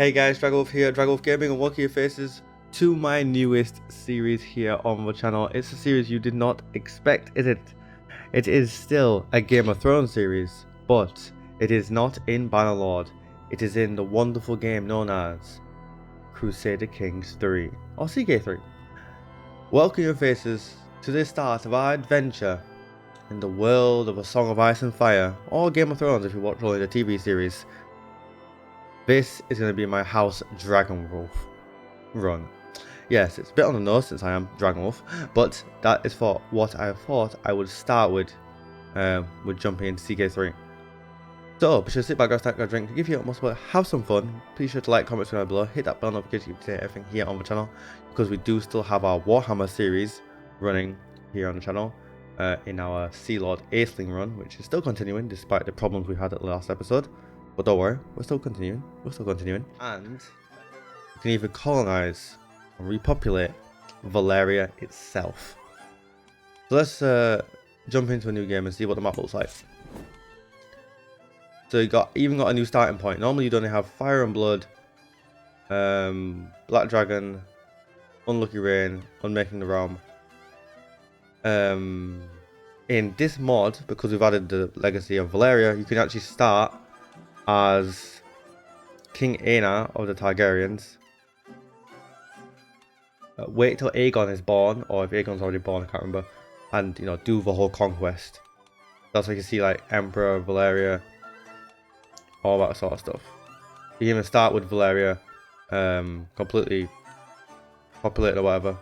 Hey guys, DragonWolf here, DragonWolf Gaming, and welcome your faces to my newest series here on the channel. It's a series you did not expect, is it? It is still a Game of Thrones series, but it is not in Bannerlord. It is in the wonderful game known as Crusader Kings 3, or CK3. Welcome your faces to the start of our adventure in the world of A Song of Ice and Fire, or Game of Thrones if you watch only the TV series. This is going to be my House DragonWolf run. Yes, it's a bit on the nose since I am DragonWolf, but that is for what I thought I would start with jumping into CK3. So, be sure to sit back, grab a snack, grab a drink, give you utmost support, have some fun. Please sure to like, comment, subscribe below, hit that bell notification to get everything here on the channel, because we do still have our Warhammer series running here on the channel in our Sea Lord Aisling run, which is still continuing despite the problems we had at the last episode. But don't worry, we're still continuing. And you can even colonize and repopulate Valyria itself. So let's jump into a new game and see what the map looks like. So you even got a new starting point. Normally you'd only have Fire and Blood, Black Dragon, Unlucky Rain, Unmaking the Realm. In this mod, because we've added the legacy of Valyria, you can actually start as King Aena of the Targaryens. Wait till Aegon is born, or if Aegon's already born, I can't remember, and do the whole conquest. That's why you can see like Emperor, Valyria, all that sort of stuff. You can even start with Valyria, completely populated or whatever.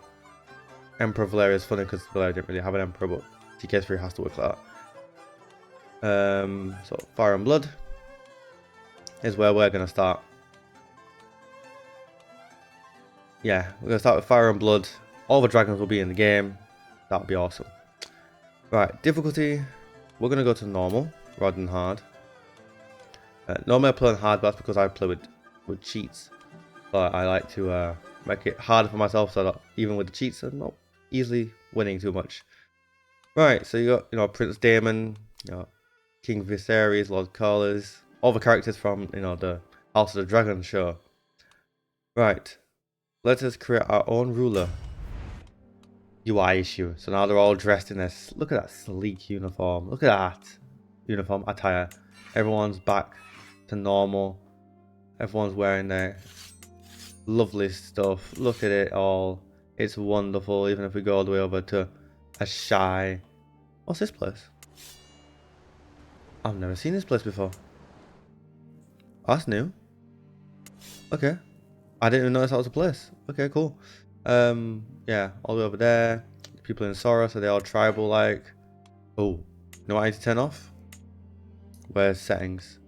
Emperor Valyria is funny because Valyria didn't really have an emperor, but CK3 has to work like that. So Fire and Blood is where we're going to start. Yeah, we're going to start with Fire and Blood. All the dragons will be in the game. That'll be awesome. Right, difficulty. We're going to go to normal rather than hard. Normally I play on hard, but that's because I play with cheats. But I like to make it harder for myself so that even with the cheats I'm not easily winning too much. Right, so you got Prince Daemon, King Viserys, Lord Corlys, all the characters from the House of the Dragon show. Right, let us create our own ruler. UI issue. So now they're all dressed in this. Look at that sleek uniform. Look at that uniform attire. Everyone's back to normal. Everyone's wearing their lovely stuff. Look at it all. It's wonderful. Even if we go all the way over to a shy. What's this place? I've never seen this place before. That's new. Okay. I didn't even notice that was a place. Okay, cool. Yeah, all the way over there. People in Sora, so they're all tribal like. Oh, you know what I need to turn off? Where's settings?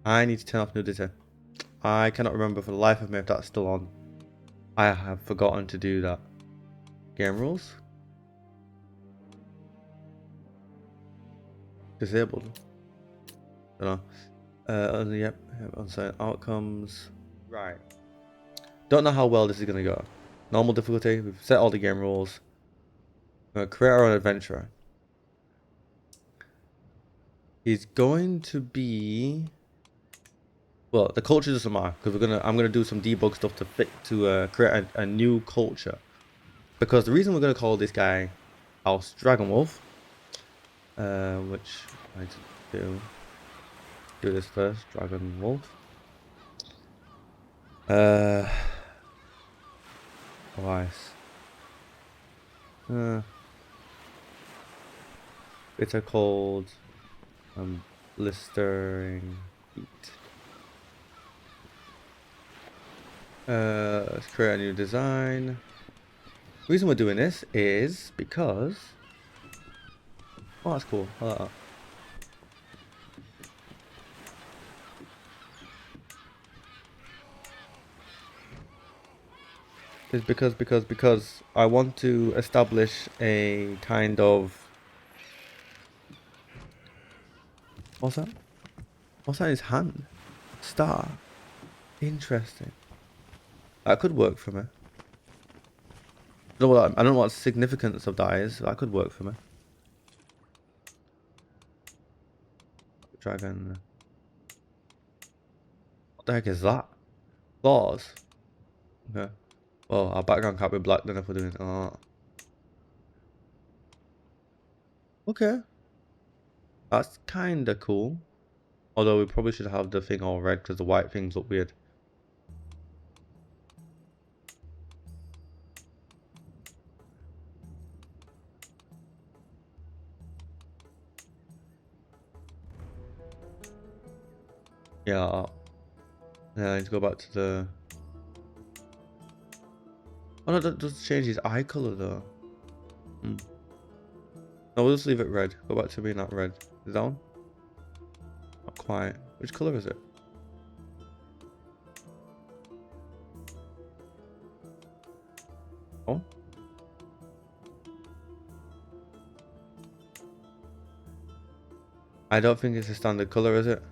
I need to turn off nudity. I cannot remember for the life of me if that's still on. I have forgotten to do that. Game rules? Disabled. Don't know. Yep. Uncertain outcomes. Right. Don't know how well this is gonna go. Normal difficulty. We've set all the game rules. We're gonna create our own adventurer. He's going to be. Well, the culture doesn't matter because I'm gonna do some debug stuff to create a new culture. Because the reason we're gonna call this guy House DragonWolf, which I need to do this first, DragonWolf. Ice. It's called blistering heat. Let's create a new design. The reason we're doing this is because that's cool. I like that. Is because I want to establish a kind of what's that in his hand? Star. Interesting. That could work for me. I don't know what the significance of that is. That could work for me. Dragon. What the heck is that? Claws. Okay. Well, our background can't be black then if we're doing art. Okay. That's kinda cool. Although we probably should have the thing all red because the white things look weird. Yeah. Yeah, I need to go back to the... Oh no, that does change his eye color though. No, we'll just leave it red. Go back to being that red. Is that one? Not quite. Which color is it? Oh. I don't think it's a standard color, is it?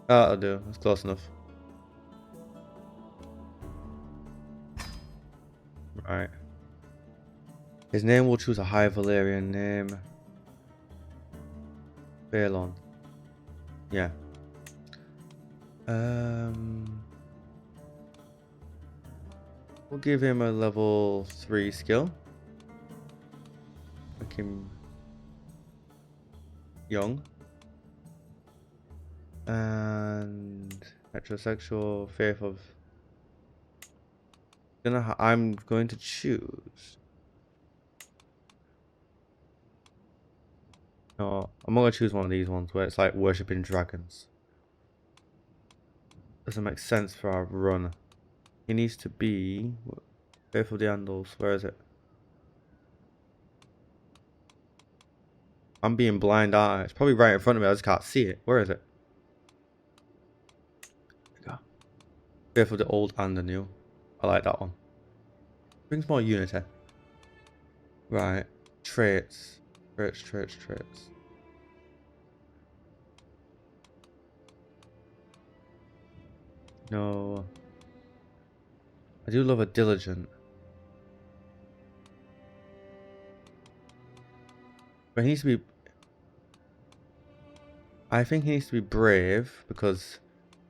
That'll do. That's close enough. Right. His name will choose a high Valyrian name. Balon. Yeah. We'll give him a level 3 skill. Make him young. And heterosexual, faith of... I'm going to choose... No, I'm not going to choose one of these ones where it's like worshipping dragons. Doesn't make sense for our run. He needs to be... Faith of the Andals, where is it? I'm being blind, aren't I? It's probably right in front of me, I just can't see it. Where is it? There we go. Faith of the Old and the New. I like that one. Brings more unity. Right. Traits. Traits. No. I do love a diligent. But he needs to be... I think he needs to be brave because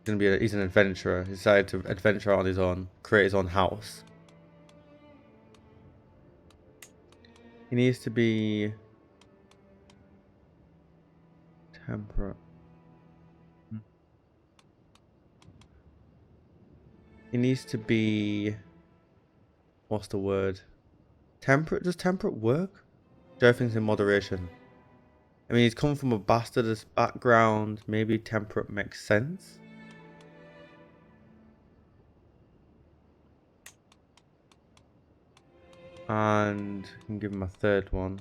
he's an adventurer. He decided to adventure on his own, create his own house. He needs to be temperate. He needs to be... What's the word? Temperate? Does temperate work? Everything's in moderation. I mean, he's come from a bastardist background. Maybe temperate makes sense. And you can give him a third one.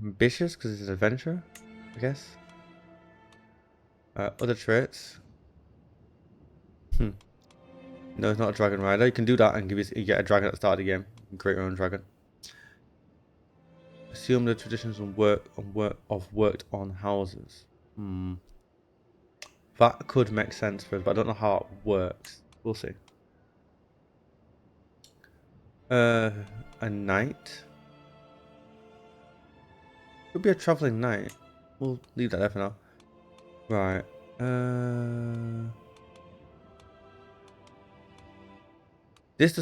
Ambitious, because he's an adventurer, I guess. Other traits. No, it's not a dragon rider. You can do that and you get a dragon at the start of the game. You can create your own dragon. Assume the traditions of worked on houses. That could make sense for us, but I don't know how it works. We'll see. A knight. Could be a traveling knight. We'll leave that there for now. Right. This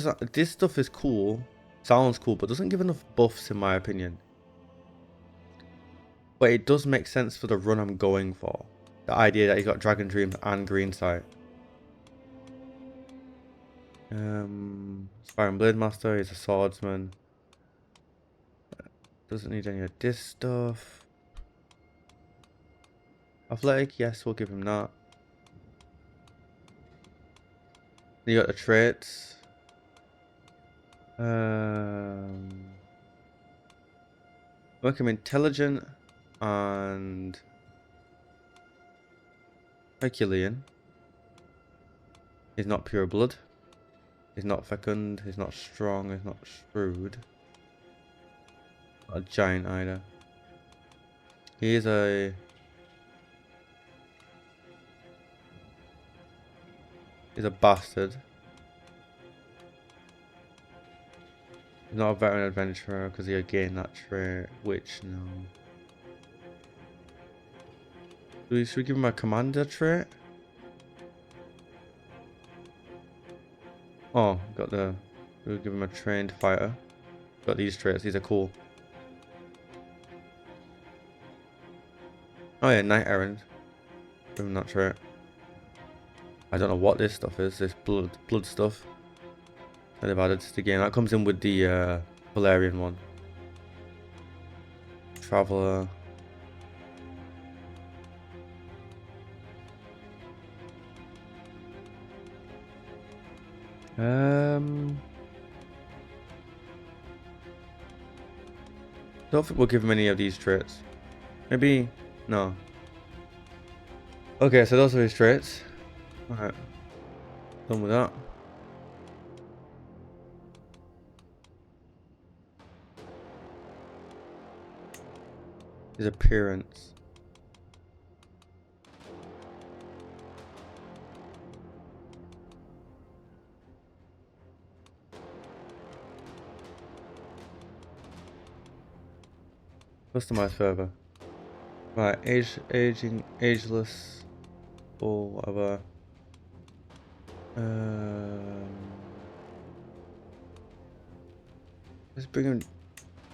stuff is cool. Sounds cool, but doesn't give enough buffs in my opinion. But it does make sense for the run I'm going for. The idea that he's got Dragon Dreams and Green Sight. Inspiring Blade Master, he's a swordsman. Doesn't need any of this stuff. Athletic, yes, we'll give him that. Then you got the traits. Make him intelligent and Herculean. He's not pure blood. He's not fecund. He's not strong. He's not shrewd. Not a giant either. He is a... He's a bastard. Not a veteran adventurer because he gained that trait. Which no. Should we give him a commander trait? Oh, got the. We'll give him a trained fighter. Got these traits. These are cool. Oh yeah, knight errant. Give him that trait. I don't know what this stuff is. This blood stuff that they've added to the game. That comes in with the Valyrian one. Traveler. Don't think we'll give him any of these traits. Maybe no. Okay, so those are his traits. Alright. Done with that. His appearance. Customize further. Right, aging, ageless, or whatever. Let's bring him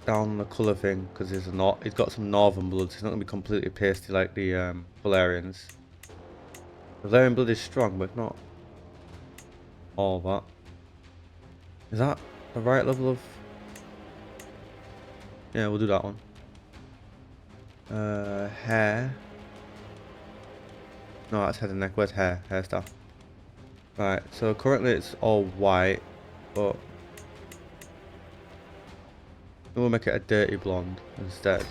down the colour thing because he's got some northern blood, so he's not gonna be completely pasty like the Valyrians. Valyrian blood is strong, but not all that. Is that the right level of? Yeah, we'll do that one. Hair. No, that's head and neck. Where's hair? Hairstyle. Right, so currently it's all white, but we'll make it a dirty blonde instead.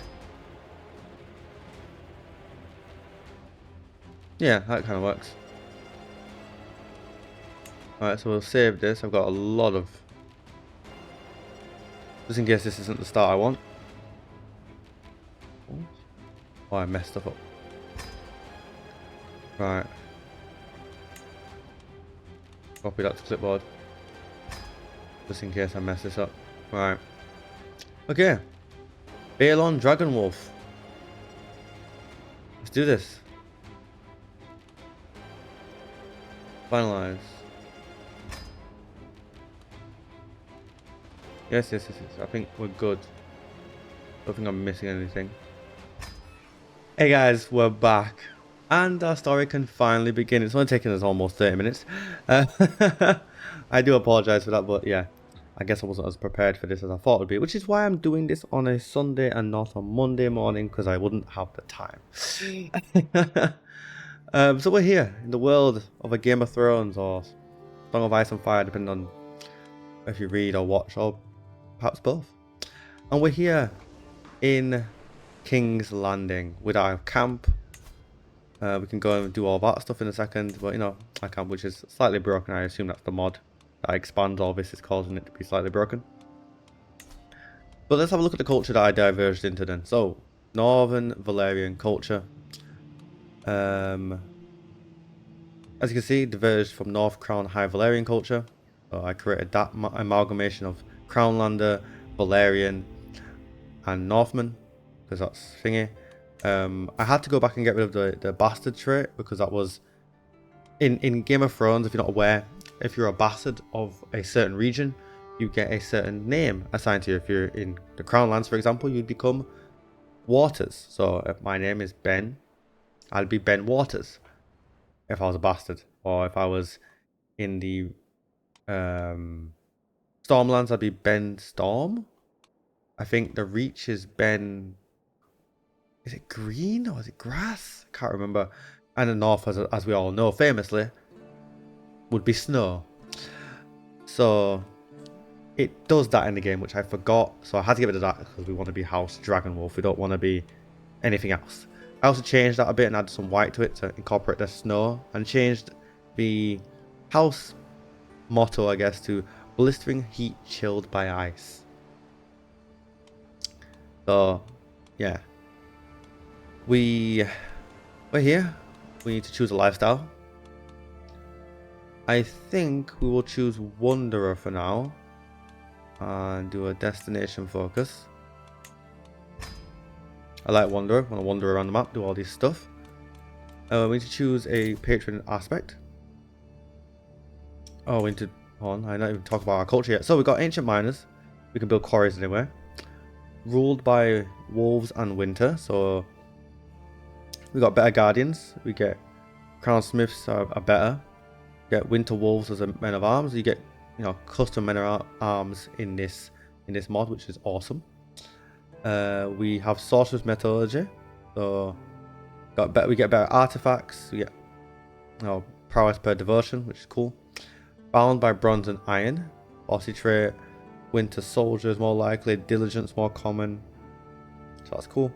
Yeah, that kind of works. Alright, so we'll save this. I've got a lot of... Just in case this isn't the start I want. Oh, I messed stuff up. Right. Copy that to clipboard. Just in case I mess this up. Right. Okay. Valyrian DragonWolf. Let's do this. Finalize. Yes. I think we're good. Don't think I'm missing anything. Hey guys, we're back. And our story can finally begin. It's only taken us almost 30 minutes. I do apologize for that, but yeah. I guess I wasn't as prepared for this as I thought it would be. Which is why I'm doing this on a Sunday and not on Monday morning, because I wouldn't have the time. So we're here in the world of a Game of Thrones or Song of Ice and Fire, depending on if you read or watch, or perhaps both. And we're here in King's Landing with our camp. We can go and do all that stuff in a second, but you know, our camp, which is slightly broken. I assume that's the mod that expands all this, is causing it to be slightly broken. But let's have a look at the culture that I diverged into then. So, Northern Valyrian culture. As you can see, diverged from North Crown High Valyrian culture. So I created that amalgamation of Crownlander, Valyrian, and Northman, because that's thingy. I had to go back and get rid of the bastard trait, because that was in Game of Thrones. If you're not aware, if you're a bastard of a certain region, you get a certain name assigned to you. If you're in the Crown Lands, for example, you'd become Waters. So if my name is Ben, I'd be Ben Waters if I was a bastard. Or if I was in the Stormlands, I'd be Ben Storm. I think the Reach is Ben... Is it green or is it grass? I can't remember. And the North, as we all know, famously, would be snow. So it does that in the game, which I forgot. So I had to get rid of that because we want to be House DragonWolf. We don't want to be anything else. I also changed that a bit and added some white to it to incorporate the snow, and changed the house motto, I guess, to blistering heat chilled by ice. So yeah, we're here. We need to choose a lifestyle. I think we will choose Wanderer for now. and do a destination focus. I like Wanderer. I want to wander around the map, do all this stuff. We need to choose a patron aspect. Oh, we need to... Hold on, I didn't even talk about our culture yet. So we've got Ancient Miners. We can build quarries anywhere. Ruled by wolves and winter. So we got better guardians. We get crown smiths are better. You get winter wolves as a men of arms. You get, you know, custom men of arms in this mod, which is awesome. We have sorcerer's metallurgy. So we get better artifacts. We get, you know, prowess per devotion, which is cool. Bound by bronze and iron. Bossy trait. Winter soldiers more likely. Diligence more common. So that's cool.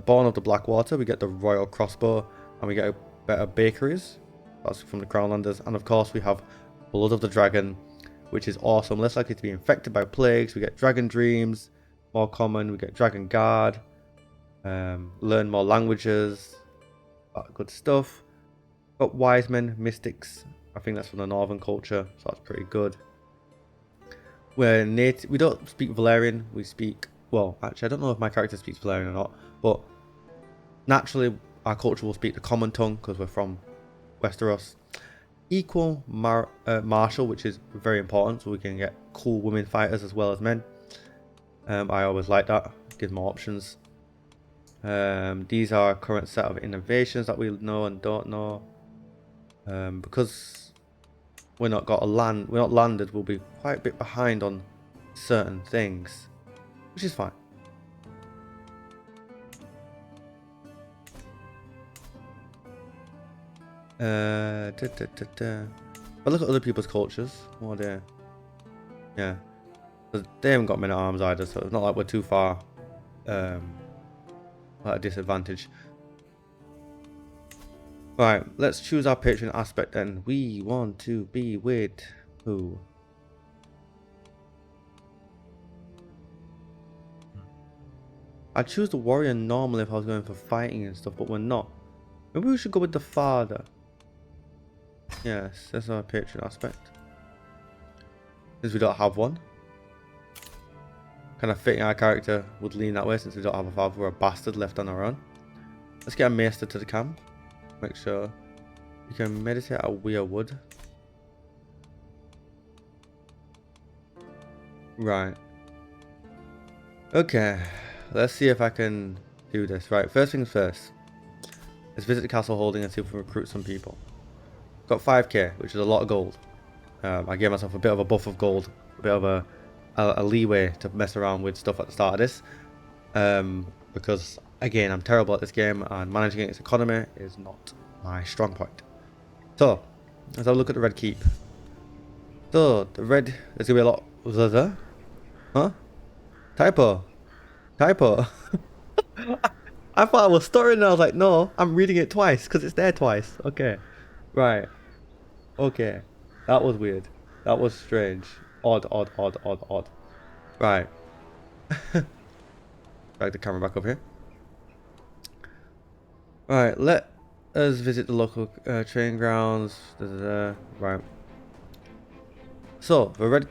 Born of the Blackwater, we get the royal crossbow, and we get better bakeries. That's from the Crownlanders. And of course we have Blood of the Dragon, which is awesome. Less likely to be infected by plagues. We get Dragon Dreams, more common. We get Dragon Guard. Learn more languages. Good stuff. Got Wise Men, Mystics. I think that's from the Northern culture, so that's pretty good. We're native. We don't speak Valyrian. We speak... Well, actually, I don't know if my character speaks Valyrian or not, but naturally, our culture will speak the common tongue because we're from Westeros. Equal martial, which is very important, so we can get cool women fighters as well as men. I always like that. Gives more options. These are our current set of innovations that we know and don't know. Because we're not landed, we'll be quite a bit behind on certain things, which is fine. But look at other people's cultures. What are they? Yeah, they haven't got men at arms either, so it's not like we're too far at a disadvantage. Right, let's choose our patron aspect then. We want to be with who? I'd choose the warrior normally if I was going for fighting and stuff, but we're not. Maybe we should go with the father. Yes, that's our patron aspect. Since we don't have one. Kind of fitting our character would lean that way since we don't have a father. We're a bastard left on our own. Let's get a maester to the camp. Make sure you can meditate at Weirwood. Right. Okay. Let's see if I can do this. Right. First things first. Let's visit the castle holding and see if we can recruit some people. Got 5k, which is a lot of gold. I gave myself a bit of a buff of gold. A bit of a leeway to mess around with stuff at the start of this. Because... Again, I'm terrible at this game, and managing its economy is not my strong point. So, let's have a look at the Red Keep. So, the red, there's gonna be a lot. Huh? Typo. I thought I was stuttering, and I was like, no, I'm reading it twice because it's there twice. Okay, right. Okay, that was weird. That was strange. Odd. Right. Drag the camera back up here. Right, let us visit the local training grounds. Right. So, the Red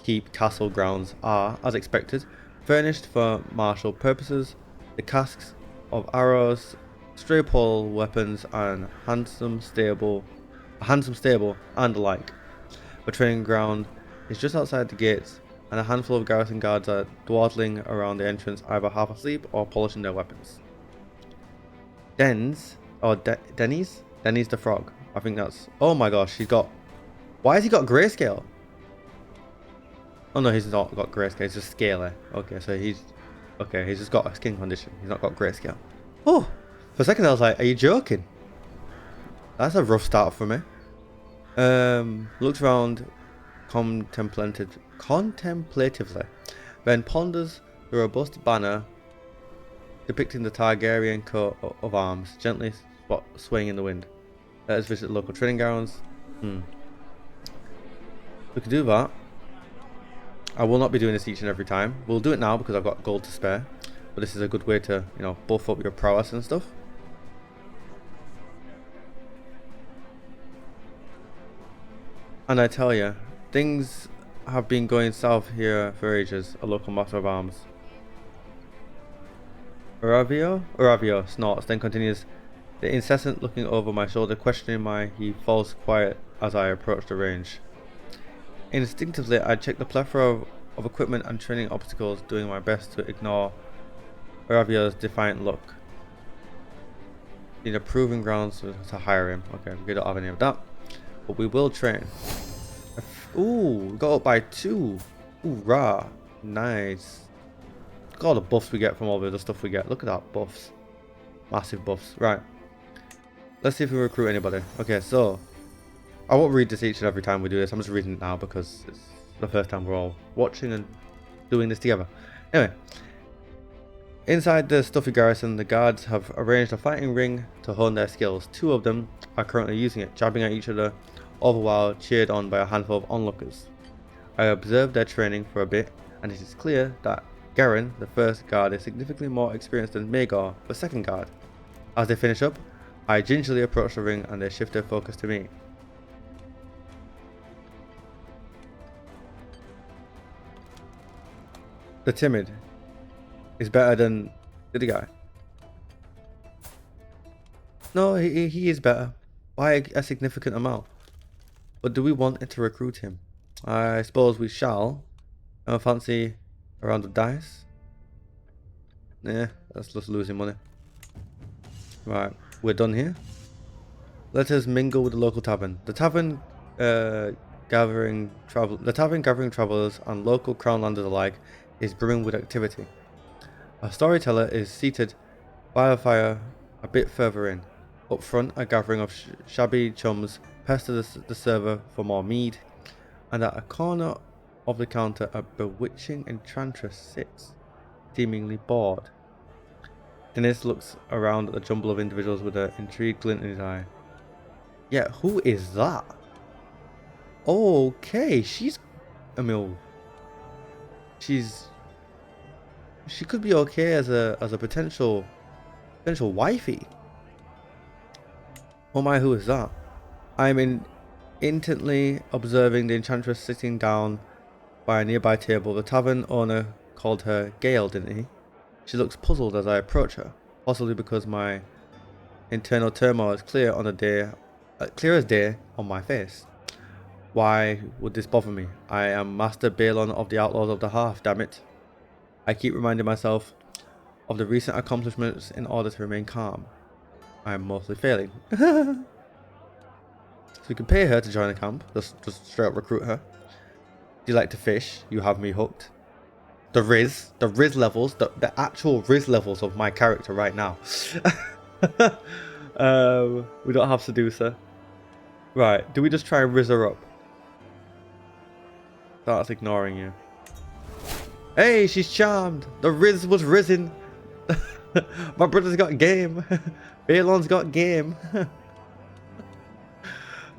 Keep castle grounds are, as expected, furnished for martial purposes. The casks of arrows, stray pole weapons, and handsome stable, and the like. The training ground is just outside the gates, and a handful of garrison guards are dawdling around the entrance, either half asleep or polishing their weapons. Denny's the frog. I think that's... Oh my gosh, he's got... Why has he got grayscale? Oh no, he's not got grayscale, he's just scaly. Okay, so he's... Okay, he's just got a skin condition. He's not got grayscale. Oh! For a second I was like, are you joking? That's a rough start for me. Looks around contemplatively. Then ponders the robust banner depicting the Targaryen coat of arms, gently swaying in the wind. Let us visit the local training grounds. We could do that. I will not be doing this each and every time. We'll do it now because I've got gold to spare. But this is a good way to, you know, buff up your prowess and stuff. And I tell you, things have been going south here for ages, a local master of arms. Oravio snorts, then continues, the incessant looking over my shoulder, questioning he falls quiet as I approach the range. Instinctively, I check the plethora of equipment and training obstacles, doing my best to ignore Oravio's defiant look. In a proving grounds to hire him. Okay, we don't have any of that, but we will train. Ooh, got up by 2. Ooh, rah. Nice. Look at all the buffs we get from all the other stuff we get. Look at that, buffs. Massive buffs. Right. Let's see if we recruit anybody. Okay, so I won't read this each and every time we do this. I'm just reading it now because it's the first time we're all watching and doing this together. Anyway. Inside the stuffy garrison, the guards have arranged a fighting ring to hone their skills. 2 of them are currently using it, jabbing at each other, all the while cheered on by a handful of onlookers. I observed their training for a bit, and it is clear that Garen, the first guard, is significantly more experienced than Maegor, the second guard. As they finish up, I gingerly approach the ring and they shift their focus to me. The timid is better than the other guy. No, he is better by a significant amount. But do we want to recruit him? I suppose we shall. I fancy a round of dice. Nah, that's just losing money. Right, we're done here. Let us mingle with the local tavern. The tavern gathering travelers and local crownlanders alike is brimming with activity. A storyteller is seated by a fire a bit further in. Up front, a gathering of shabby chums pester the server for more mead, and at a corner of the counter, a bewitching enchantress sits, seemingly bored. Dennis looks around at the jumble of individuals with an intrigued glint in his eye. Yeah, who is that? Okay, she could be okay as a potential wifey. Oh my, who is that? I'm intently observing the enchantress sitting down by a nearby table. The tavern owner called her Gale, didn't he? She looks puzzled as I approach her, possibly because my internal turmoil is clear as day on my face. Why would this bother me? I am Master Balon of the Outlaws of the Hearth, damn it. I keep reminding myself of the recent accomplishments in order to remain calm. I am mostly failing. So we can pay her to join the camp, just straight up recruit her. Do you like to fish? You have me hooked. The Riz levels, the actual Riz levels of my character right now. We don't have Seducer. Right, do we just try and Riz her up? Starts ignoring you. Hey, she's charmed. The Riz was risen. My brother's got game. Balon's got game.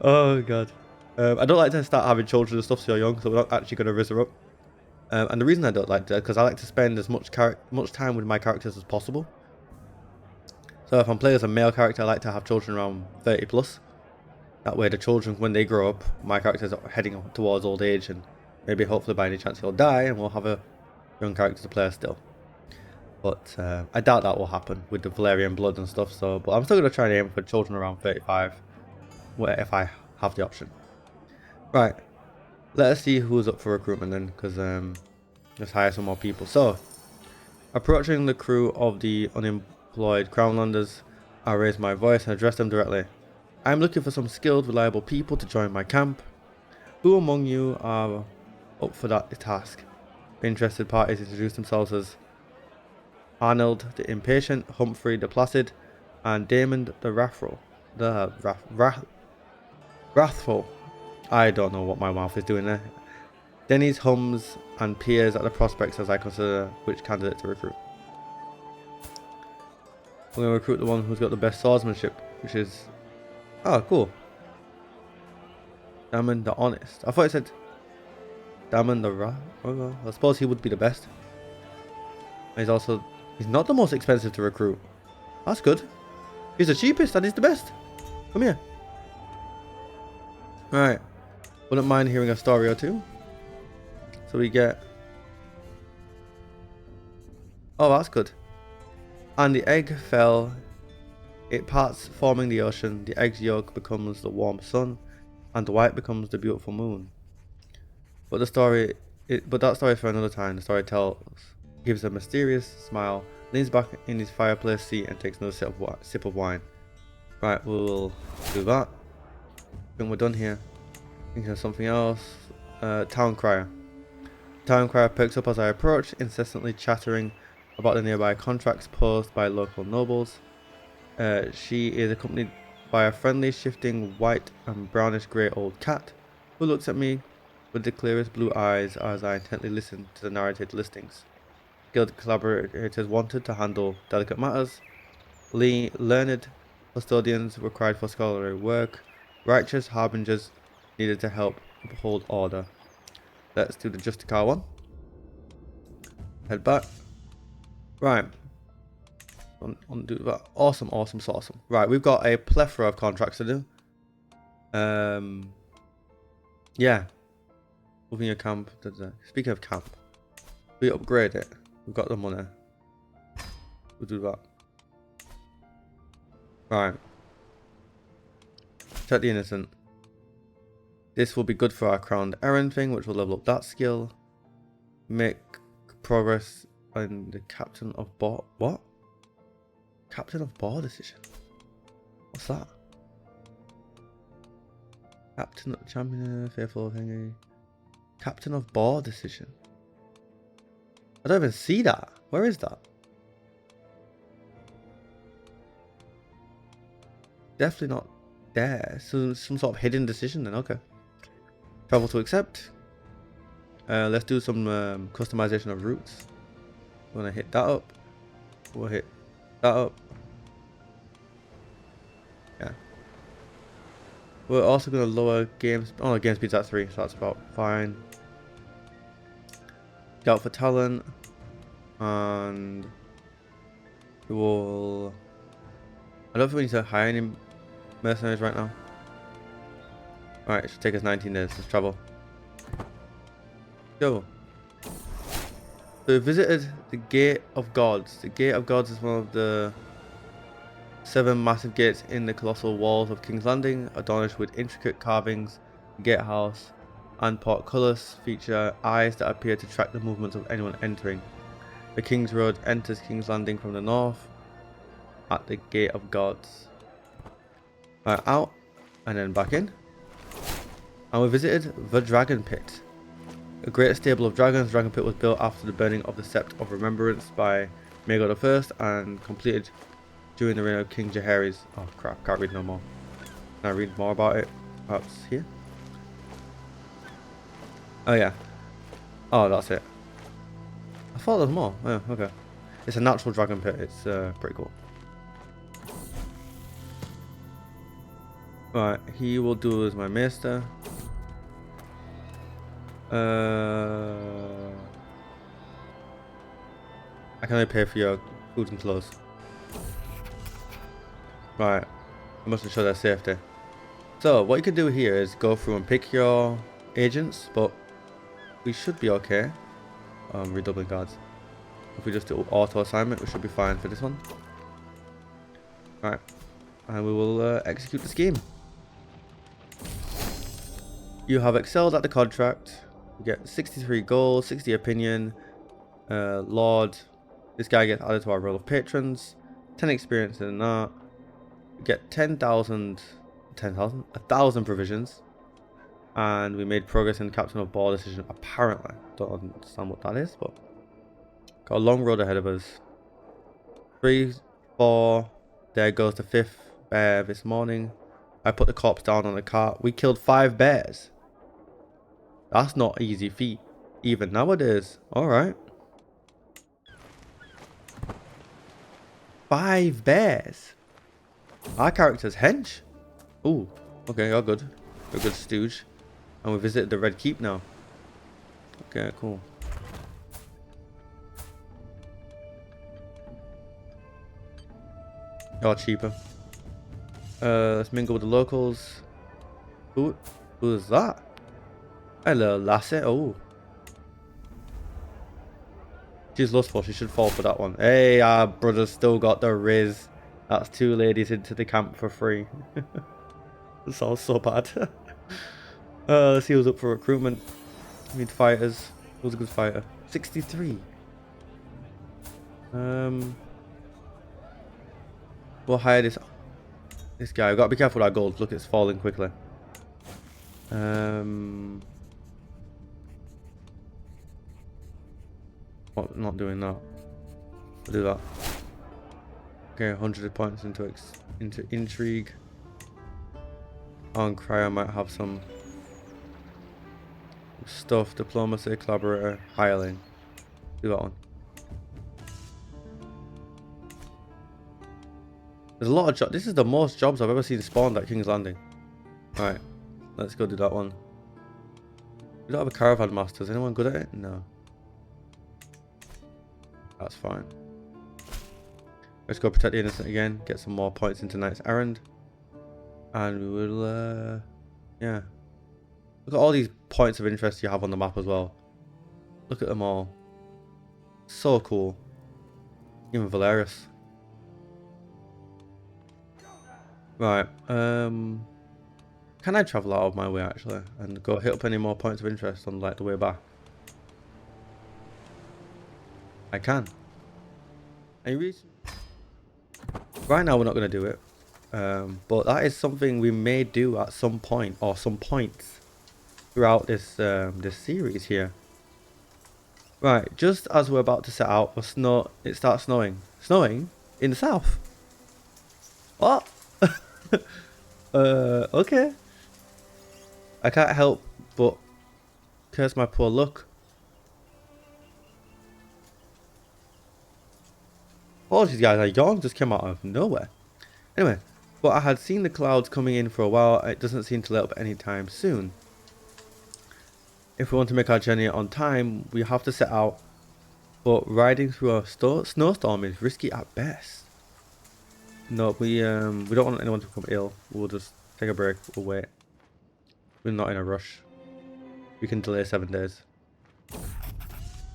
Oh god. I don't like to start having children and stuff so young, so we're not actually going to Riz her up. And the reason I don't like that is because I like to spend as much time with my characters as possible. So if I'm playing as a male character, I like to have children around 30 plus. That way the children, when they grow up, my characters are heading towards old age, and maybe hopefully by any chance he'll die and we'll have a young character to play still. But I doubt that will happen with the Valyrian blood and stuff, so but I'm still going to try and aim for children around 35 if I have the option. Right, let us see who's up for recruitment then, because let's hire some more people. So, approaching the crew of the unemployed Crownlanders, I raise my voice and address them directly. I'm looking for some skilled, reliable people to join my camp. Who among you are up for that task? Interested parties introduce themselves as Arnold the Impatient, Humphrey the Placid, and Damon the Wrathful. Wrathful. I don't know what my mouth is doing there. Denny's hums and peers at the prospects as I consider which candidate to recruit. We're going to recruit the one who's got the best swordsmanship, which is... Oh, cool. Damon the Honest. I thought it said Damon the well, I suppose he would be the best. He's not the most expensive to recruit. That's good. He's the cheapest and he's the best. Come here. Right. Wouldn't mind hearing a story or two. So we get... Oh, that's good. And the egg fell. It parts, forming the ocean. The egg's yolk becomes the warm sun, and the white becomes the beautiful moon. But that story is for another time. The story gives a mysterious smile, leans back in his fireplace seat, and takes another sip of wine. Right, we'll do that. I think we're done here. Thinking of something else. Town crier. Town crier perks up as I approach, incessantly chattering about the nearby contracts posed by local nobles. She is accompanied by a friendly, shifting white and brownish grey old cat, who looks at me with the clearest blue eyes as I intently listen to the narrated listings. Guild collaborators wanted to handle delicate matters. Learned custodians required for scholarly work. Righteous harbingers needed to help uphold order. Let's do the Justicar one. Head back. Right. Undo that. Awesome. Right, we've got a plethora of contracts to do. Yeah. Moving your camp. Speaking of camp, we upgrade it. We've got the money. We'll do that. Right. Check the innocent. This will be good for our crowned errand thing, which will level up that skill. Make progress on the captain of board. What? Captain of board decision. What's that? Captain of champion, faithful thingy. Captain of board decision. I don't even see that. Where is that? Definitely not there. So some sort of hidden decision then. Okay. Travel to accept. Let's do some customization of routes. We're gonna hit that up. We'll hit that up. Yeah. We're also gonna lower games. Oh, no, game speed's at 3, so that's about fine. Go out for talent, and we will. I don't think we need to hire any mercenaries right now. Alright, it should take us 19 days. Let's travel. Go. So we visited the Gate of Gods. The Gate of Gods is one of the 7 massive gates in the colossal walls of King's Landing, adorned with intricate carvings. The gatehouse and portcullis feature eyes that appear to track the movements of anyone entering. The King's Road enters King's Landing from the north at the Gate of Gods. Right, out and then back in. And we visited the Dragon Pit. A great stable of dragons. Dragon Pit was built after the burning of the Sept of Remembrance by Aegon I and completed during the reign of King Jaehaerys. Oh crap, can't read no more. Can I read more about it? Perhaps here? Oh yeah. Oh, that's it. I thought there was more. Oh, okay. It's a natural dragon pit. It's pretty cool. Right, he will do as my maester. I can only pay for your food and clothes. Right, I must ensure their safety. So what you can do here is go through and pick your agents, but we should be okay. Redoubling guards. If we just do auto assignment, we should be fine for this one. Right, and we will execute the scheme. You have excelled at the contract. You get 63 gold, 60 opinion. Lord, this guy gets added to our roll of patrons. 10 experience in that. You get 1,000 provisions. And we made progress in the Captain of Board decision, apparently. Don't understand what that is, but got a long road ahead of us. 3, 4, there goes the 5th bear this morning. I put the corpse down on the cart. We killed 5 bears. That's not an easy feat, even nowadays. Alright. 5 bears. Our character's hench. Ooh, okay, you're good. You're a good stooge. And we visited the Red Keep now. Okay, cool. You're cheaper. Let's mingle with the locals. Who is that? Hello, lassie. Oh. She's lustful. She should fall for that one. Hey, our brother's still got the riz. That's 2 ladies into the camp for free. That sounds so bad. Let's see who's up for recruitment. We need fighters. Who's a good fighter? 63. We'll hire this guy. We've got to be careful with our gold. Look, it's falling quickly. What? Not doing that. We'll do that. Okay, 100 points into intrigue. On Cryo might have some stuff. Diplomacy, collaborator, hireling. Do that one. There's a lot of jobs. This is the most jobs I've ever seen spawned at King's Landing. Alright, let's go do that one. We don't have a caravan master. Is anyone good at it? No. That's fine. Let's go protect the innocent again. Get some more points into Knight's Errand. And we will, yeah. Look at all these points of interest you have on the map as well. Look at them all. So cool. Even Valyrius. Right. Can I travel out of my way actually and go hit up any more points of interest on like the way back? I can. Right now we're not going to do it. But that is something we may do at some point or some points throughout this this series here. Right, just as we're about to set out, it starts snowing. Snowing in the south. What? Okay. I can't help but curse my poor luck. Apologies guys, I yawn just came out of nowhere. Anyway, but I had seen the clouds coming in for a while. It doesn't seem to let up anytime soon. If we want to make our journey on time, we have to set out. But riding through a snowstorm is risky at best. No, we don't want anyone to become ill. We'll just take a break. We'll wait. We're not in a rush. We can delay 7 days.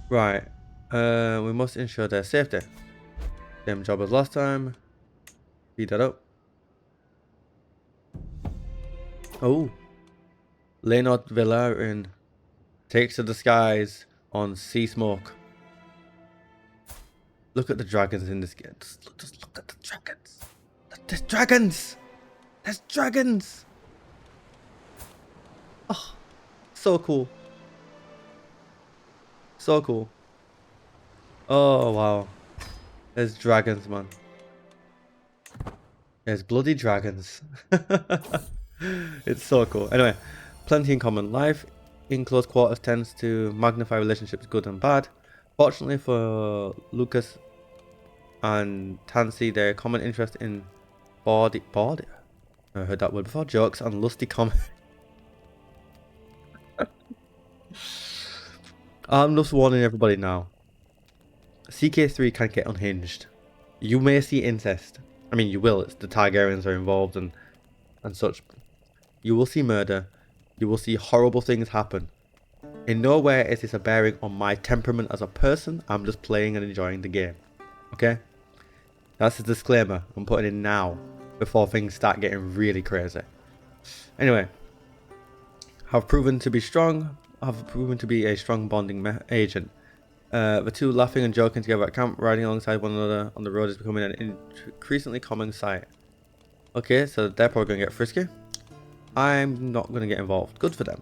Right. We must ensure their safety. Same job as last time. Speed that up. Oh. Leonard Valyrian takes to the skies on sea smoke. Look at the dragons in this game. Just look at the dragons. There's dragons. There's dragons. Oh, so cool. So cool. Oh wow. There's dragons, man. There's bloody dragons. It's so cool. Anyway, plenty in common. Life in close quarters tends to magnify relationships, good and bad. Fortunately for Lucas and Tansy, their common interest in bawdy. I heard that word before. Jokes and lusty comedy. I'm just warning everybody now. CK3 can get unhinged. You may see incest. I mean, you will. It's the Targaryens are involved and such. You will see murder. You will see horrible things happen. In nowhere is this a bearing on my temperament as a person. I'm just playing and enjoying the game. Okay? That's a disclaimer I'm putting in now before things start getting really crazy. Anyway, have proven to be strong. Have proven to be a strong bonding agent. The two laughing and joking together at camp, riding alongside one another on the road is becoming an increasingly common sight. Okay, so they're probably going to get frisky. I'm not going to get involved. Good for them.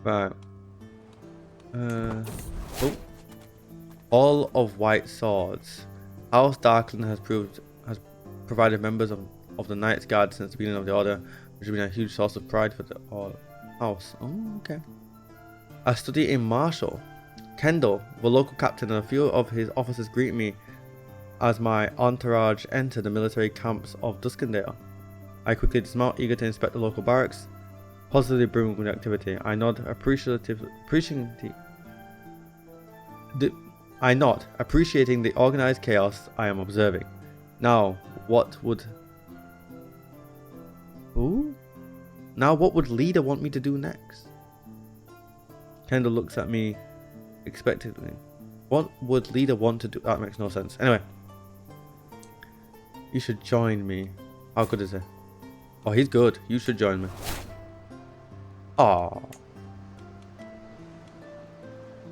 Right. Oh. All of white swords. House Darkland has provided members of the Knight's Guard since the beginning of the Order, which has been a huge source of pride for the house. Oh, okay. I study in Marshall. Kendall, the local captain, and a few of his officers greet me as my entourage enter the military camps of Duskendale. I quickly dismount, eager to inspect the local barracks. Positively brimming with activity. I nod, appreciating the organized chaos I am observing. Now, what would... Ooh? Now, what would leader want me to do next? Kendall looks at me expectantly. What would leader want to do? That makes no sense. Anyway. You should join me. How good is he? Oh, he's good. You should join me. Oh.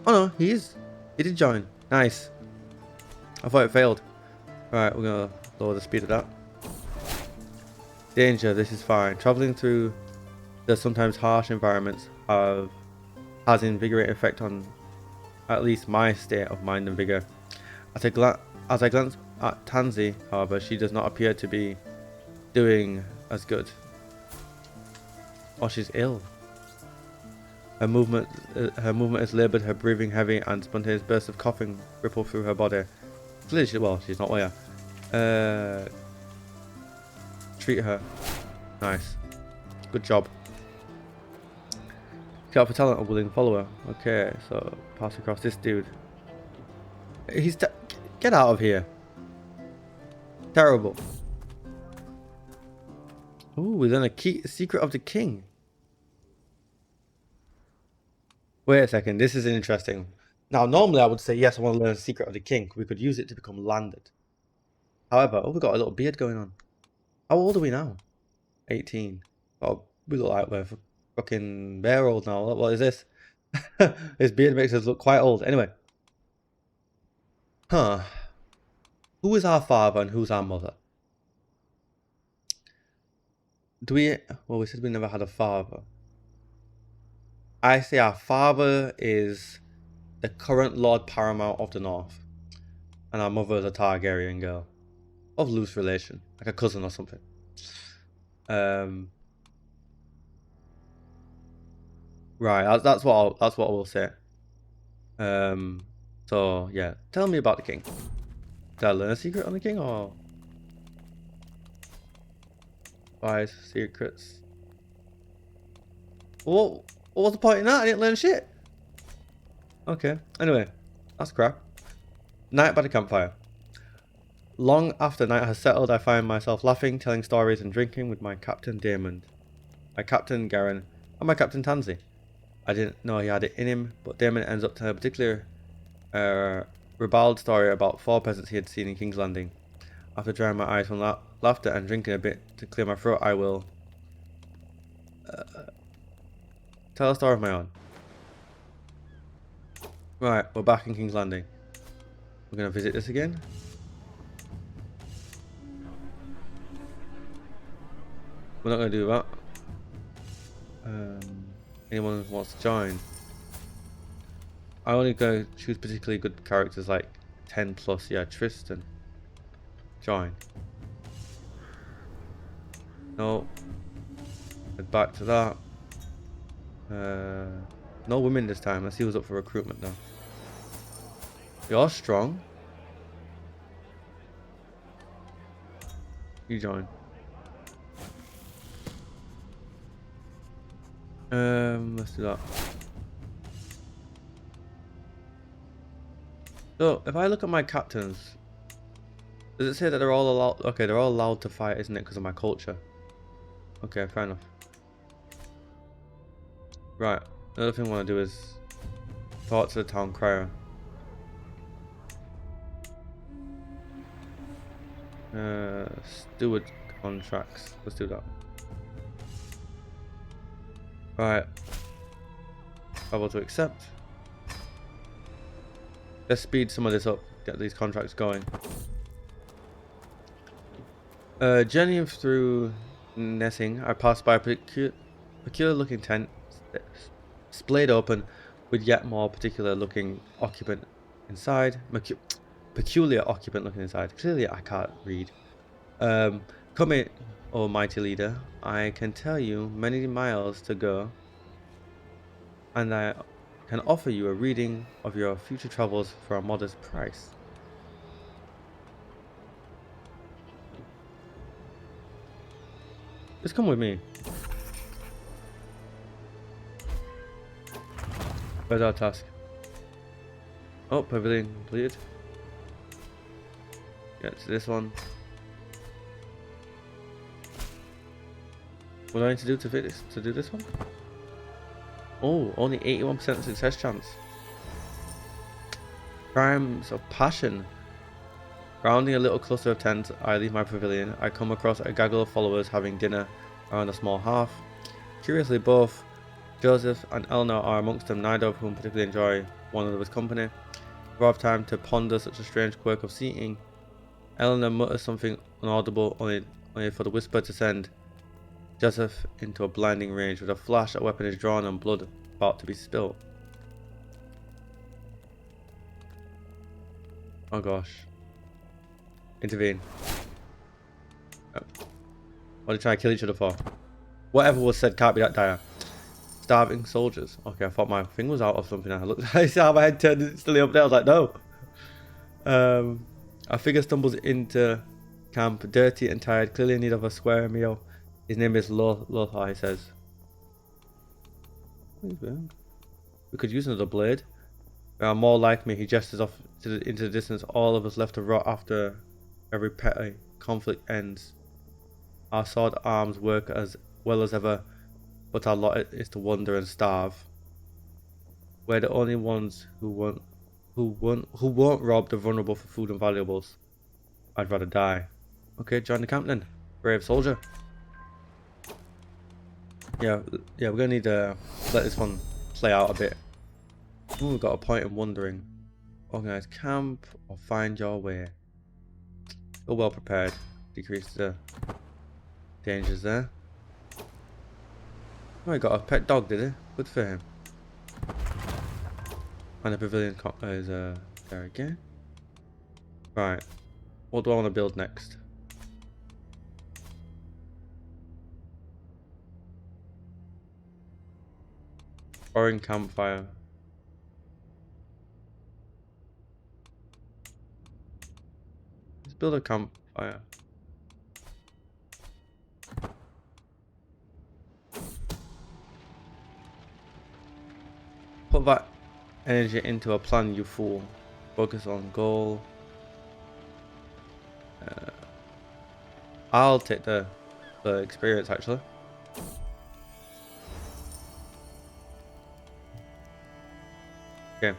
Oh no, he is. He did join. Nice. I thought it failed. Alright, we're gonna lower the speed of that. Danger, this is fine. Traveling through the sometimes harsh environments has invigorating effect on at least my state of mind and vigor. As I glance at Tansy, however, she does not appear to be doing as good. Oh, she's ill. Her movement is laboured, her breathing heavy, and spontaneous bursts of coughing ripple through her body. Clearly, she's not well. Treat her. Nice. Good job. Scout for talent, a willing follower. Okay, so pass across this dude. Get out of here. Terrible. Ooh, we learn a secret of the king. Wait a second, this is interesting. Now, normally I would say, yes, I want to learn a secret of the king. We could use it to become landed. However, oh, we've got a little beard going on. How old are we now? 18. Oh, we look like we're fucking bare old now. What is this? This beard makes us look quite old. Anyway. Huh. Who is our father and who's our mother? Well, we said we never had a father. I say our father is the current Lord Paramount of the North. And our mother is a Targaryen girl. Of loose relation. Like a cousin or something. Right, that's what I will say. So yeah, tell me about the king. Did I learn a secret on the king or? Spies, secrets. What was the point in that? I didn't learn shit. Okay. Anyway, that's crap. Night by the campfire. Long after night has settled, I find myself laughing, telling stories, and drinking with my Captain Damon, my Captain Garen, and my Captain Tansy. I didn't know he had it in him, but Damon ends up telling a particular ribald story about 4 peasants he had seen in King's Landing. After drying my eyes from laughter and drinking a bit to clear my throat, I will tell a story of my own. Right, we're back in King's Landing. We're going to visit this again. We're not going to do that. Anyone who wants to join? I only go choose particularly good characters like 10 plus. Yeah, Tristan. Join. No. Head back to that. No women this time. Let's see who's up for recruitment now. You're strong. You join. Let's do that. So, if I look at my captains, does it say that they're all allowed? Okay, they're all allowed to fight, isn't it? Because of my culture. Okay, fair enough. Right. Another thing I want to do is talk to the town crier. Steward contracts. Let's do that. Right. Able to accept. Let's speed some of this up. Get these contracts going. Journeying through Nessing, I passed by a peculiar looking tent, splayed open, with yet more particular looking occupant inside. Peculiar occupant looking inside. Clearly I can't read. Come in, O mighty leader. I can tell you many miles to go, and I can offer you a reading of your future travels for a modest price. Just come with me. Where's our task? Oh, pavilion completed. Get to this one. What do I need to do to do this one? Oh, only 81% success chance. Crimes of passion. Rounding a little cluster of tents, I leave my pavilion. I come across a gaggle of followers having dinner around a small hearth. Curiously, both Joseph and Eleanor are amongst them, neither of whom particularly enjoy one another's company. We have time to ponder such a strange quirk of seating. Eleanor mutters something inaudible, only for the whisper to send Joseph into a blinding range. With a flash, a weapon is drawn and blood about to be spilled. Oh gosh. Intervene. Oh. What are they trying to kill each other for? Whatever was said can't be that dire. Starving soldiers. Okay, I thought my thing was out of something. I looked. I saw my head turned instantly up there. I was like, no. A figure stumbles into camp, dirty and tired, clearly in need of a square meal. His name is Lothar, he says. We could use another blade. There are more like me. He gestures off into the distance. All of us left to rot after every petty conflict ends. Our sword arms work as well as ever, but our lot is to wander and starve. We're the only ones who won't rob the vulnerable for food and valuables. I'd rather die. Okay, join the camp then, brave soldier. Yeah, we're gonna need to let this one play out a bit. Ooh, we've got a point in wondering. Organize camp or find your way. Feel well prepared. Decrease the dangers there. Oh, he got a pet dog, did he? Good for him. And the pavilion is there again. Right. What do I want to build next? Boring campfire. Let's build a campfire. Put that energy into a plan, you fool. Focus on goal. I'll take the experience actually. Okay.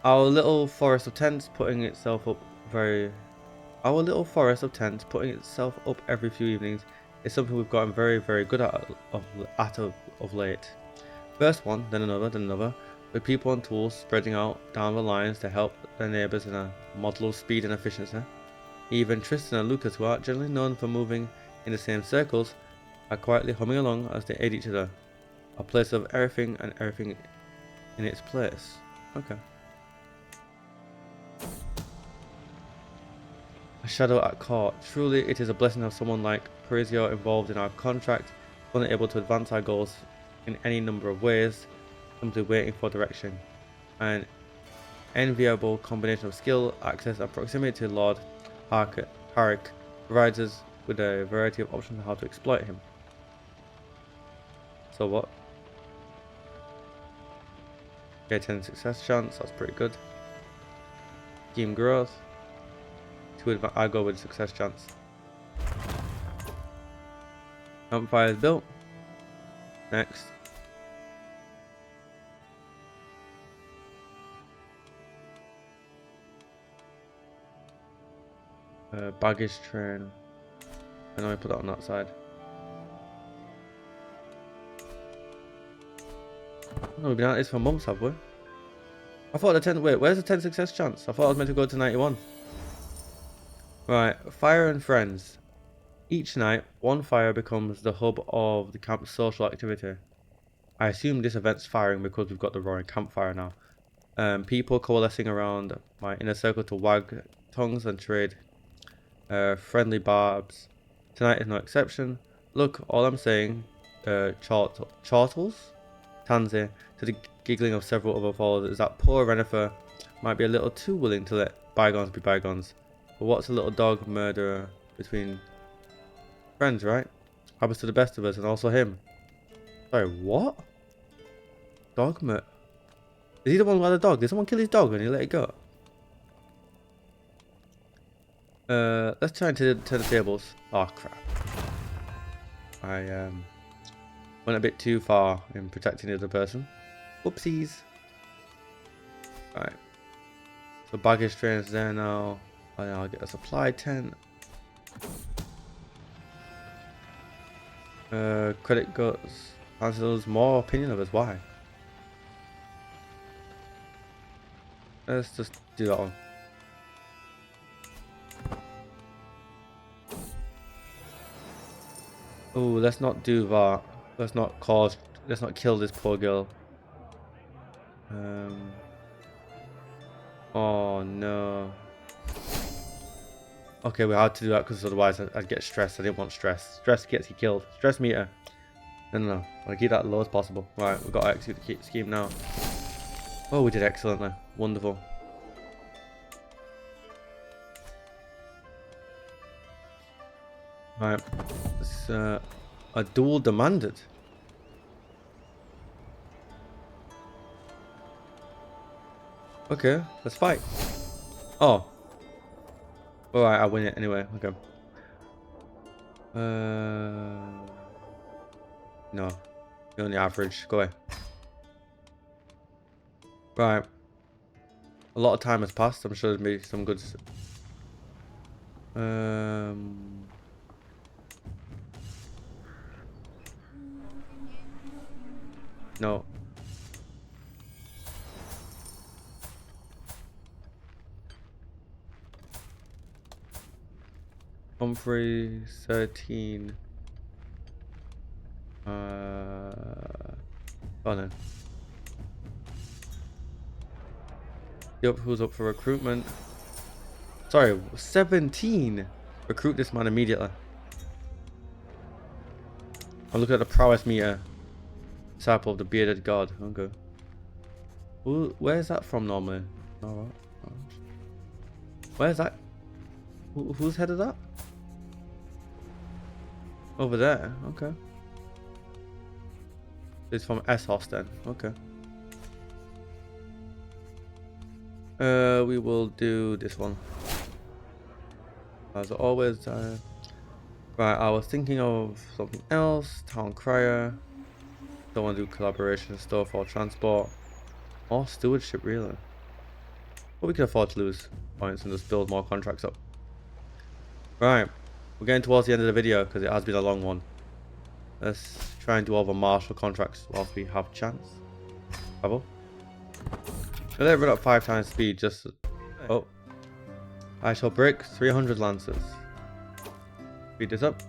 Our little forest of tents putting itself up every few evenings is something we've gotten very, very good at of late. First one, then another, with people and tools spreading out down the lines to help their neighbours in a model of speed and efficiency. Even Tristan and Lucas, who are generally known for moving in the same circles, are quietly humming along as they aid each other. A place of everything and everything in its place. Okay. A shadow at court. Truly, it is a blessing to have someone like Perizio involved in our contract, unable to advance our goals in any number of ways, simply waiting for direction. An enviable combination of skill, access, and proximity to Lord Harrick provides us with a variety of options on how to exploit him. So what? Okay, 10 success chance, that's pretty good. Scheme growth. I'll go with success chance. Campfire is built. Next. Baggage train. I know I put that on that side. Oh, we've been at this for months, have we? I thought the 10. Wait, where's the 10 success chance? I thought I was meant to go to 91. Right, fire and friends. Each night, one fire becomes the hub of the camp's social activity. I assume this event's firing because we've got the roaring campfire now. People coalescing around my inner circle to wag tongues and trade friendly barbs. Tonight is no exception. Look, all I'm saying, Chartles? Tansy, to the giggling of several other followers, is that poor Renifer might be a little too willing to let bygones be bygones. But what's a little dog murderer between friends, right? Happens to the best of us, and also him. Sorry, what? Dog murder? Is he the one who had the dog? Did someone kill his dog and he let it go? Let's try and turn the tables. Oh crap. I went a bit too far in protecting the other person. Whoopsies. Alright. So baggage train is there now. And I'll get a supply tent. Credit guts. Answers more opinion of us. Why? Let's just do that one. Oh, let's not do that. Let's not kill this poor girl. Oh no. Okay, we had to do that because otherwise I'd get stressed. I didn't want stress. Stress gets you killed. Stress meter. No. I'll keep that low as possible. Right, we've got to execute the scheme now. Oh, we did excellently. Wonderful. Right. It's a duel demanded. Okay, let's fight. Oh. Alright, I win it anyway. Okay. No. You're on the average. Go away. Right. A lot of time has passed. I'm sure there's maybe some good... No. Humphrey 13. Oh no. Yep, who's up for recruitment? Sorry, 17. Recruit this man immediately. I'll look at the prowess meter. Disciple of the bearded god. Okay. Where's that from normally? Alright. Where's that? Whose head is that? Over there. Okay. It's from Essos then. Okay. We will do this one. As always. Right, I was thinking of something else. Town crier. Don't want to do collaboration stuff or transport. Or stewardship, really. But we can afford to lose points and just build more contracts up. Right. We're getting towards the end of the video because it has been a long one. Let's try and do all the martial contracts whilst we have chance. Bravo. Let it run up 5 times speed just... Oh. I shall break 300 lances. Speed this up.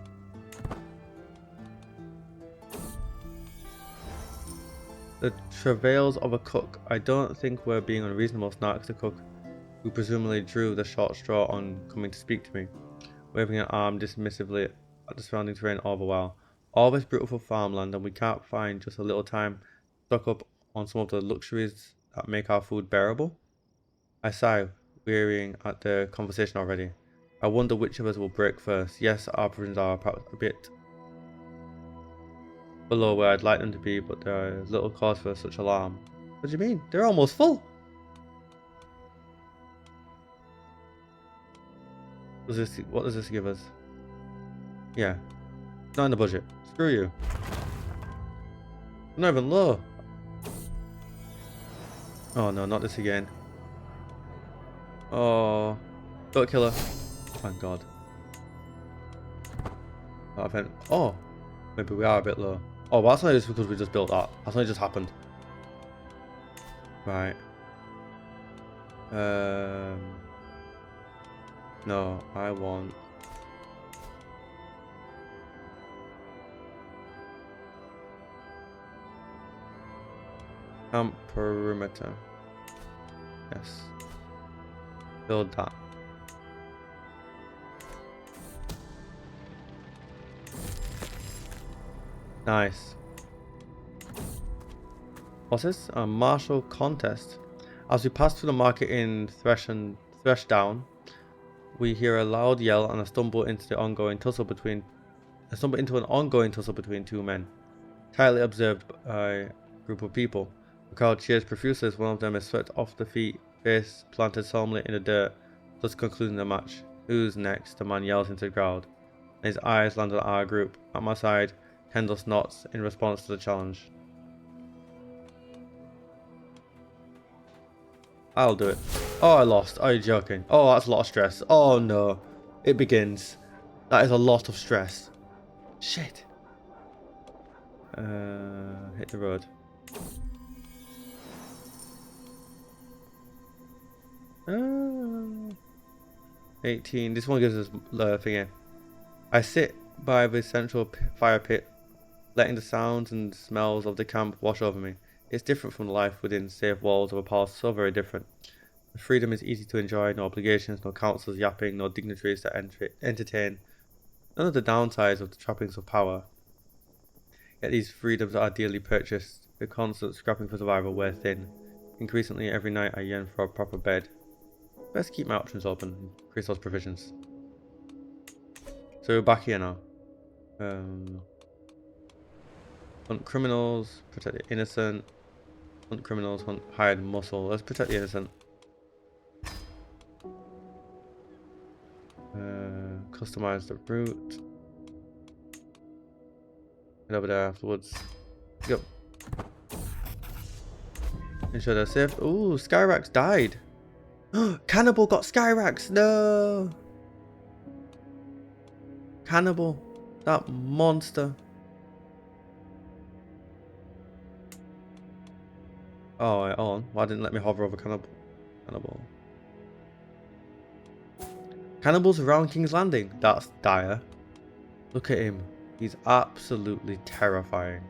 The travails of a cook. I don't think we're being unreasonable, snarks the cook, who presumably drew the short straw on coming to speak to me, waving an arm dismissively at the surrounding terrain all the while. All this beautiful farmland, and we can't find just a little time stock up on some of the luxuries that make our food bearable? I sigh, wearying at the conversation already. I wonder which of us will break first. Yes, our provisions are perhaps a bit below where I'd like them to be, but there is little cause for such alarm. What do you mean? They're almost full! What does this give us? Yeah. Not in the budget. Screw you. I'm not even low. Oh no, not this again. Oh. Don't kill her. Thank God. Oh. Maybe we are a bit low. Oh, well, that's only just because we just built that. That's only just happened. Right. No, I want... Camp perimeter. Yes. Build that. Nice. What's this? A martial contest. As we pass through the market in Threshdown, we hear a loud yell and stumble into an ongoing tussle between two men, tightly observed by a group of people. The crowd cheers profusely as one of them is swept off the feet, face planted solemnly in the dirt, thus concluding the match. Who's next? The man yells into the crowd. His eyes landed on our group. At my side, Kendall snorts in response to the challenge. I'll do it. Oh, I lost. Are you joking? Oh, that's a lot of stress. Oh no. It begins. That is a lot of stress. Shit. Hit the road. Uh, 18. This one gives us thingy. I sit by the central fire pit, letting the sounds and smells of the camp wash over me. It's different from life within safe walls of a palace, so very different. The freedom is easy to enjoy, no obligations, no councillors yapping, no dignitaries to entertain. None of the downsides of the trappings of power. Yet these freedoms are dearly purchased. The constant scrapping for survival wear thin. Increasingly every night I yearn for a proper bed. Best keep my options open and increase those provisions. So we're back here now. Hunt criminals, protect the innocent. Hunt criminals, hunt hired muscle. Let's protect the innocent. Customize the route. Head over there afterwards. Go. Ensure they're safe. Ooh, Skyrax died. Cannibal got Skyrax. No. Cannibal. That monster. Oh, wait, hold on. Why didn't it let me hover over Cannibal? Cannibals around King's Landing. That's dire. Look at him. He's absolutely terrifying.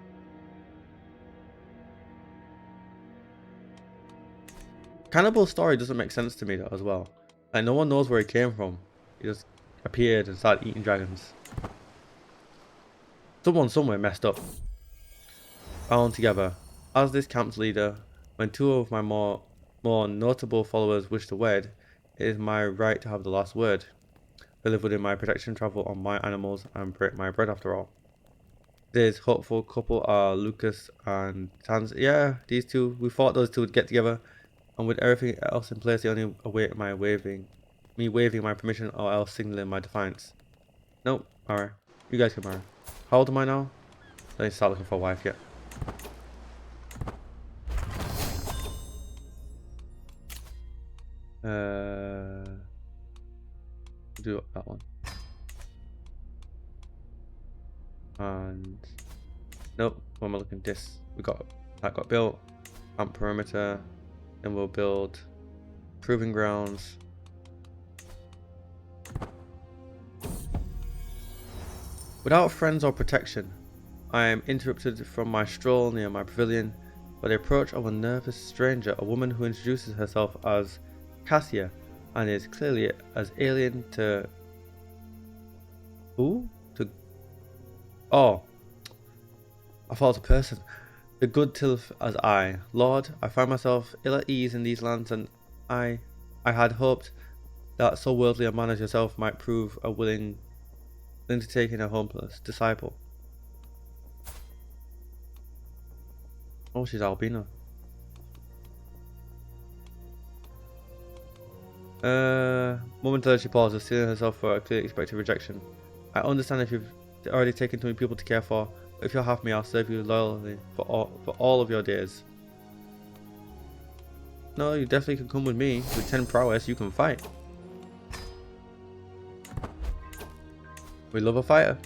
Cannibal's story doesn't make sense to me though as well. Like no one knows where he came from. He just appeared and started eating dragons. Someone somewhere messed up. Bound together. As this camp's leader, when two of my more notable followers wish to wed, it is my right to have the last word. They live within my protection, travel on my animals, and break my bread after all. Today's hopeful couple are Lucas and Tans. Yeah, these two. We thought those two would get together, and with everything else in place, they only await me waving my permission or else signaling my defiance. Nope. Alright. You guys can marry. How old am I now? I need to start looking for a wife yet. Do that one. And nope, what am I looking at this? That got built. Camp perimeter. Then we'll build proving grounds. Without friends or protection, I am interrupted from my stroll near my pavilion by the approach of a nervous stranger, a woman who introduces herself as Cassia and is clearly as alien to... Who? Oh, I thought it was a person. The good Tilth as I. Lord, I find myself ill at ease in these lands, and I had hoped that so worldly a man as yourself might prove a willing to take in a homeless disciple. Oh, she's albino. Momentarily she pauses, steeling herself for a clearly expected rejection. I understand if you've already taken too many people to care for, but if you'll have me, I'll serve you loyally for all of your days. No, you definitely can come with me. With 10 prowess, you can fight. We love a fighter.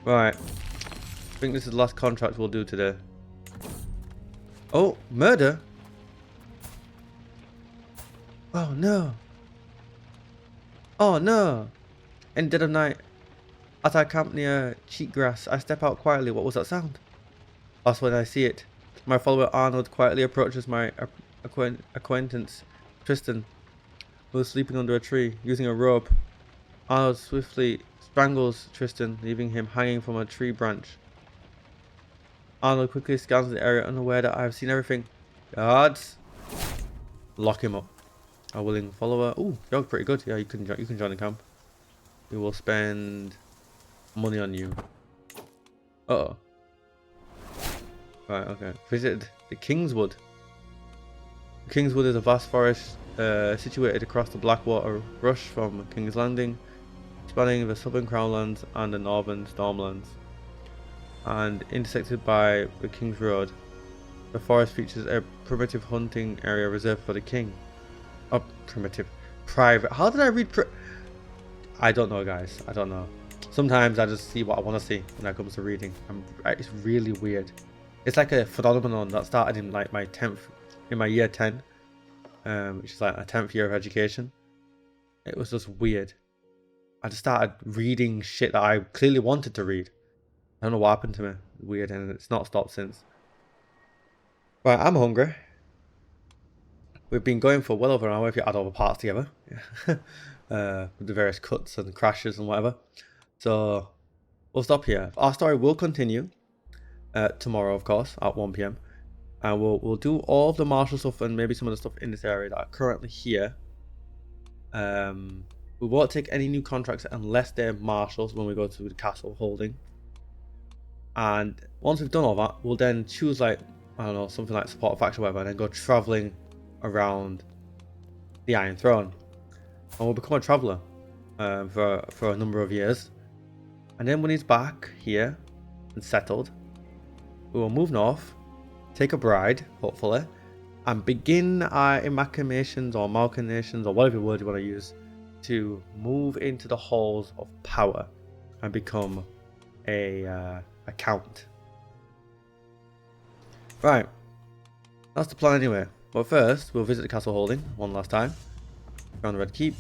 Right. I think this is the last contract we'll do today. Oh, murder? Oh no. Oh no. In the dead of night, as I camp near cheatgrass, I step out quietly. What was that sound? That's when I see it. My follower Arnold quietly approaches my acquaintance Tristan, who is sleeping under a tree, using a rope. Arnold swiftly strangles Tristan, leaving him hanging from a tree branch. Arnold quickly scans the area, unaware that I have seen everything. Guards! Lock him up. A willing follower. Ooh, you're pretty good. Yeah, you can join the camp. We will spend money on you. Uh-oh. Right, okay. Visit the Kingswood. Kingswood is a vast forest situated across the Blackwater Rush from King's Landing spanning the southern Crownlands and the northern Stormlands, and intersected by the King's Road. The forest features a primitive hunting area reserved for the king. Oh, primitive. Private. How did I read I don't know, guys. I don't know. Sometimes I just see what I want to see when it comes to reading. It's really weird. It's like a phenomenon that started in like my year 10, which is like a 10th year of education. It was just weird. I just started reading shit that I clearly wanted to read. I don't know what happened to me. Weird, and it's not stopped since. Right, I'm hungry. We've been going for well over an hour if you add all the parts together. With the various cuts and crashes and whatever. So we'll stop here. Our story will continue tomorrow, of course, at 1 PM. And we'll do all of the martial stuff and maybe some of the stuff in this area that are currently here. We won't take any new contracts unless they're marshals when we go to the castle holding. And once we've done all that, we'll then choose like, I don't know, something like support faction or whatever, and then go traveling around the Iron Throne. And we'll become a traveler for a number of years. And then when he's back here and settled, we will move north, take a bride, hopefully, and begin our machinations or machinations or whatever word you want to use to move into the halls of power and become a count. Right, that's the plan anyway. But first, we'll visit the castle holding one last time. Around the Red Keep.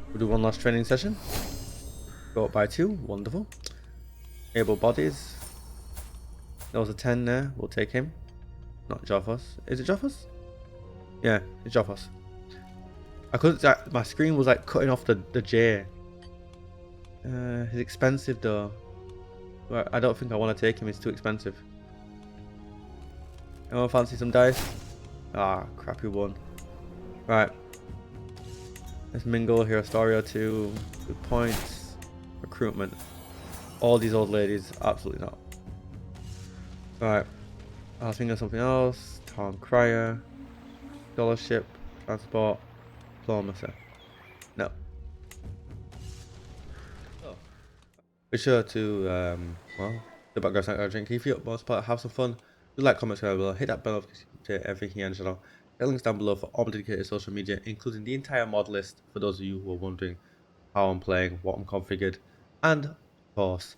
We'll do one last training session. Go up by 2, wonderful. Able bodies. There was a 10 there, we'll take him. Not Joffos. Is it Joffos? Yeah, it's Joffos. I couldn't, my screen was like cutting off the J. He's expensive though. I don't think I want to take him, he's too expensive. Anyone fancy some dice? Ah, crappy one. Right. Let's mingle, hear a story or two. Good points. Recruitment. All these old ladies, absolutely not. Right. I was thinking of something else. Town Crier. Scholarship. Transport. Diplomacy. No. Oh. Be sure to, well, the background snack or drink. If you most part, have some fun. Do like, comment, subscribe below. Hit that bell notification to everything here on the channel. Get links down below for all my dedicated social media, including the entire mod list for those of you who are wondering how I'm playing, what I'm configured, and, of course,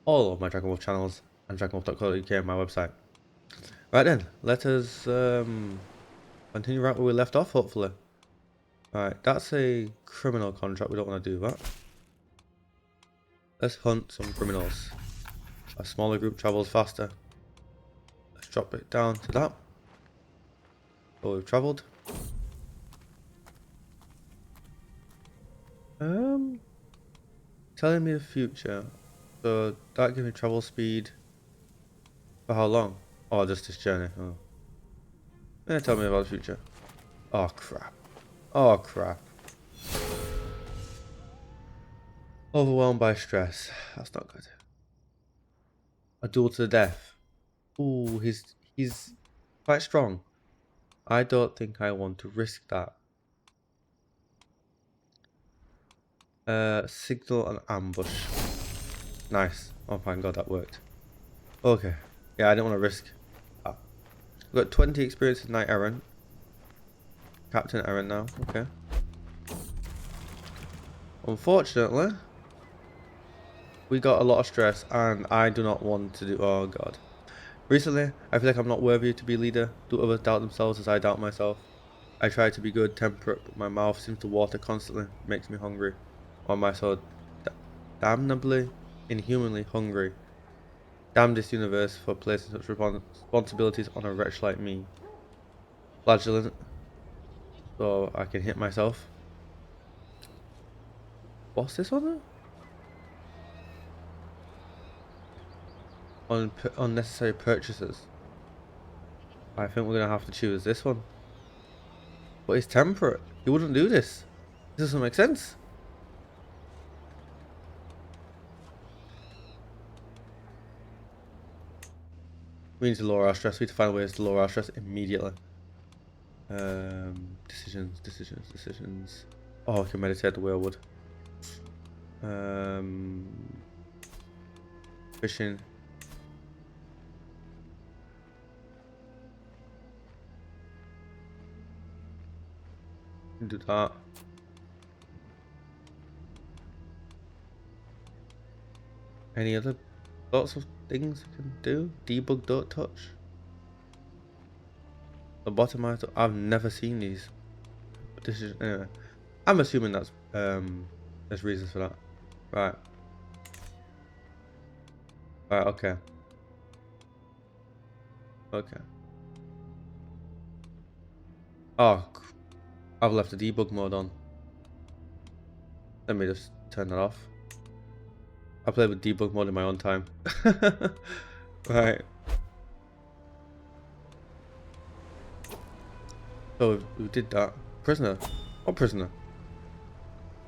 all of my DragonWolf channels and dragonwolf.co.uk, my website. Right then, let us continue right where we left off, hopefully. Right, that's a criminal contract, we don't want to do that. Let's hunt some criminals. A smaller group travels faster. Let's drop it down to that. So we've travelled. Telling me the future. So that gives me travel speed. For how long? Oh, just this journey. Oh. Yeah, tell me about the future. Oh crap. Oh crap. Overwhelmed by stress. That's not good. A duel to the death. Ooh, he's quite strong. I don't think I want to risk that. Signal and ambush. Nice. Oh my god, that worked. Okay. Yeah, I didn't want to risk that. We've got 20 experience in Knight Errant. Captain Errant now. Okay. Unfortunately, we got a lot of stress and I do not want to do... Oh god. Recently, I feel like I'm not worthy to be leader. Do others doubt themselves as I doubt myself? I try to be good, temperate, but my mouth seems to water constantly. Makes me hungry. Why am I so damnably, inhumanly hungry? Damn this universe for placing such responsibilities on a wretch like me. Flagellant. So I can hit myself. What's this one? Unnecessary purchases. I think we're gonna have to choose this one. But it's temperate. He wouldn't do this. This doesn't make sense. We need to lower our stress. We need to find ways to lower our stress immediately. Decisions. Oh, I can meditate the way I would. Fishing. Do that. Any other lots of things you can do? Debug, don't touch. The bottom I've never seen these. But this is anyway. I'm assuming that's there's reasons for that. Right. Right, okay. Okay. Oh, I've left the debug mode on. Let me just turn that off. I play with debug mode in my own time. Right. So we did that. Prisoner. What prisoner?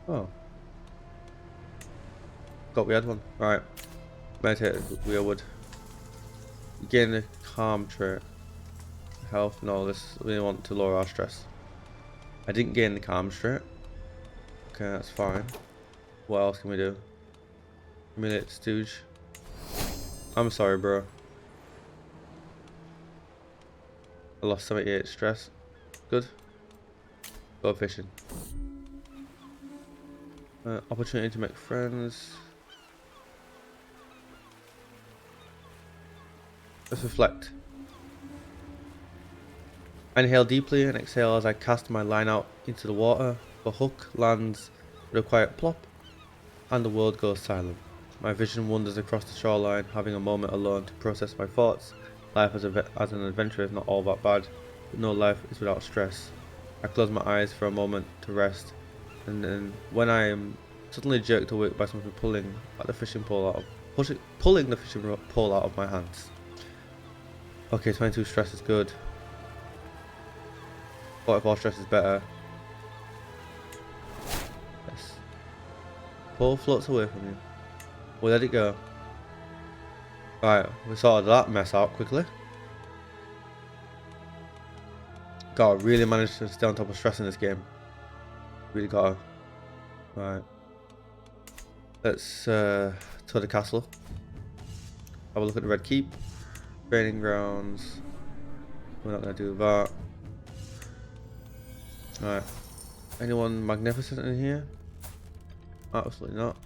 Oh. Got we had one. Right. Meditate. We would. Gain the calm trait. Health. No, this we want to lower our stress. I didn't gain the calm trait. Okay, that's fine. What else can we do? Humiliate stooge. I'm sorry, bro. I lost 78 stress. Good. Go fishing. Opportunity to make friends. Let's reflect. Inhale deeply and exhale as I cast my line out into the water. The hook lands with a quiet plop, and the world goes silent. My vision wanders across the shoreline, having a moment alone to process my thoughts. Life as an adventurer is not all that bad, but no life is without stress. I close my eyes for a moment to rest, and then when I am suddenly jerked awake by something pulling the fishing pole out of my hands. Okay, 22 stress is good. 44 stress is better. Yes. Pole floats away from you. We'll let it go. Right, we sorted that mess out quickly. Gotta really manage to stay on top of stress in this game. Really gotta. Right. Let's tour the castle. Have a look at the Red Keep. Training grounds. We're not gonna do that. Right. Anyone magnificent in here? Absolutely not.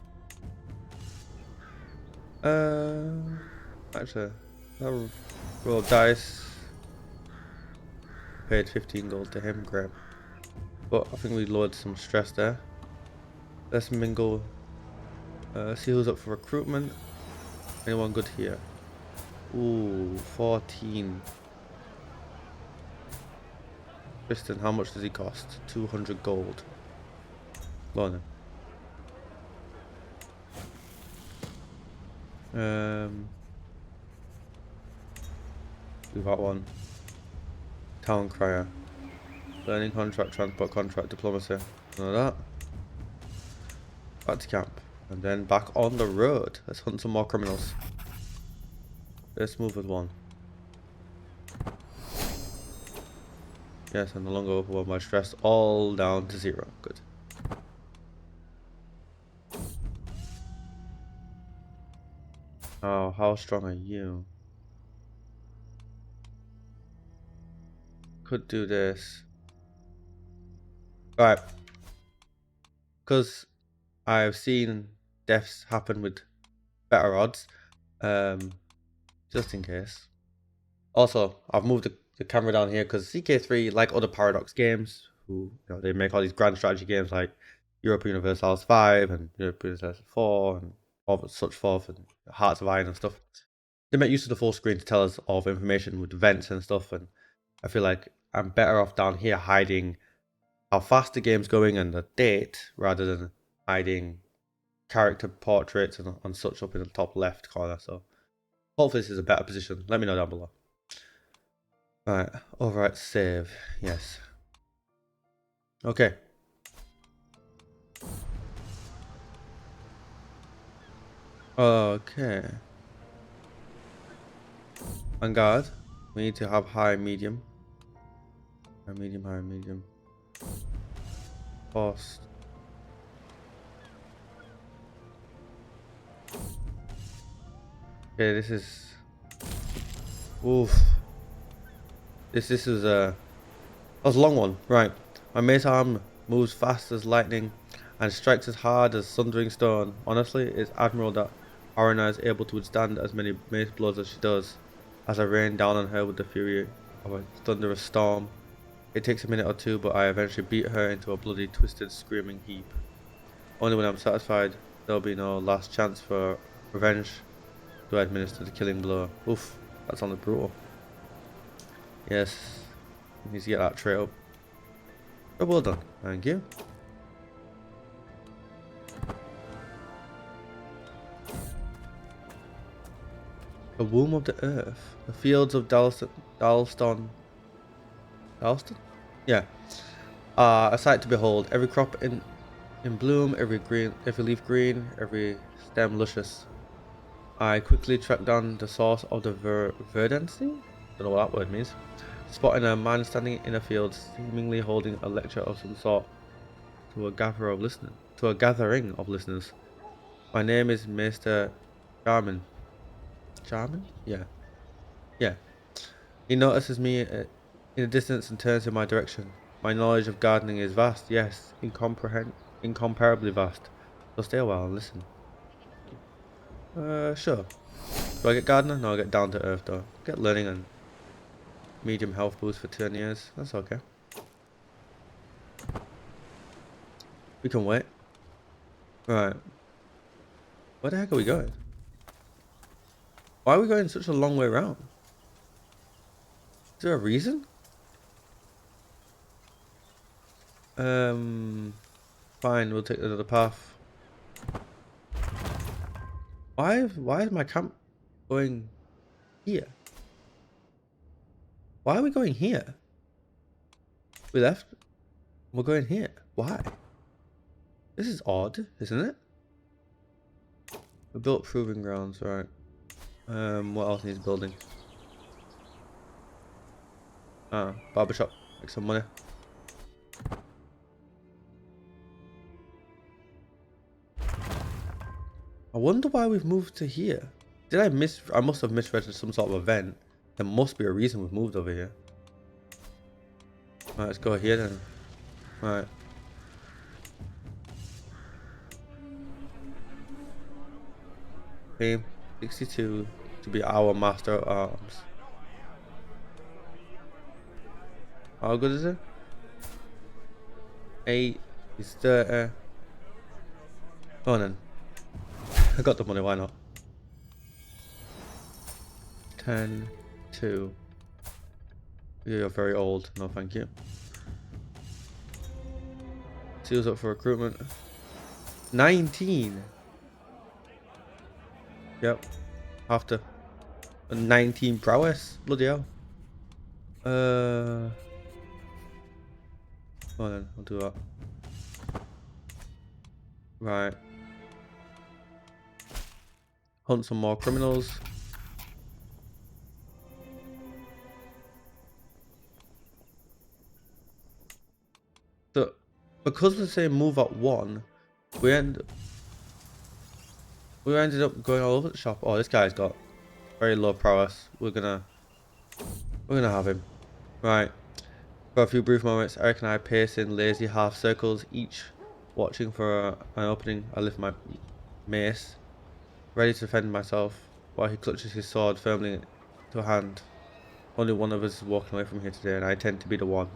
Actually, I'll roll dice. Paid 15 gold to him, great. But I think we lowered some stress there. Let's mingle. See who's up for recruitment. Anyone good here? Ooh, 14. Tristan, how much does he cost? 200 gold. Go on then. Do that one. Town crier. Learning contract, transport contract, diplomacy. None of that. Back to camp. And then back on the road. Let's hunt some more criminals. Let's move with one. Yes, I'm no longer overwhelmed by stress. All down to 0. Good. Oh, how strong are you? Could do this. Right. Because I've seen deaths happen with better odds. Just in case. Also, I've moved the camera down here because CK3, like other Paradox games, who they make all these grand strategy games like Europa Universalis 5 and Europa Universalis 4 and all such forth, and Hearts of Iron and stuff. They make use of the full screen to tell us of information with events and stuff, and I feel like I'm better off down here hiding how fast the game's going and the date rather than hiding character portraits and such up in the top left corner. So hopefully this is a better position. Let me know down below. Alright, overwrite save. Yes. Okay. Okay. On guard. We need to have high, medium. High, medium, high, medium. Fast. Okay, this is... Oof. This is a... That was a long one. Right. My mace arm moves fast as lightning and strikes as hard as thundering stone. Honestly, it's admirable that Arena is able to withstand as many mace blows as she does, as I rain down on her with the fury of a thunderous storm. It takes a minute or two, but I eventually beat her into a bloody, twisted, screaming heap. Only when I'm satisfied there'll be no last chance for revenge do I administer the killing blow. Oof, that sounded brutal. Yes, need to get that trait up. Oh, well done, thank you. The womb of the earth, the fields of Dalston. Yeah, a sight to behold. Every crop in bloom, every leaf green, every stem luscious. I quickly tracked down the source of the verdancy. Don't know what that word means. Spotting a man standing in a field, seemingly holding a lecture of some sort to a gathering of listeners. My name is Mr. Jarman. Jarman? Yeah. Yeah. He notices me in the distance and turns in my direction. My knowledge of gardening is vast, yes, incomparably vast. So stay a while and listen. Sure. Do I get gardener? No, I get down to earth though. Get learning and medium health boost for 10 years. That's okay. We can wait. Right. Where the heck are we going? Why are we going such a long way around? Is there a reason? Fine, we'll take another path. Why is my camp going here? Why are we going here? We left. We're going here. Why? This is odd, isn't it? We built proving grounds, right? What else needs building? Barbershop. Make some money. I wonder why we've moved to here. Did I must have misread some sort of event. There must be a reason we've moved over here. Right, let's go here then. Right. Okay, 62 to be our master of arms. How good is it? 8 is 30. Go on then. I got the money, why not? 10, 2. You're very old. No, thank you. Seals up for recruitment. 19. Yep. Have to. 19 prowess. Bloody hell. Go on then. I'll do that. Right. Hunt some more criminals. So, because we're saying move at 1, we ended up going all over the shop. Oh, this guy's got very low prowess. We're gonna have him. Right. For a few brief moments, Eric and I pace in lazy half circles, each watching for an opening. I lift my mace, ready to defend myself, while he clutches his sword firmly to hand. Only one of us is walking away from here today, and I tend to be the one.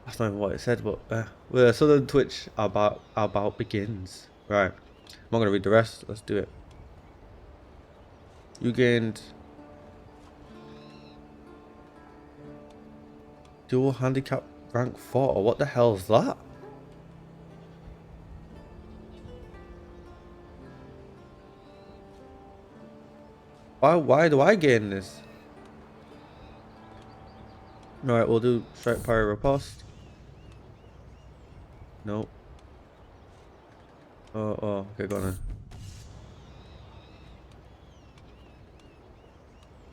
That's not even what it said, but the Southern Twitch about begins. Right. I'm not gonna read the rest. Let's do it. You gained dual handicap rank 4. What the hell's that? Why do I gain this? Alright, we'll do strike power riposte. Nope. Oh, okay, go on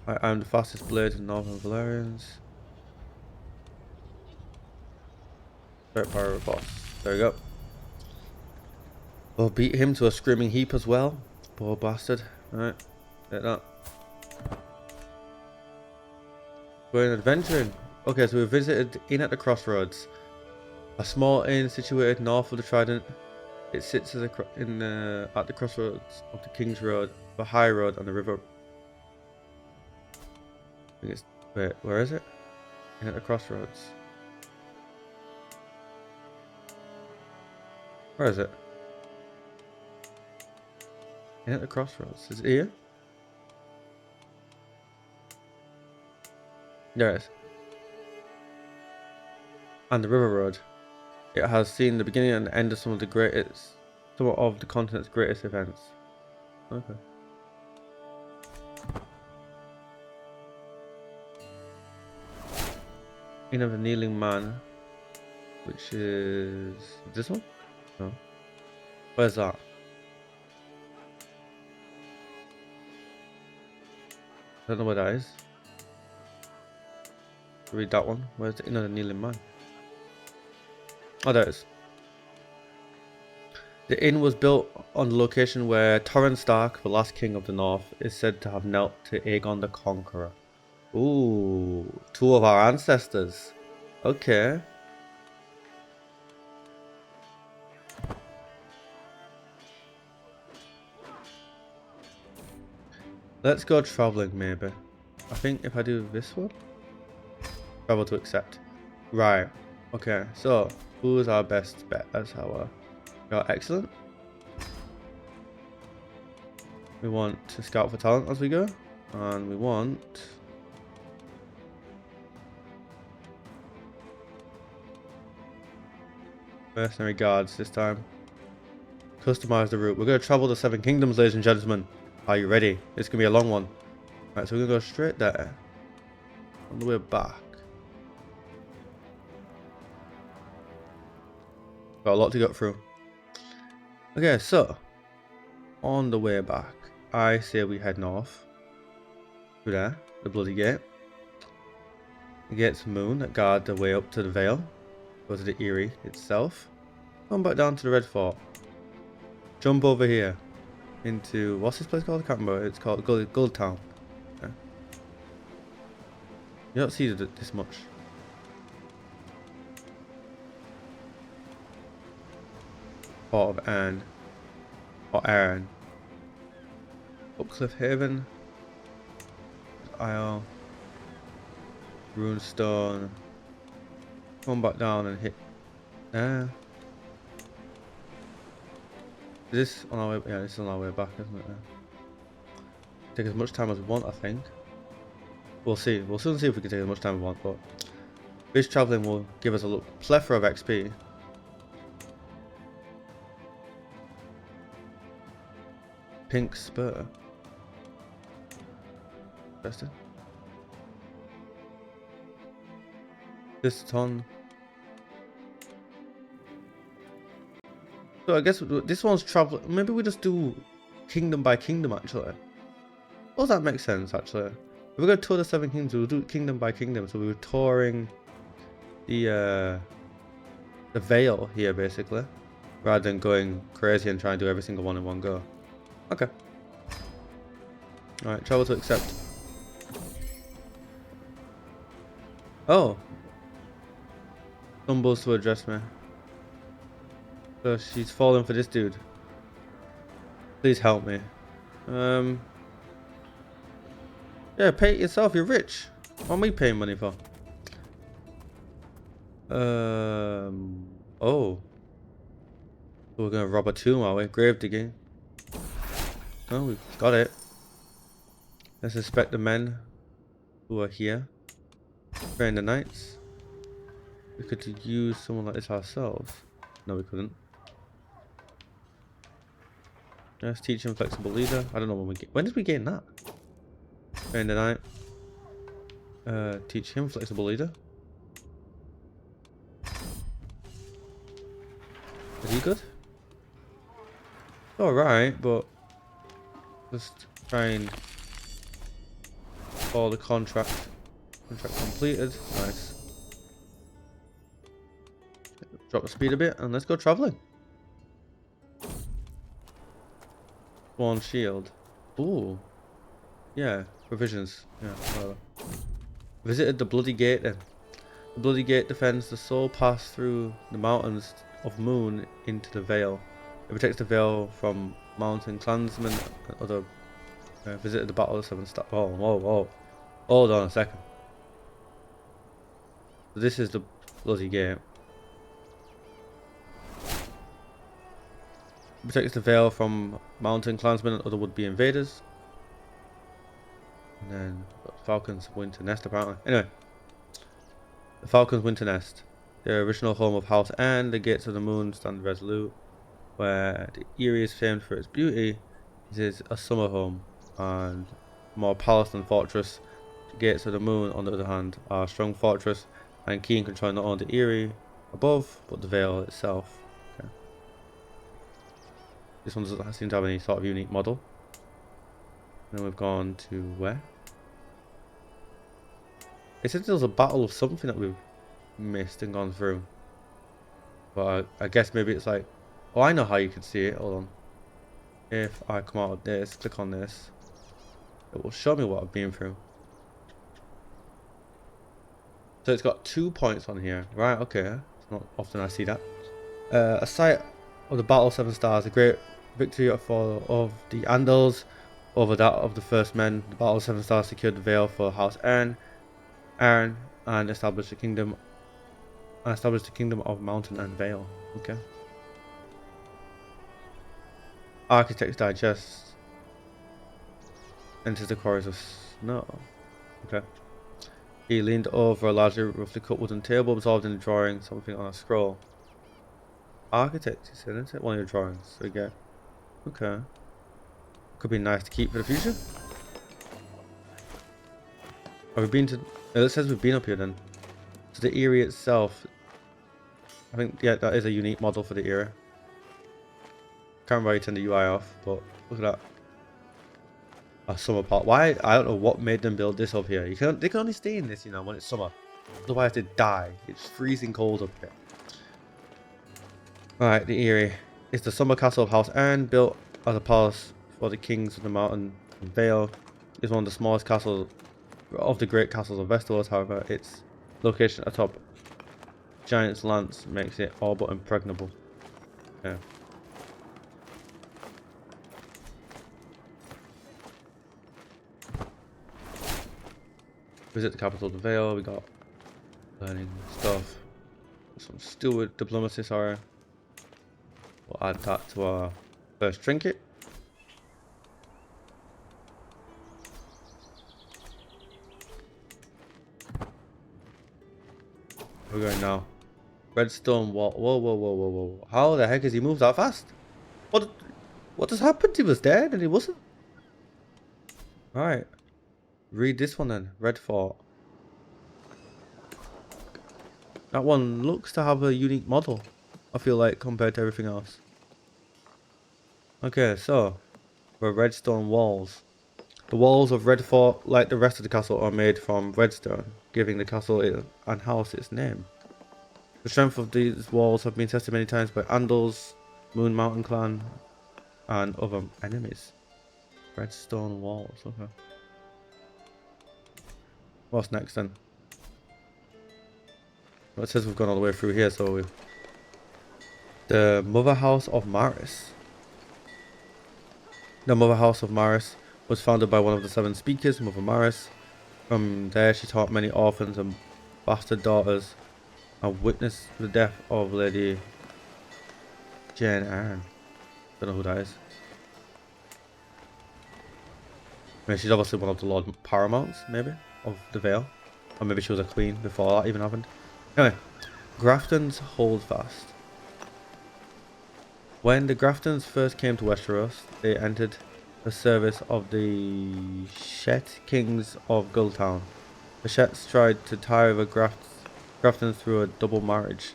then. I'm the fastest blade in Northern Valyrians. Strike power riposte. There we go. We'll beat him to a screaming heap as well. Poor bastard. Alright, get that. Going adventuring. Okay, so we visited Inn at the Crossroads. A small inn situated north of the Trident. It sits at the crossroads of the King's Road, the High Road, and the river. I think it's, wait, where is it? Inn at the Crossroads. Where is it? Inn at the Crossroads. Is it here? There it is. And the River Road. It has seen the beginning and the end of some of the continent's greatest events. Okay. Inn of the Kneeling Man, which is this one? No. Where's that? I don't know where that is. Read that one. Where's the Inn of the Kneeling Man? Oh, there it is. The inn was built on the location where Torrhen Stark, the last king of the north, is said to have knelt to Aegon the Conqueror. Ooh, two of our ancestors. Okay. Let's go traveling, maybe. I think if I do this one, travel to accept. Right. Okay. So, who is our best bet? That's our. Excellent. We want to scout for talent as we go, and we want. Mercenary guards this time. Customize the route. We're going to travel the Seven Kingdoms, ladies and gentlemen. Are you ready? It's going to be a long one. Right, so we're going to go straight there. On the way back. Got a lot to get through. Okay, so. On the way back, I say we head north. Through there. The bloody gate. The gate's moon that guard the way up to the Vale. Go to the Eyrie itself. Come back down to the Red Fort. Jump over here. Into, what's this place called? I can't remember. It's called Gold Town. Yeah. You don't see this much. Port of Anne. Or Aaron. Up Cliff Haven. Isle. Runestone. Come back down and hit. Is this on our way? Yeah, this is on our way back, isn't it? Take as much time as we want, I think. We'll see. We'll soon see if we can take as much time as we want, but this traveling will give us a plethora of XP. Pink spur. Interesting. This ton. So I guess this one's travel. Maybe we just do kingdom by kingdom, actually. Does that make sense, actually? If we're going to tour the Seven Kingdoms, we'll do kingdom by kingdom. So we were touring the Vale here, basically, rather than going crazy and trying to do every single one in one go. Okay. Alright, travel to accept. Oh. Stumbles to address me. So she's falling for this dude. Please help me. Yeah, pay it yourself, you're rich. What am I paying money for? Oh. So we're gonna rob a tomb, are we? Grave digging. Oh, we've got it. Let's inspect the men who are here. Train the knights. We could use someone like this ourselves. No, we couldn't. Let's teach him flexible leader. I don't know when we get. When did we gain that? Train the knight. Teach him flexible leader. Is he good? Alright, but just try and follow the contract. Contract completed. Nice. Drop the speed a bit and let's go traveling. Swan shield. Ooh. Yeah. Provisions. Yeah. Whatever. Visited the Bloody Gate then. The Bloody Gate defends the sole pass through the mountains of Moon into the Vale. It protects the Vale from mountain clansmen and other. Visited the Battle of the Seven Stars. Whoa, whoa, whoa. Hold on a second. So this is the Bloody Gate. It protects the Vale from mountain clansmen and other would-be invaders. And then Falcon's Winter Nest apparently. Anyway. The Falcon's Winter Nest. The original home of House Anne, the Gates of the Moon stand resolute. Where the Eyrie is famed for its beauty, it is a summer home and more palace than fortress. The Gates of the Moon, on the other hand, are a strong fortress and key in controlling not only the Eyrie above, but the Vale itself. Okay. This one doesn't seem to have any sort of unique model. Then we've gone to where? It said there was a battle of something that we've missed and gone through. But I guess maybe it's like, oh, I know how you can see it. Hold on. If I come out of this, click on this, it will show me what I've been through. So it's got 2 points on here. Right, okay. It's not often I see that. A site of the Battle of Seven Stars, a great victory of the Andals over that of the First Men. The Battle of Seven Stars secured the Vale for House Aaron, and established the kingdom of Mountain and Vale. Okay. Architect's Digest. Enters the quarries of snow. Okay. He leaned over a largely roughly cut wooden table, absorbed in a drawing, something on a scroll. Architect, you said, isn't it? One of your drawings. So again. Okay. Could be nice to keep for the future. Have we been to... It says we've been up here then. So the Eyrie itself... I think, yeah, that is a unique model for the Eyrie. Can't remember how you turn the UI off, but look at that. A summer part. Why? I don't know what made them build this up here. They can only stay in this, you know, when it's summer. Otherwise they die. It's freezing cold up here. Alright, the Eyrie. It's the summer castle of House Anne, built as a palace for the kings of the mountain and Vale. It's one of the smallest castles of the great castles of Westeros, however, its location atop Giant's Lance makes it all but impregnable. Yeah. Visit the capital of the Vale. We got learning stuff. Some steward diplomacy, sorry. We'll add that to our first trinket. We're going now. Redstone wall. Whoa, whoa, whoa, whoa, whoa. How the heck has he moved that fast? What has happened? He was dead and he wasn't. Alright. Read this one then. Red Fort. That one looks to have a unique model, I feel like, compared to everything else. Okay, so we're redstone walls. The walls of Red Fort, like the rest of the castle, are made from redstone, giving the castle and house its name. The strength of these walls have been tested many times by Andals, Moon Mountain Clan, and other enemies. Redstone walls, okay. What's next then? Well, it says we've gone all the way through here, so we've... The Mother House of Maris. The Mother House of Maris was founded by one of the 7 speakers, Mother Maris. From there she taught many orphans and bastard daughters and witnessed the death of Lady Jane Eyre. Don't know who that is. I mean, she's obviously one of the Lord Paramounts, maybe, of the Vale. Or maybe she was a queen before that even happened. Anyway, Grafton's Holdfast. When the Graftons first came to Westeros, they entered the service of the Shet Kings of Gulltown. The Shets tried to tie the Graftons through a double marriage.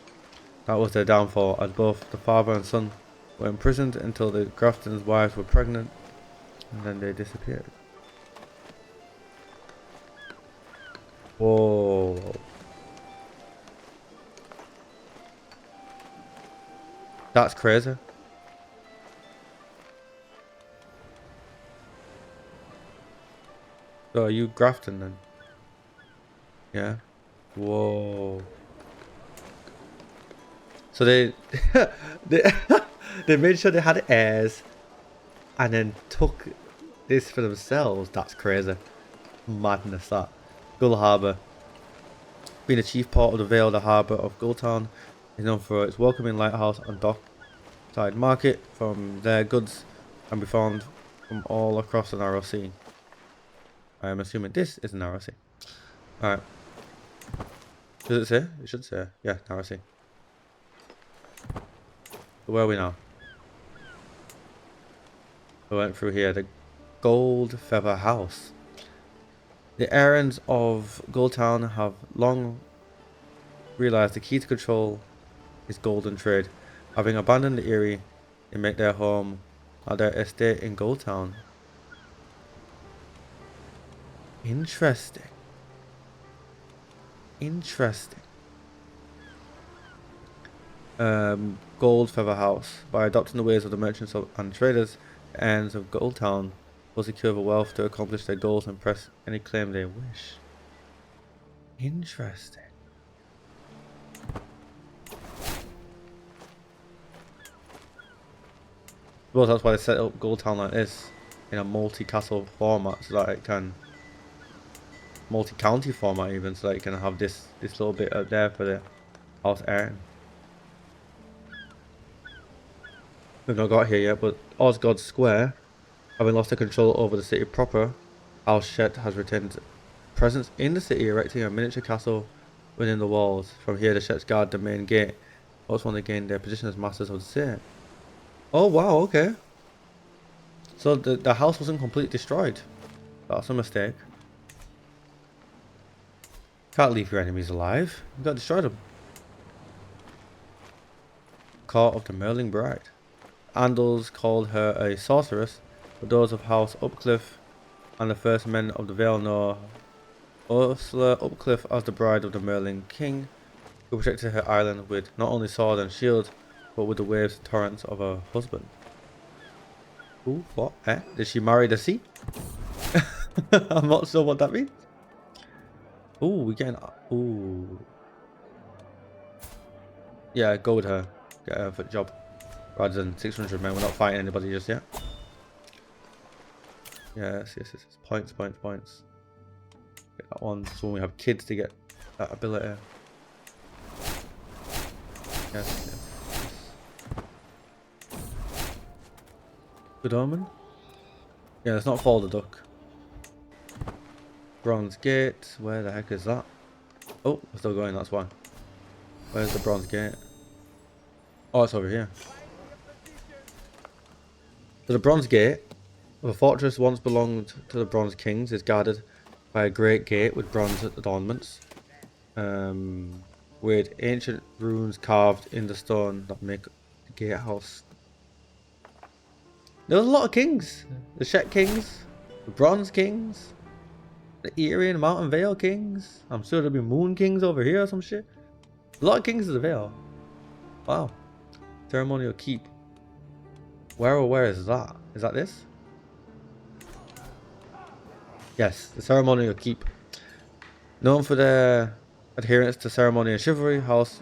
That was their downfall, as both the father and son were imprisoned until the Graftons' wives were pregnant, and then they disappeared. Whoa. That's crazy. So are you Grafton then? Yeah. Whoa. So they they, they made sure they had heirs and then took this for themselves. That's crazy. Madness that. Gull Harbour. Being a chief port of the Vale, the harbour of Gulltown is known for its welcoming lighthouse and dockside market. From there, goods can be found from all across the narrow sea. I am assuming this is a narrow sea. Alright. Does it say? It should say. Yeah, narrow sea. So where are we now? We went through here. The Gold Feather House. The errands of Gulltown have long realized the key to control is golden trade. Having abandoned the Eyrie, they make their home at their estate in Gulltown. Interesting. Interesting. Gold Feather House. By adopting the ways of the merchants and traders, the errands of Gulltown will secure the wealth to accomplish their goals and press any claim they wish. Interesting. Well, that's why they set up Gulltown like this in a multi-castle format, so that it can multi-county format even, so that you can have this little bit up there for the House Aaron. We've not got here yet, but Osgod Square, having lost the control over the city proper, House Shet has retained presence in the city, erecting a miniature castle within the walls. From here, the Shets guard the main gate. Also want to gain their position as masters of the city. Oh wow, okay. So the house wasn't completely destroyed. That's a mistake. Can't leave your enemies alive. You gotta destroy them. Court of the Merling Bride. Andals called her a sorceress, but those of House Upcliff and the first men of the Vale know Ursula Upcliff as the bride of the Merling King, who protected her island with not only sword and shield, but with the waves and torrents of her husband. Ooh, what? Did she marry the sea? I'm not sure what that means. Ooh, we getting... Ooh. Yeah, go with her. Get her for the job. Rather than 600 men, we're not fighting anybody just yet. Yes. Points. Get that one. So when we have kids to get that ability. Yes. Good omen? Yeah, let's not follow the duck. Bronze Gate. Where the heck is that? Oh, we're still going, that's why. Where's the Bronze Gate? Oh, it's over here. So the Bronze Gate, the fortress once belonged to the Bronze Kings, is guarded by a great gate with bronze adornments. With ancient runes carved in the stone that make the gatehouse. There was a lot of kings. The Shet Kings, the Bronze Kings, the Eyrie and Mountain Vale Kings. I'm sure there'll be Moon Kings over here or some shit. A lot of kings of the Vale. Wow. Ceremonial Keep. Where is that? Is that this? Yes, the Ceremonial Keep. Known for their adherence to ceremony and chivalry, House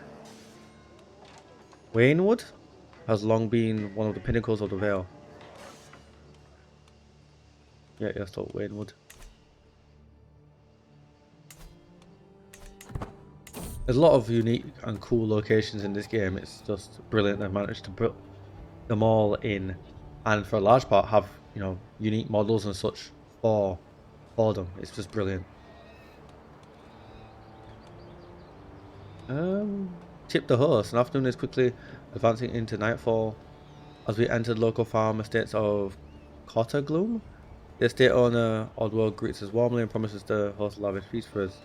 Waynwood has long been one of the pinnacles of the Vale. Yeah, that's all Waynwood. There's a lot of unique and cool locations in this game. It's just brilliant. They've managed to put them all in, and for a large part have, you know, unique models and such for them. It's just brilliant. Tip the host. An afternoon is quickly advancing into nightfall as we entered local farm estates of Cottergloom. The estate owner, Oddworld, greets us warmly and promises to host a lavish feast for us.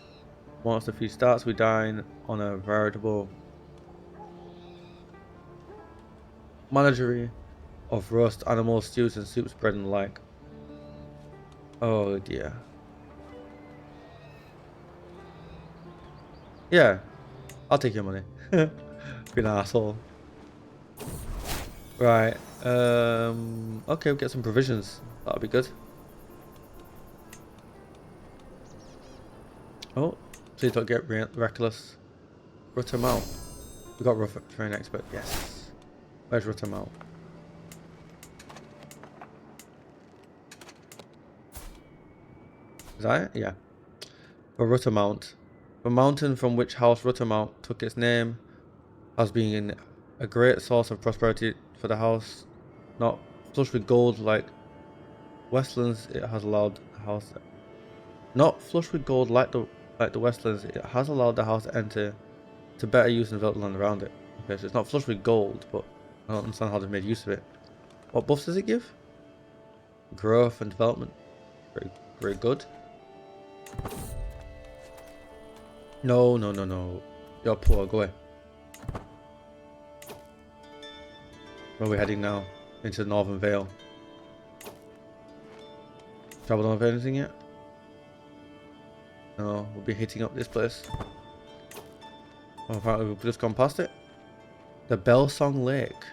Once the feast starts, we dine on a veritable menagerie of roast animals, stews and soups, bread and the like. Oh dear. Yeah, I'll take your money. Be an asshole. Right. Okay, we'll get some provisions. That'll be good. Oh, please don't get reckless. Rutter Mount. We got rough terrain expert. Yes. Where's Rutter Mount? Is that it? Yeah. For Rutter Mount. The mountain from which House Rutter Mount took its name as being a great source of prosperity for the house, not flush with gold like Westlands, it has allowed the house. Not flush with gold like the Westlands, it has allowed the house to enter to better use and develop the land around it. Okay, so it's not flush with gold, but I don't understand how they've made use of it. What buffs does it give? Growth and development. Very, very good. No, no, no, no. You're poor, go away. Where are we heading now? Into the Northern Vale. Traveled on anything yet? No, we'll be hitting up this place. Oh, apparently we've just gone past it. The Belsong Lake.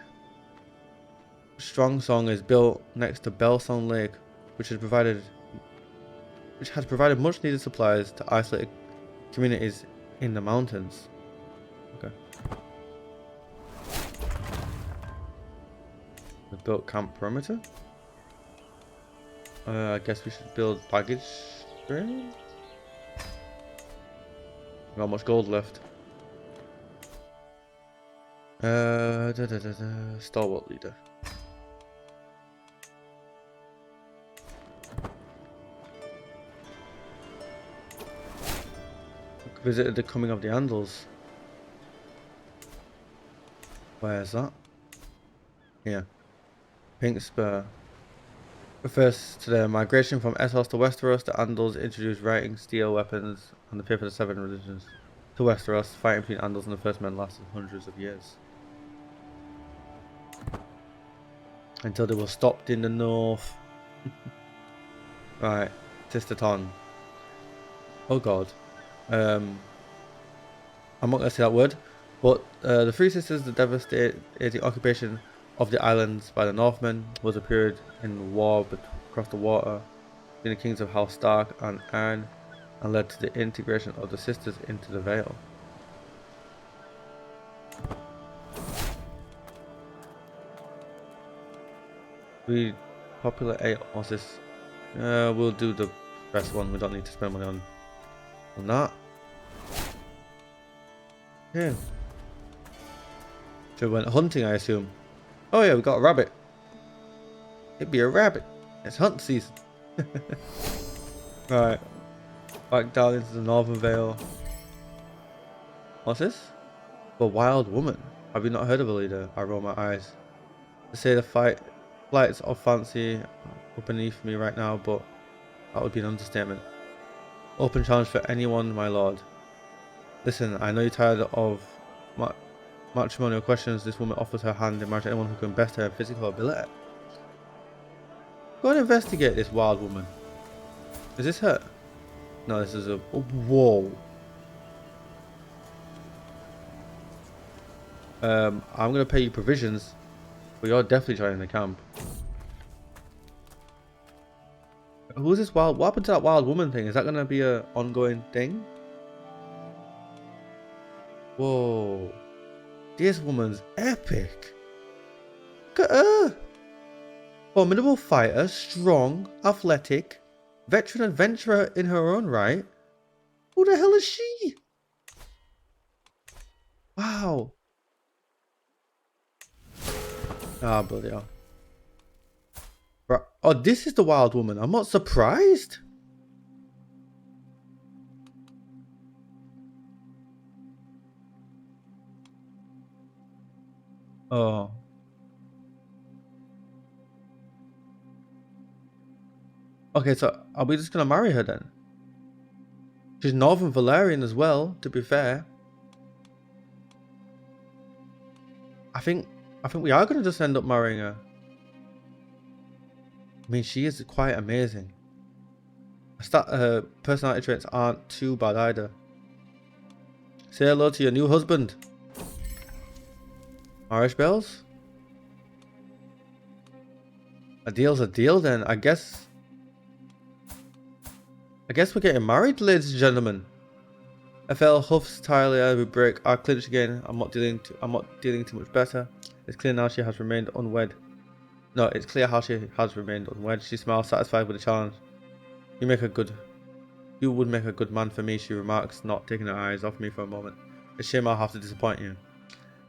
Strong Song is built next to Belsong Lake, which has provided much needed supplies to isolated communities in the mountains. Okay. We built camp perimeter. I guess we should build baggage train. Not much gold left. Stalwart leader. Visited the coming of the Andals. Where's that? Here. Pink Spur. Refers to the migration from Essos to Westeros. The Andals introduced writing steel weapons on the 5th of the 7 religions to Westeros. Fighting between Andals and the First Men lasted hundreds of years. Until they were stopped in the north. Right. Tistaton. Oh god. I'm not going to say that word. But the Three Sisters, the devastating occupation of the islands by the Northmen, was a period in war across the water between the kings of House Stark and Iron, and led to the integration of the sisters into the Vale. We popular 8 horses. We'll do the best one. We don't need to spend money on that. Yeah. So we went hunting, I assume. Oh yeah, we got a rabbit. It'd be a rabbit. It's hunt season. Right. Back down into the Northern Vale. What's this? The Wild Woman. Have you not heard of a leader? I roll my eyes. To say the flights of fancy are beneath me right now, but that would be an understatement. Open challenge for anyone, my lord. Listen, I know you're tired of matrimonial questions. This woman offers her hand in marriage to anyone who can best her physical ability. Go and investigate this wild woman. Is this her? No, this is a... Oh, whoa. I'm going to pay you provisions, but you're definitely joining the camp. Who's this wild... What happened to that wild woman thing? Is that going to be an ongoing thing? Whoa. This woman's epic. Look at her. Formidable fighter, strong, athletic, veteran adventurer in her own right. Who the hell is she? Wow. Ah, bloody hell. Right. Oh, this is the wild woman. I'm not surprised. Oh. Okay, so are we just gonna marry her then? She's Northern Valyrian as well, to be fair. I think we are gonna just end up marrying her. I mean, she is quite amazing. Her personality traits aren't too bad either. Say hello to your new husband. Irish bells? A deal's a deal then. I guess we're getting married, ladies and gentlemen. FL huffs Tyler, we break our clinch again. I'm not dealing too much better. It's clear now she has remained unwed. No, it's clear how she has remained unwed. She smiles, satisfied with the challenge. You would make a good man for me, she remarks, not taking her eyes off me for a moment. It's a shame I'll have to disappoint you.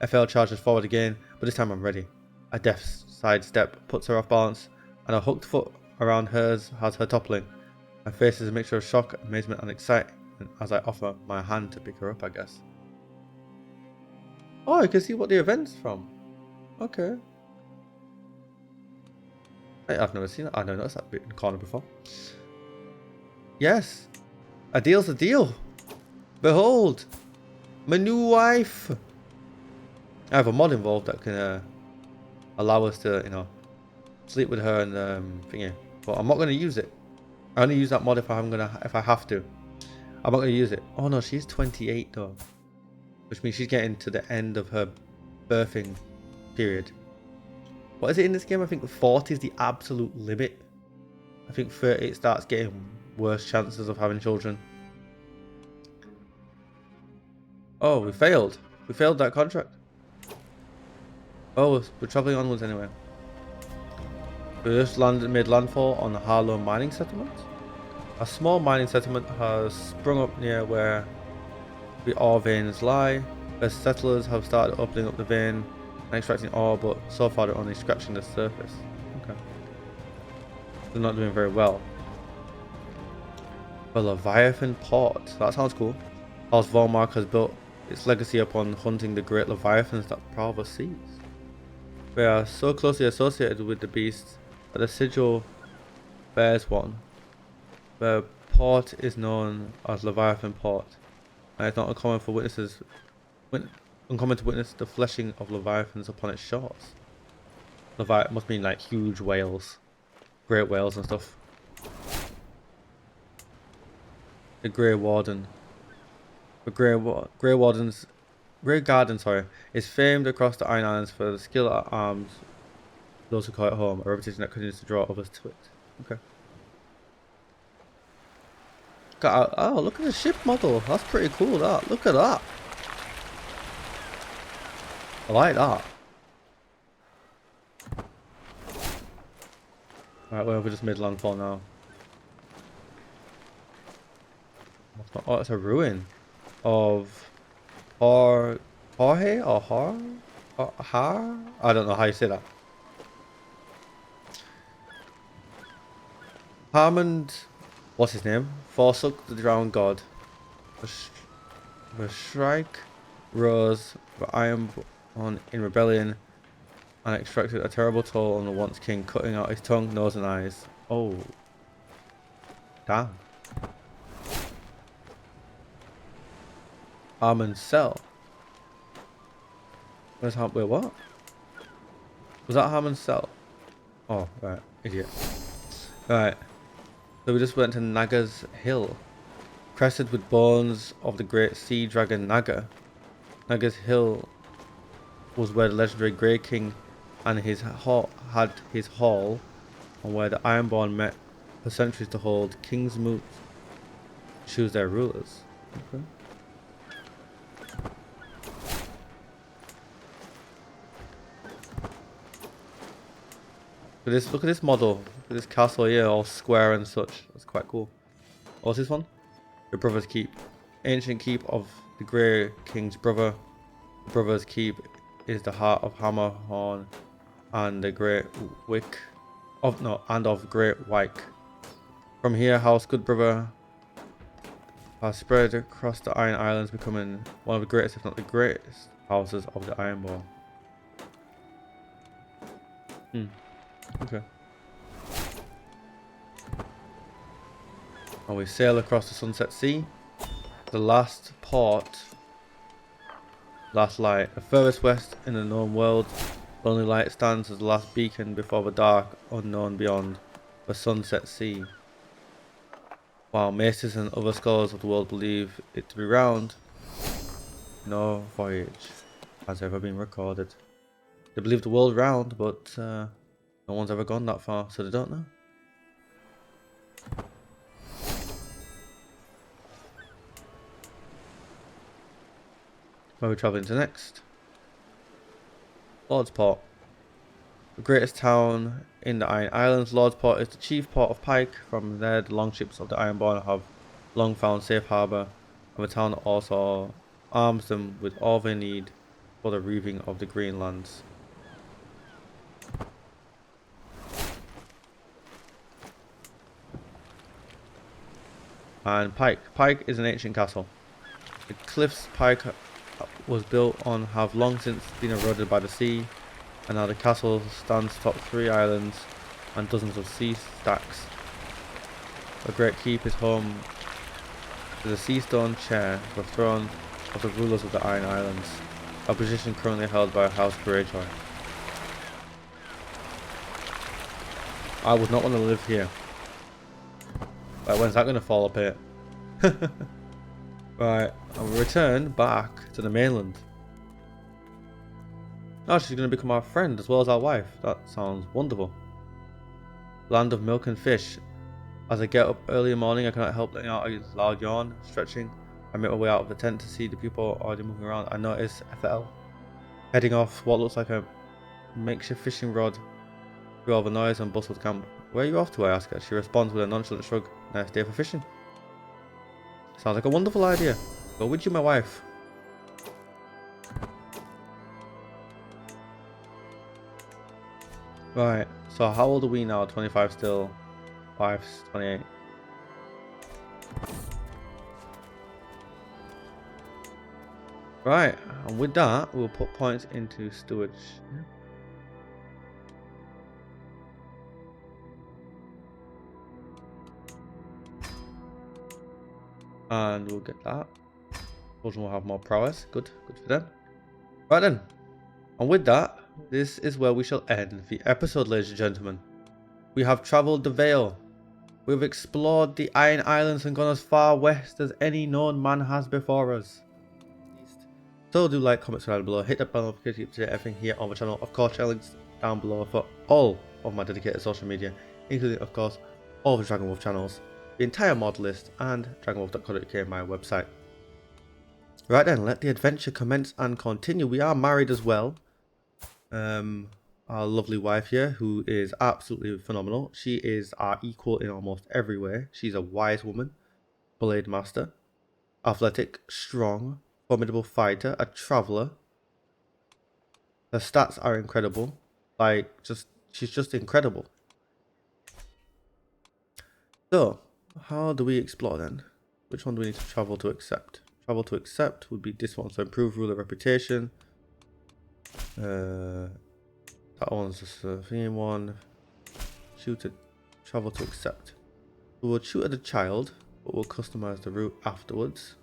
FL charges forward again, but this time I'm ready. A deft sidestep puts her off balance, and a hooked foot around hers has her toppling. My face is a mixture of shock, amazement, and excitement as I offer my hand to pick her up, I guess. Oh, you can see what the event's from. Okay. I've never seen that. I've never noticed that bit in the corner before. Yes. A deal's a deal. Behold. My new wife. I have a mod involved that can allow us to, you know, sleep with her and thingy. But I'm not going to use it. I only use that mod if I have to. I'm not going to use it. Oh no, she's 28 though. Which means she's getting to the end of her birthing period. What is it in this game? I think 40 is the absolute limit. I think 30 it starts getting worse chances of having children. Oh, we failed. We failed that contract. Oh, we're traveling onwards anyway. We just made landfall on the Harlow mining settlement. A small mining settlement has sprung up near where the ore veins lie. The settlers have started opening up the vein and extracting ore, but so far they're only scratching the surface. Okay. They're not doing very well. The Leviathan Port. That sounds cool. House Volmark has built its legacy upon hunting the great Leviathans that prowl the seas. We are so closely associated with the beasts that the sigil bears one. The port is known as Leviathan Port, and it's not uncommon to witness the fleshing of Leviathans upon its shores. Leviathan must mean like huge whales, great whales and stuff. The Grey Warden. The Grey Garden, is famed across the Iron Islands for the skill at arms. Those who call it home, a reputation that continues to draw others to it. Okay. Oh, look at the ship model. That's pretty cool. That. Look at that. I like that. Alright, well, we just made landfall now. Oh, it's a ruin of Jorge or Har? I don't know how you say that. Harmond, what's his name? Forsook the drowned god. The Shrike rose the Ironborn in rebellion and extracted a terrible toll on the once king, cutting out his tongue, nose and eyes. Oh. Damn. Harmon's cell. Where's wait, what? Was that Harmon's cell? Oh, right. Idiot. Right. So we just went to Naga's Hill. Crested with bones of the great sea dragon Naga. Naga's Hill was where the legendary Grey King and his had his hall, and where the Ironborn met for centuries to hold Kingsguard, choose their rulers. Okay. Look at this model. Look at this castle here, all square and such. That's quite cool. What's this one? The Brother's Keep. Ancient keep of the Grey King's brother. The Brother's Keep is the heart of Hammerhorn and the Great Wick of Great Wyke. From here, House Good Brother has spread across the Iron Islands, becoming one of the greatest, if not the greatest, houses of the Ironborn. Okay. And we sail across the Sunset Sea. The last port. Last light. The furthest west in the known world. The only light stands as the last beacon before the dark unknown beyond the Sunset Sea. While maces and other scholars of the world believe it to be round, no voyage has ever been recorded. They believe the world round, but no one's ever gone that far, so they don't know. Where are we travelling to next? Lordsport. The greatest town in the Iron Islands, Lordsport is the chief port of Pike. From there, the longships of the Ironborn have long found safe harbour, and the town also arms them with all they need for the reaving of the Greenlands. And Pike. Pike is an ancient castle. The cliffs Pike was built on have long since been eroded by the sea, and now the castle stands atop 3 islands and dozens of sea stacks. The Great Keep is home to the sea stone chair, the throne of the rulers of the Iron Islands, a position currently held by House DragonWolf. I would not want to live here. Like, when's that going to fall up here? Right, and we return back to the mainland. Oh, she's going to become our friend as well as our wife. That sounds wonderful. Land of milk and fish. As I get up early in the morning, I cannot help letting out a loud yawn, stretching. I make my way out of the tent to see the people already moving around. I notice Ethel heading off what looks like a makeshift fishing rod through all the noise and bustle of the camp. Where are you off to? I ask her. She responds with a nonchalant shrug. Nice day for fishing. Sounds like a wonderful idea. Go with you, my wife. Right, so how old are we now? 25 still. Wife's 28. Right, and with that, we'll put points into stewardship. And we'll get that. Children will have more prowess. Good for them. Right then, and with that, this is where we shall end the episode, ladies and gentlemen. We have travelled the Vale. We've explored the Iron Islands and gone as far west as any known man has before us. So do like, comment, subscribe below, hit that bell notification to get everything here on the channel. Of course, check links down below for all of my dedicated social media, including, of course, all the DragonWolf channels, the entire mod list, and dragonwolf.co.uk, my website. Right then, let the adventure commence and continue. We are married as well. Our lovely wife here, who is absolutely phenomenal. She is our equal in almost every way. She's a wise woman, blade master, athletic, strong, formidable fighter, a traveler. Her stats are incredible. She's just incredible. So, how do we explore then? Which one do we need to travel to accept? Travel to accept would be this one. So improve ruler reputation. That one's just a theme one. Travel to accept. We will shoot at the child, but we'll customize the route afterwards.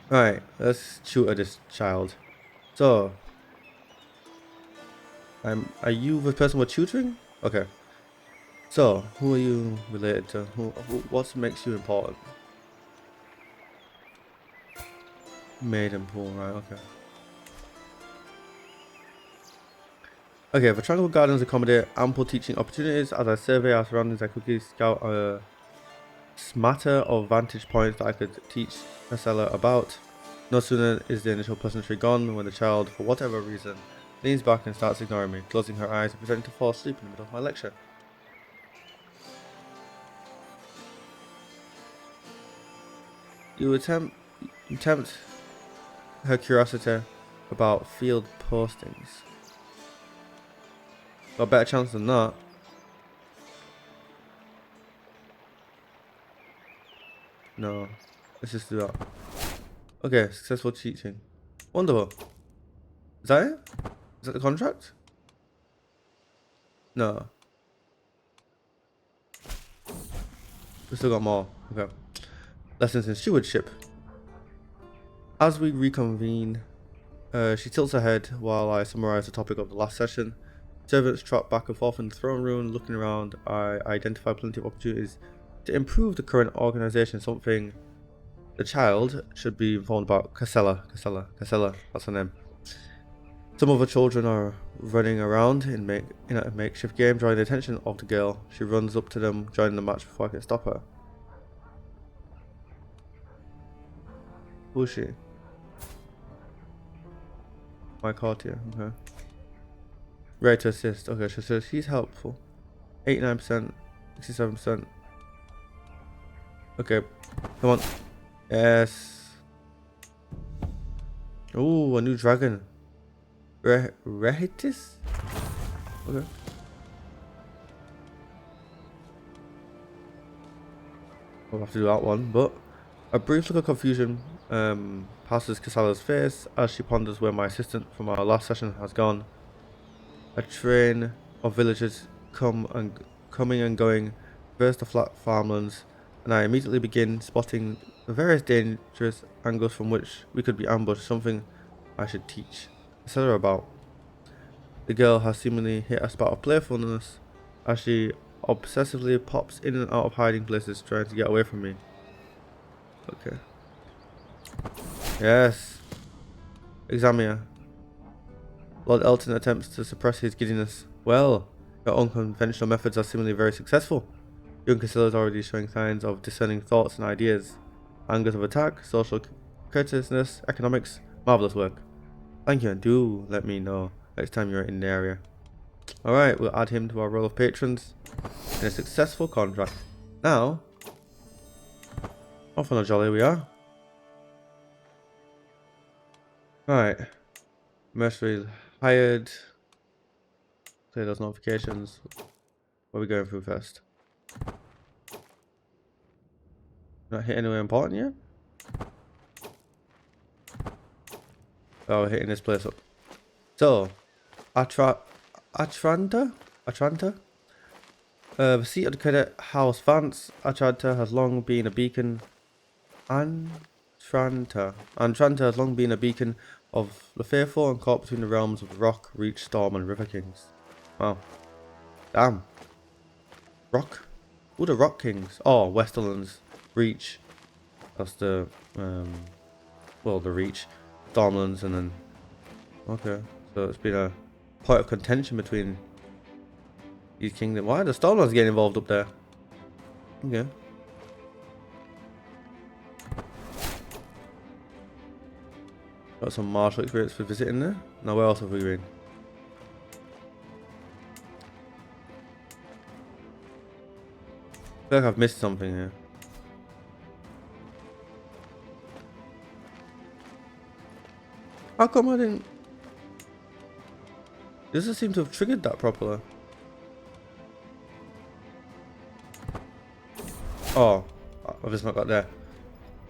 Right, let's shoot at this child. So, are you the person we're tutoring? Okay. So, who are you related to? What makes you important? Maiden pool, right? Okay. Okay, the Tranquil Gardens accommodate ample teaching opportunities. As I survey our surroundings, I quickly scout a smatter of vantage points that I could teach Marcella about. No sooner is the initial pleasantry gone when the child, for whatever reason, leans back and starts ignoring me, closing her eyes and pretending to fall asleep in the middle of my lecture. You tempt her curiosity about field postings. Got a better chance than that. No, let's just do that. Okay, successful teaching. Wonderful. Is that it? Is that the contract? No. We still got more. Okay. Lessons in stewardship. As we reconvene, she tilts her head while I summarize the topic of the last session. Servants trot back and forth in the throne room. Looking around, I identify plenty of opportunities to improve the current organization. Something the child should be informed about. Casella, that's her name. Some of the children are running around in a makeshift game, drawing the attention of the girl. She runs up to them, joining the match before I can stop her. Who is she? My courtier, okay. Ready to assist. Okay, so he's helpful. 89%, 67%. Okay, come on. Yes. Ooh, a new dragon. Rehitis? Okay. We'll have to do that one, but a brief look of confusion passes Casala's face as she ponders where my assistant from our last session has gone. A train of villagers coming and going, first the flat farmlands, and I immediately begin spotting the various dangerous angles from which we could be ambushed, something I should teach Crusader about. The girl has seemingly hit a spot of playfulness as she obsessively pops in and out of hiding places trying to get away from me. Okay. Yes. Examia. Lord Elton attempts to suppress his giddiness. Well, your unconventional methods are seemingly very successful. Young Casilla is already showing signs of discerning thoughts and ideas. Angles of attack, social courteousness, economics, marvelous work. Thank you, and do let me know next time you're in the area. Alright, we'll add him to our roll of patrons in a successful contract. Now, off on a jolly we are. Alright, mercenary hired. Clear those notifications. What are we going through first? Not hit anywhere important yet? Oh, we're hitting this place up. So, Atranta? The seat of the credit House Vance. Atranta has long been a beacon. Antranta has long been a beacon of the faithful and caught between the realms of the Rock, Reach, Storm, and River Kings. Wow. Damn. Rock? Who are the Rock Kings? Oh, Westerlands. Reach. That's the, well, the Reach. Stormlands, and then... Okay. So it's been a point of contention between these kingdoms. Why are the Stormlands getting involved up there? Okay. Got some martial experience for visiting there. Now where else have we been? I feel like I've missed something here. How come I didn't... Doesn't seem to have triggered that properly. Oh, I've just not got there.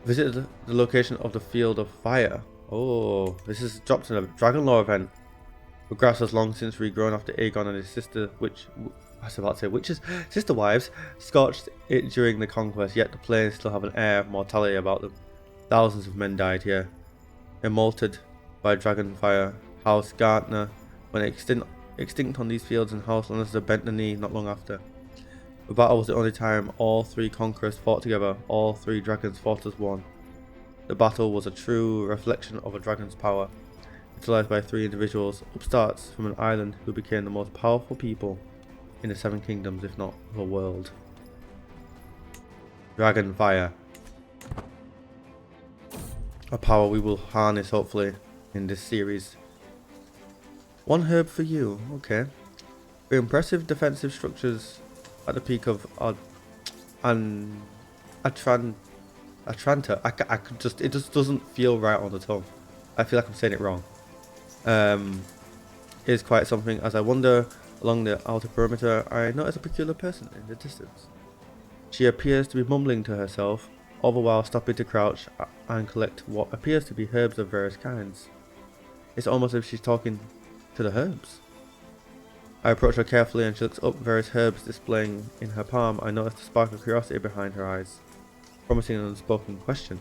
Visited the location of the Field of Fire. Oh, this is dropped in a Dragon Lore event. The grass has long since regrown after Aegon and his sister, I was about to say witches, sister wives, scorched it during the conquest, yet the plains still have an air of mortality about them. Thousands of men died here, immolted by dragon fire. House Gartner went extinct on these fields, and House Lannister bent the knee not long after. The battle was the only time all three conquerors fought together. All three dragons fought as one. The battle was a true reflection of a dragon's power, utilized by three individuals, upstarts from an island who became the most powerful people in the Seven Kingdoms, if not the world. Dragon fire. A power we will harness hopefully in this series. One herb for you, okay. The impressive defensive structures at the peak of Atranta. I could just, it just doesn't feel right on the tongue. I feel like I'm saying it wrong. Is quite something. As I wander along the outer perimeter, I notice a peculiar person in the distance. She appears to be mumbling to herself, all the while stopping to crouch and collect what appears to be herbs of various kinds. It's almost as if she's talking to the herbs. I approach her carefully and she looks up various herbs displaying in her palm. I notice the spark of curiosity behind her eyes, promising an unspoken question.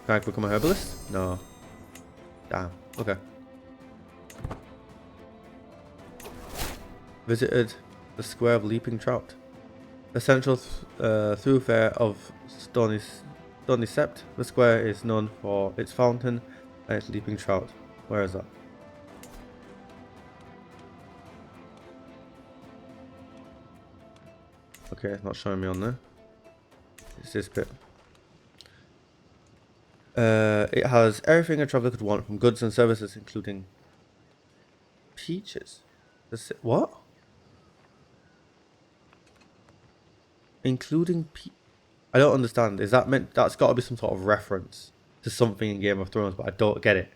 Can I become a herbalist? No. Damn. Okay. Visited the Square of Leaping Trout. The central thoroughfare of Stony Sept. The square is known for its fountain and its leaping trout. Where is that? Okay, it's not showing me on there. It's this bit. It has everything a traveler could want, from goods and services, including peaches. What? Including I don't understand. Is that meant? That's got to be some sort of reference to something in Game of Thrones, but I don't get it.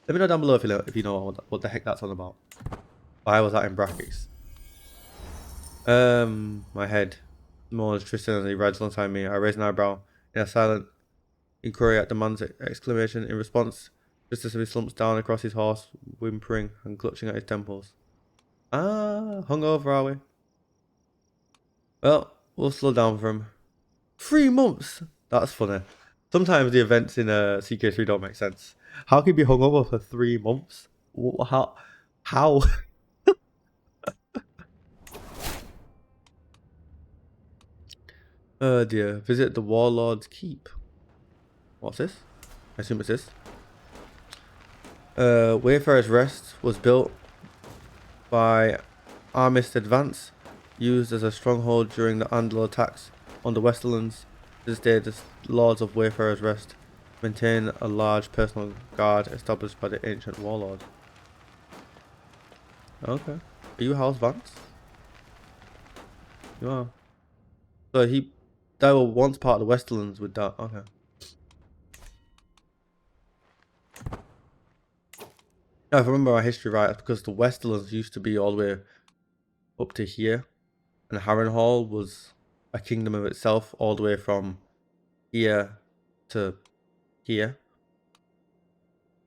Let me know down below if you know what the heck that's on about. Why was that in brackets? My head moans Tristan as he rides alongside me. I raise an eyebrow in a silent inquiry at the man's exclamation. In response, Tristan slumps down across his horse, whimpering and clutching at his temples. Ah, hungover, are we? Well, we'll slow down for him. 3 months? That's funny. Sometimes the events in CK3 don't make sense. How can you be hungover for 3 months? How? How? Oh dear. Visit the Warlord's Keep. What's this? I assume it's this. Wayfarer's Rest was built by Armist Advance, used as a stronghold during the Andal attacks on the Westerlands. To this day, the Lords of Wayfarer's Rest maintain a large personal guard established by the ancient warlord. Okay. Are you House Vance? You are. So they were once part of the Westerlands with that. Okay. Now, if I remember my history right, it's because the Westerlands used to be all the way up to here, and Harrenhal was a kingdom of itself, all the way from here to here.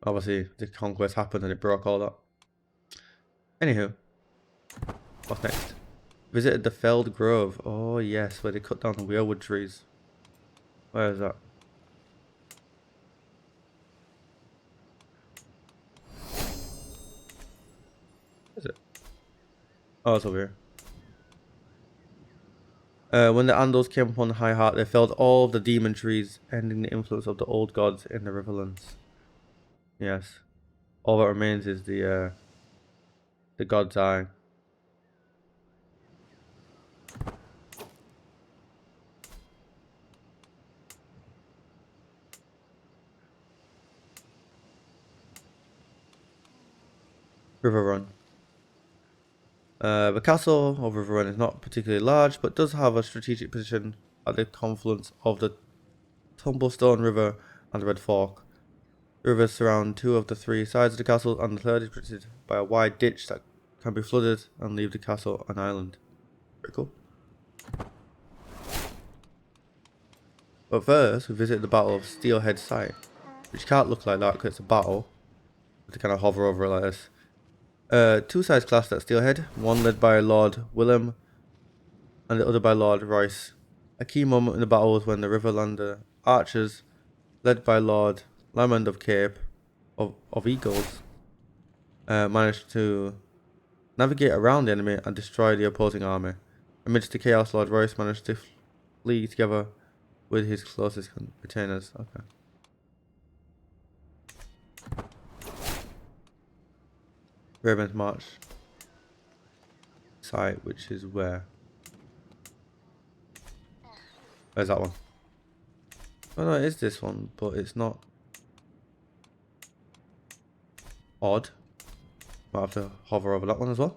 Obviously, the conquest happened and it broke all that. Anywho, what's next? Visited the Felled Grove. Oh yes, where they cut down the weirwood trees. Where is that? Is it? Oh, it's over here. When the Andals came upon High Heart, they felled all the demon trees, ending the influence of the old gods in the Riverlands. Yes. All that remains is the God's Eye. River Run. The castle of River Run is not particularly large, but does have a strategic position at the confluence of the Tumblestone River and the Red Fork. The rivers surround 2 of the 3 sides of the castle, and the third is protected by a wide ditch that can be flooded and leave the castle an island. Pretty cool. But first, we visit the Battle of Steelhead Site, which can't look like that because it's a battle. To kind of hover over it like this. 2 sides clashed at Steelhead, one led by Lord Willem and the other by Lord Royce. A key moment in the battle was when the Riverlander archers, led by Lord Lamond of Cape of Eagles, managed to navigate around the enemy and destroy the opposing army. Amidst the chaos, Lord Royce managed to flee together with his closest retainers. Okay. Raven's March site, which is where? Where's that one? Oh no, it is this one, but it's not. Odd. Might have to hover over that one as well.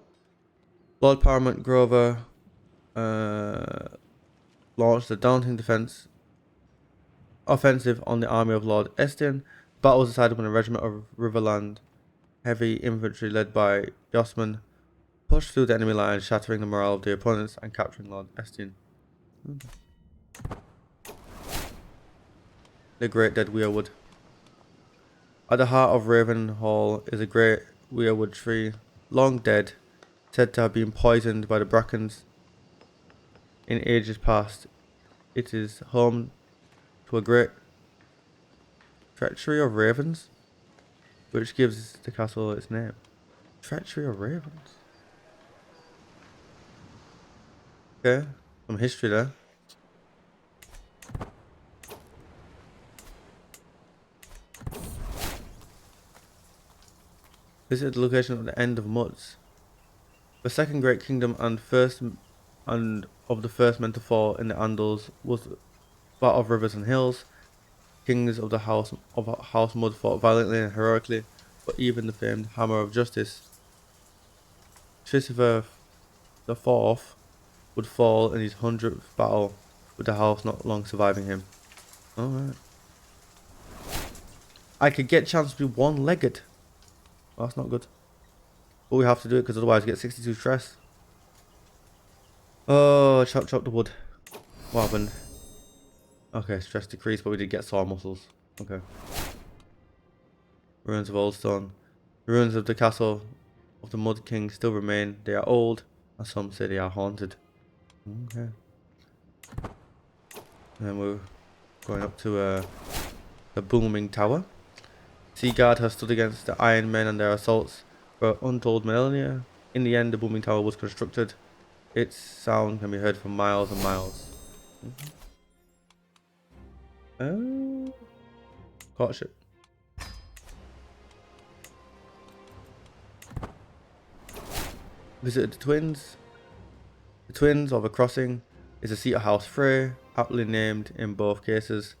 Lord Paramount Grover launched a daunting offensive on the army of Lord Estienne. Battle was decided when a regiment of Riverland heavy infantry led by Josman pushed through the enemy lines, shattering the morale of the opponents and capturing Lord Estienne. The Great Dead Weirwood. At the heart of Ravenhall is a great weirwood tree, long dead, said to have been poisoned by the brackens in ages past. It is home to a great treachery of ravens, which gives the castle its name. Treachery of ravens. Okay, some history there. Visit the location of the End of Muds. The second great kingdom and of the first men to fall in the Andals was that of rivers and hills. Kings of the House Mud fought violently and heroically, but even the famed Hammer of Justice, Christopher the Fourth, would fall in his 100th battle, with the house not long surviving him. Alright. I could get a chance to be one-legged. Oh, that's not good. But we have to do it because otherwise we get 62 stress. Oh, chop the wood. What happened? Okay, stress decreased, but we did get sore muscles. Okay. Ruins of Old Stone. The ruins of the castle of the Mud King still remain. They are old, and some say they are haunted. Okay. And we're going up to the booming tower. Seaguard has stood against the Iron Men and their assaults for untold millennia. In the end, the booming tower was constructed. Its sound can be heard for miles and miles. Courtship. Visited the twins. The twins of a crossing is a seat of House Frey, aptly named in both cases.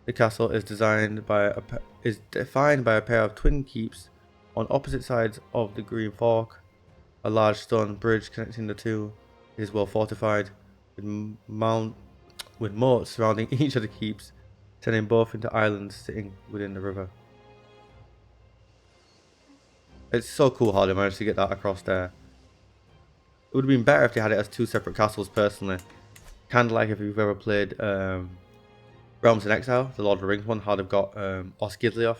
The castle is defined by a pair of twin keeps on opposite sides of the Green Fork. A large stone bridge connecting the two is well fortified, with moats surrounding each of the keeps, turning both into islands sitting within the river. It's so cool how they managed to get that across there. It would have been better if they had it as two separate castles personally. Kind of like if you've ever played Realms in Exile, the Lord of the Rings one, how they've got Osgiliath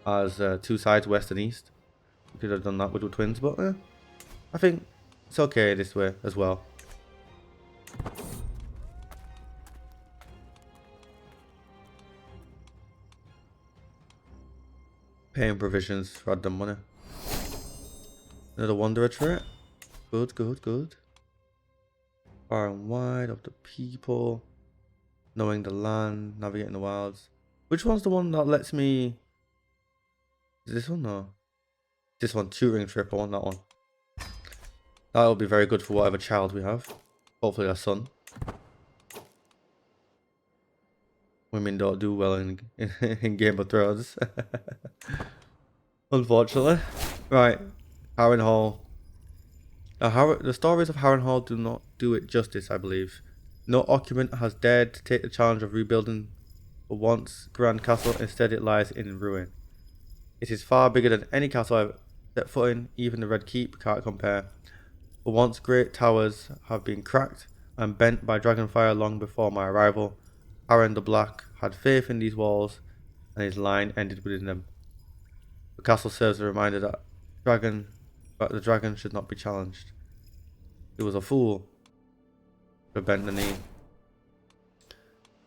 as two sides, west and east. You could have done that with the twins, but I think it's okay this way as well. Paying provisions for random money. Another wanderer trait. Good, good, good. Far and wide of the people. Knowing the land, navigating the wilds. Which one's the one that lets me... Is this one? No. This one, tutoring trip, I want that one. That'll be very good for whatever child we have. Hopefully a son. Women don't do well in Game of Thrones. Unfortunately. Right. Harrenhal. The stories of Harrenhal do not do it justice, I believe. No occupant has dared to take the challenge of rebuilding a once grand castle. Instead, it lies in ruin. It is far bigger than any castle I've set foot in. Even the Red Keep can't compare. The once great towers have been cracked and bent by dragonfire long before my arrival. Harren the Black had faith in these walls, and his line ended within them. The castle serves a reminder that the dragon should not be challenged. He was a fool to bend the knee.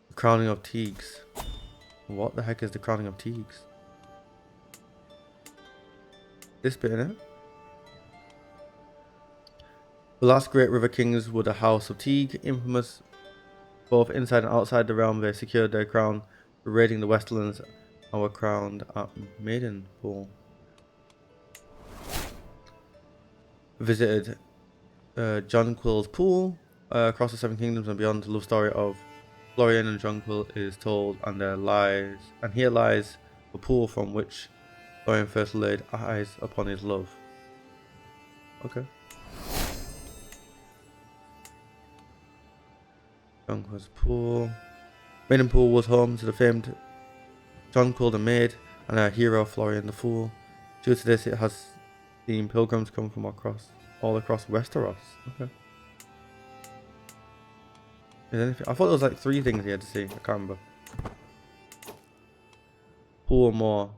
The crowning of Teagues. What the heck is the crowning of Teagues? This bit in it. The last great river kings were the House of Teague, infamous both inside and outside the realm. They secured their crown for raiding the Westerlands and were crowned at Maidenpool. Visited Jonquil's pool across the Seven Kingdoms and beyond. The love story of Florian and Jonquil is told, and here lies the pool from which Florian first laid eyes upon his love. Okay. Jonquil's pool. Maidenpool was home to the famed Jonquil the Maid and our hero Florian the Fool. Due to this, it has seen pilgrims come from all across Westeros. Okay. I thought there was like 3 things he had to see. I can't remember. Pool more.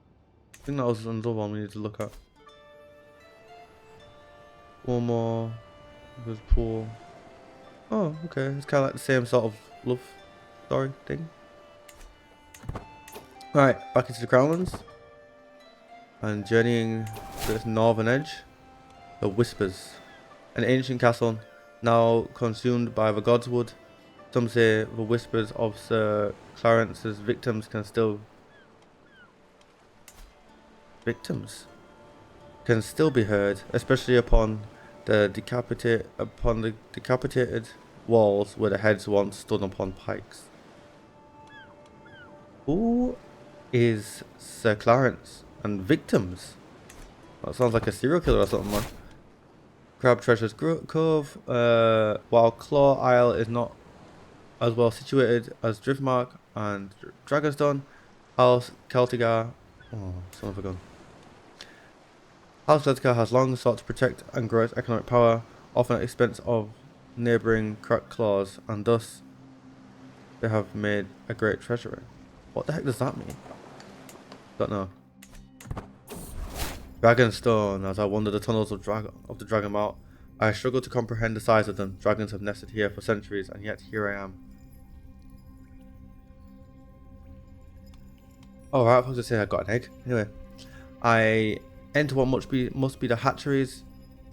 I think that was another one we need to look at. Pool more. There's pool. Oh, okay. It's kind of like the same sort of love story thing. Alright, back into the Crownlands. And journeying to its northern edge. The Whispers. An ancient castle now consumed by the Godswood. Some say the whispers of Sir Clarence's victims can still be heard, especially upon the decapitated walls where the heads once stood upon pikes. Who is Sir Clarence and victims? That sounds like a serial killer or something, man. Crab Treasures Cove. While Claw Isle is not as well situated as Driftmark and Dragonstone, House Celtigar. Oh, son of a gun. House Celtigar has long sought to protect and grow its economic power, often at the expense of neighbouring cracked claws, and thus they have made a great treasury. What the heck does that mean? Don't know. Dragonstone. As I wander the tunnels of the Dragonmount, I struggle to comprehend the size of them. Dragons have nested here for centuries, and yet here I am. Oh, right, I was going to say I got an egg. Anyway, I enter what must be the hatcheries.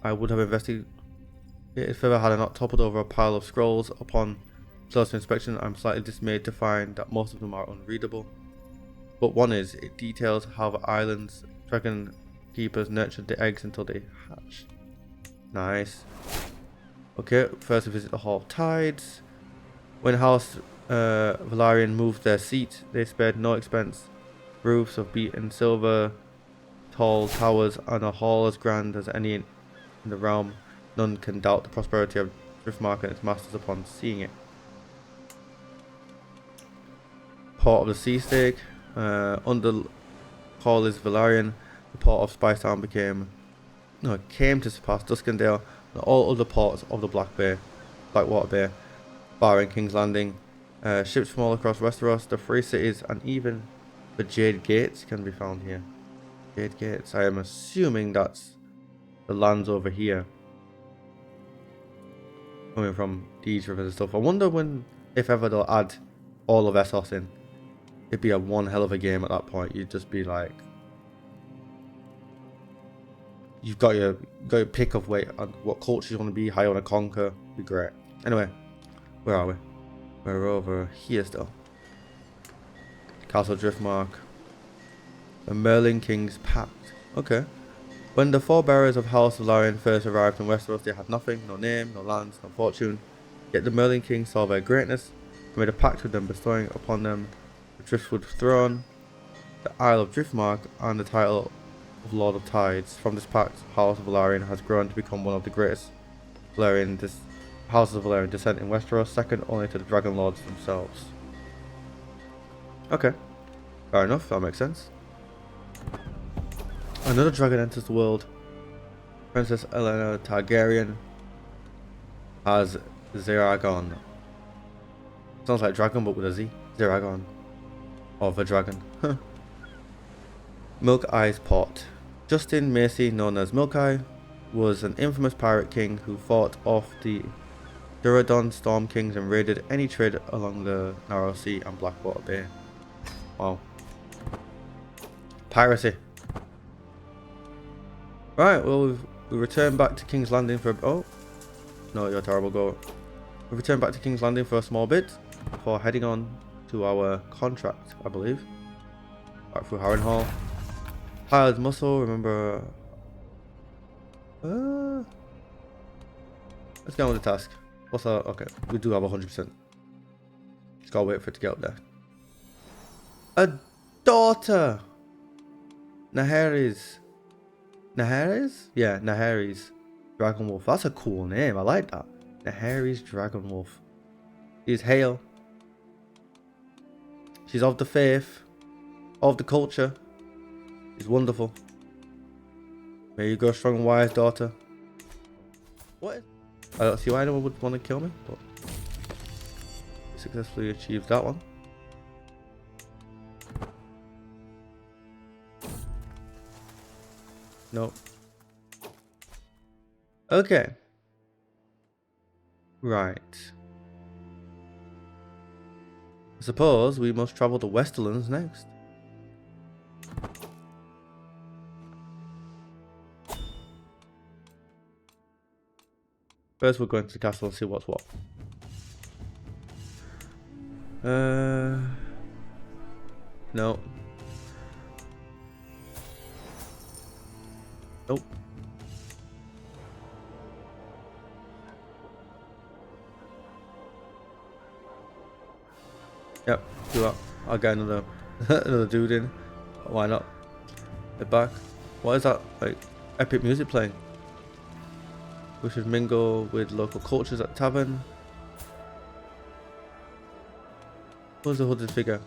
I would have investigated further had I not toppled over a pile of scrolls. Upon closer inspection, I'm slightly dismayed to find that most of them are unreadable. But one is, it details how the island's dragon keepers nurtured the eggs until they hatched. Nice. Okay, first we visit the Hall of Tides. When House Valyrian moved their seat, they spared no expense. Roofs of beaten silver, tall towers, and a hall as grand as any in the realm. None can doubt the prosperity of Driftmark and its masters upon seeing it. Port of the Sea Stake. Under Corlys Valyrian, the port of Spicetown came to surpass Duskendale and all other ports of the Blackwater Bay, barring King's Landing. Ships from all across Westeros, the Free Cities, and even the Jade Gates can be found here. Jade Gates. I am assuming that's the lands over here, coming from these rivers and stuff. I wonder if ever they'll add all of Essos in. It'd be a one hell of a game at that point. You'd just be like, you've got your pick of what culture you want to be, how you want to conquer. It'd be great. Anyway, where are we? We're over here still. Castle Driftmark. The Merlin King's Pact. Okay. When the forebearers of House Valyrian first arrived in Westeros, they had nothing, no name, no lands, no fortune. Yet the Merlin King saw their greatness and made a pact with them, bestowing upon them the Driftwood Throne, the Isle of Driftmark, and the title of Lord of Tides. From this pact, House Valyrian has grown to become one of the greatest houses of Valyrian descent in Westeros, second only to the Dragon Lords themselves. Okay, fair enough, that makes sense. Another dragon enters the world. Princess Elena Targaryen as Zeragon. Sounds like dragon but with a Z. Zeragon. Or the dragon. Milk Eye's Port. Justin Macy, known as Milk Eye, was an infamous pirate king who fought off the Duradon Storm Kings and raided any trade along the Narrow Sea and Blackwater Bay. Wow. Piracy. Right, well, we return back to King's Landing for oh, no, you're a terrible goat. We return back to King's Landing for a small bit before heading on to our contract, I believe. Back through Harrenhal. Hired Muscle, remember. Let's get on with the task. What's our. Okay, we do have 100%. Just gotta wait for it to get up there. A daughter! Naheris. Naheris? Yeah, Naheris DragonWolf. That's a cool name. I like that. Naheris DragonWolf. She's hale. She's of the faith. Of the culture. She's wonderful. May you go strong and wise, daughter. What? I don't see why anyone would want to kill me, but we successfully achieved that one. Nope. Okay. Right. I suppose we must travel to Westerlands next. First we're going to the castle and see what's what. No. Nope. Yep, do that. I'll get another Another dude in. Why not? They're back. What is that? Like epic music playing. We should mingle with local cultures at the tavern. What's the hooded figure?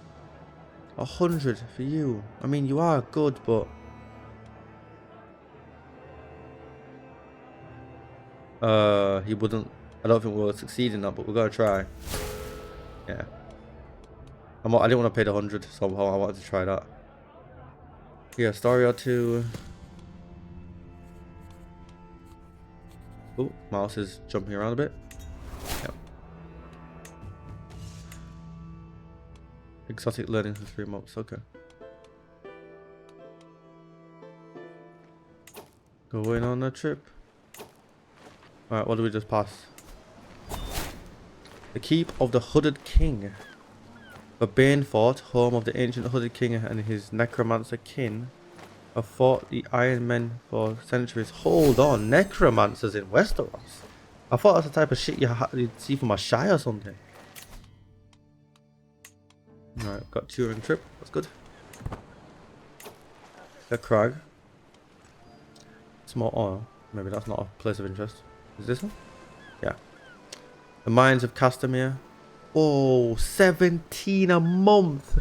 100 for you. I mean, you are good, but he wouldn't. I don't think we'll succeed in that, but we're gonna try. Yeah. I didn't want to pay the 100, so I wanted to try that. Yeah, story or two. Oh, mouse is jumping around a bit. Yep. Exotic learning for 3 months. Okay. Going on a trip. Alright, what do we just pass? The Keep of the Hooded King. The Bane Fort, home of the ancient Hooded King and his necromancer kin, have fought the Iron Men for centuries. Hold on, necromancers in Westeros? I thought that's the type of shit you'd see from a Shire or something. Alright, got touring trip. That's good. The Crag. Small oil. Maybe that's not a place of interest. Is this one? Yeah. The Mines of Castamere. Oh, 17 a month.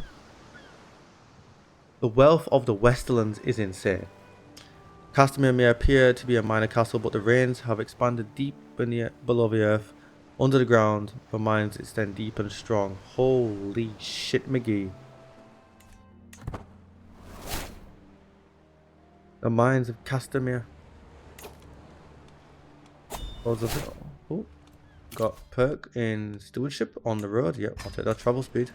The wealth of the Westerlands is insane. Castamere may appear to be a minor castle, but the rains have expanded deep below the earth. Under the ground, the mines extend deep and strong. Holy shit, McGee. The Mines of Castamere. Oh, got perk in stewardship on the road. Yep, I'll take that. Travel speed.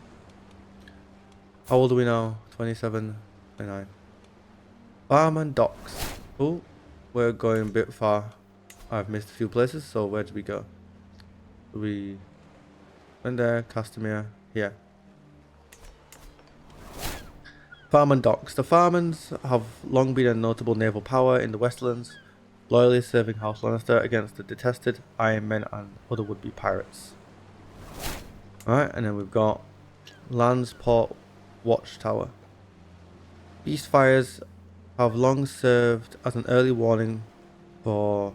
How old are we now? 27, 29. Farm and docks. Oh, we're going a bit far. I've missed a few places, so where did we go? We went there, Castamere, here. Farm and docks. The Farmans have long been a notable naval power in the Westlands, loyally serving House Lannister against the detested Iron Men and other would-be pirates. Alright, and then we've got Landsport Watchtower. Beast fires have long served as an early warning for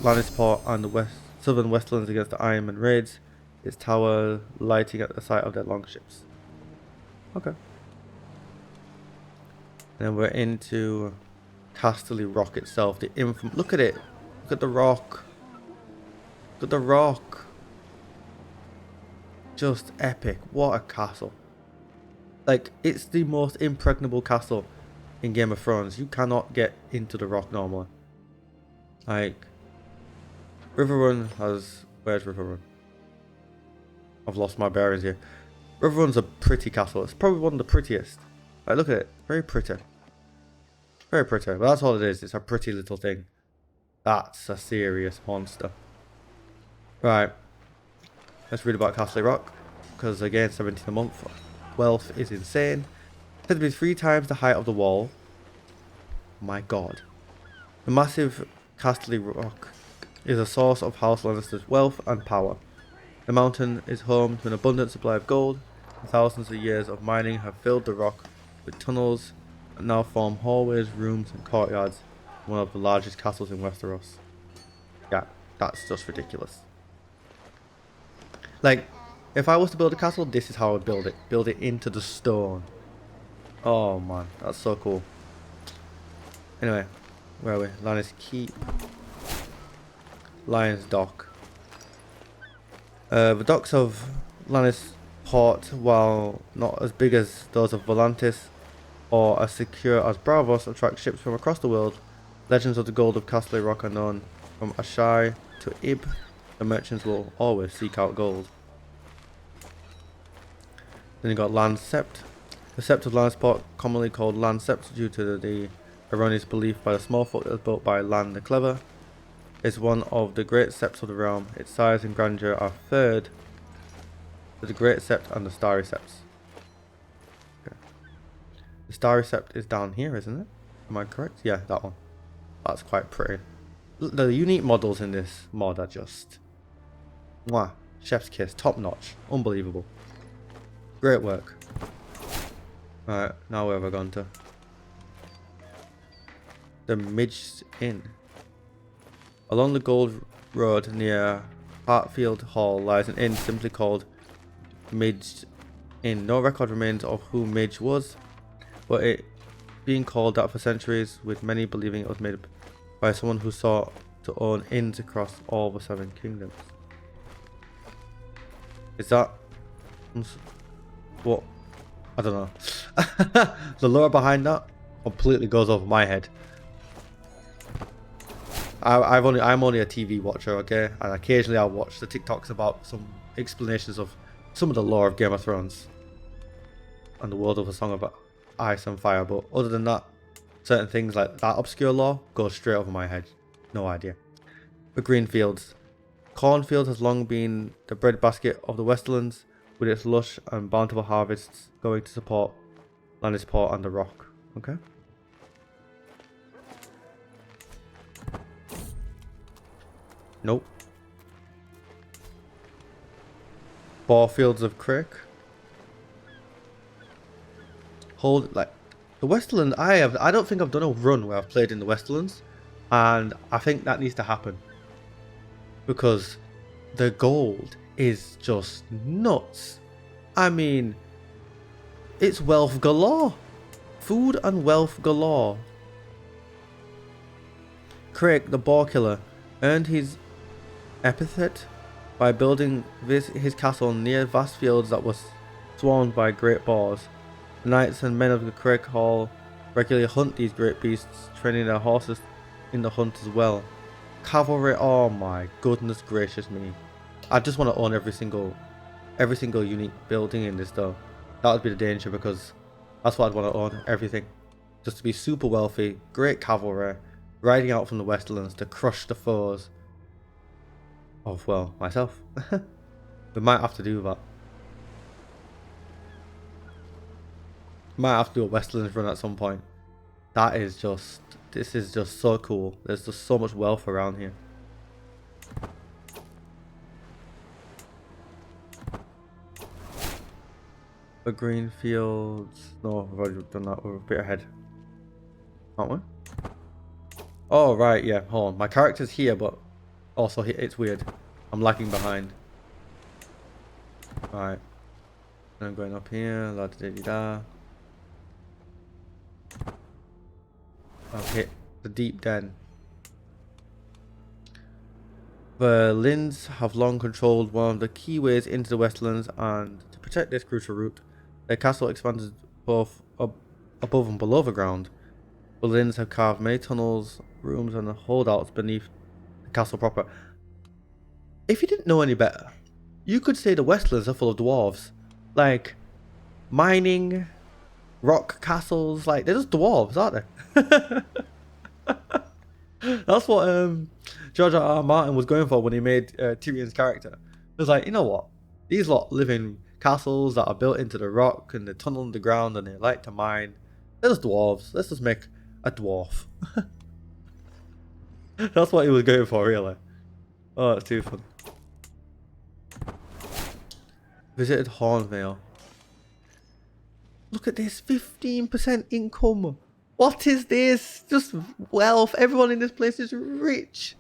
Lannisport and the southern Westlands against the Iron Man raids, its tower lighting at the sight of their longships. Okay. Then we're into Casterly Rock itself. The infamous. Look at it. Look at the rock. Look at the rock. Just epic. What a castle. Like, it's the most impregnable castle in Game of Thrones. You cannot get into the rock normally. Like, Riverrun has... Where's Riverrun? I've lost my bearings here. Riverrun's a pretty castle. It's probably one of the prettiest. Like, look at it. Very pretty. Very pretty. But that's all it is. It's a pretty little thing. That's a serious monster. Right. Let's read about Castle Rock. Because, again, 17 a month. Wealth is insane. Said to be 3 times the height of the wall. My god. The massive Casterly Rock is a source of House Lannister's wealth and power. The mountain is home to an abundant supply of gold, and thousands of years of mining have filled the rock with tunnels that now form hallways, rooms and courtyards, one of the largest castles in Westeros. Yeah, that's just ridiculous. Like, if I was to build a castle, this is how I would build it. Build it into the stone. Oh man, that's so cool. Anyway, where are we? Lion's Keep. Lion's Dock. The docks of Lannisport, while not as big as those of Volantis or as secure as Bravos, attract ships from across the world. Legends of the Gold of Castle Rock are known. From Ashai to Ib, the merchants will always seek out gold. Then you got Land Sept. The Sept of Lannisport, commonly called Land Sept due to the erroneous belief by the small folk that was built by Lan the Clever, is one of the great septs of the realm. Its size and grandeur are third to the Great Sept and the Starry Septs. Okay. The Starry Sept is down here, isn't it? Am I correct? Yeah, that one. That's quite pretty. The unique models in this mod are just... Mwah. Chef's kiss. Top notch. Unbelievable. Great work. Alright, now where have I gone to? The Midge Inn. Along the Gold Road near Hartfield Hall lies an inn simply called Midge Inn. No record remains of who Midge was, but it being called that for centuries, with many believing it was made by someone who sought to own inns across all the 7 kingdoms. Is that what? I don't know. The lore behind that completely goes over my head. I'm only a TV watcher, okay, and occasionally I'll watch the TikToks about some explanations of some of the lore of Game of Thrones and the world of A Song of Ice and Fire. But other than that, certain things like that obscure lore go straight over my head. No idea. The green fields. Cornfield has long been the breadbasket of the Westerlands, with its lush and bountiful harvests going to support Lannisport and the Rock. Okay. Nope. Borefields of Crick. Hold, like, the Westerlands. I don't think I've done a run where I've played in the Westerlands, and I think that needs to happen because the gold is just nuts. I mean, it's wealth galore, food and wealth galore. Craig, the boar killer, earned his epithet by building his castle near vast fields that was swarmed by great boars. The knights and men of the Craig Hall regularly hunt these great beasts, training their horses in the hunt as well. Cavalry, oh my goodness gracious me. I just want to own every single unique building in this though. That would be the danger, because that's what I'd want to own, everything. Just to be super wealthy, great cavalry, riding out from the Westerlands to crush the foes of, well, myself. We might have to do that. Might have to do a Westerlands run at some point. That is just, this is just so cool. There's just so much wealth around here. The green fields. No, I've already done that. We're a bit ahead, aren't we? Oh, right, yeah. Hold on. My character's here, but also it's weird. I'm lagging behind. Alright. I'm going up here. La da da da. Okay, the deep den. The Linds have long controlled one of the key ways into the Westlands, and to protect this crucial route, their castle expanded both above and below the ground. The Linds have carved many tunnels, rooms, and holdouts beneath the castle proper. If you didn't know any better, you could say the Westlands are full of dwarves. Like, mining, rock castles, like, they're just dwarves, aren't they? That's what George R.R. Martin was going for when he made Tyrion's character. It was like, you know what? These lot live in castles that are built into the rock and they tunnel underground and they like to mine. They're just dwarves. Let's just make a dwarf. That's what he was going for, really. Oh, it's too fun. Visited Hornvale. Look at this, 15% income. What is this? Just wealth. Everyone in this place is rich.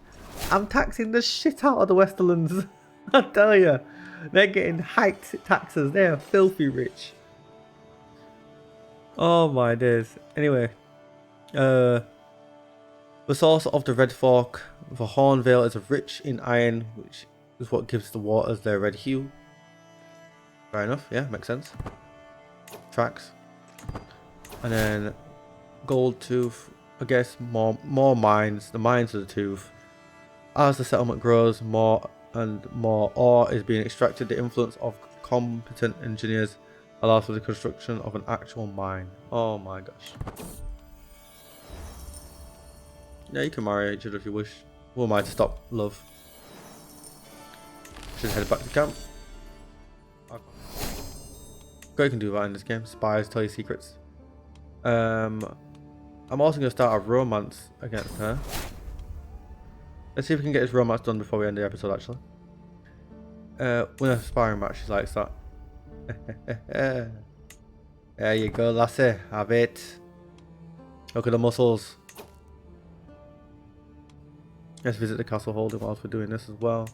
I'm taxing the shit out of the Westerlands. I tell you. They're getting hiked taxes. They're filthy rich. Oh my days. Anyway. The source of the Red Fork for Hornvale is rich in iron, which is what gives the waters their red hue. Fair enough. Yeah, makes sense. Tracks. And then Gold Tooth, I guess more mines, the mines of the Tooth. As the settlement grows, more and more ore is being extracted. The influence of competent engineers allows for the construction of an actual mine. Oh my gosh. Yeah, you can marry each other if you wish. Who am I to stop love? Should head back to camp. Go, you can do that in this game. Spies tell you secrets. I'm also going to start a romance against her. Let's see if we can get this romance done before we end the episode, actually. Win a sparring match, she likes that. There you go, lassie. Have it. Look at the muscles. Let's visit the castle holding whilst we're doing this as well.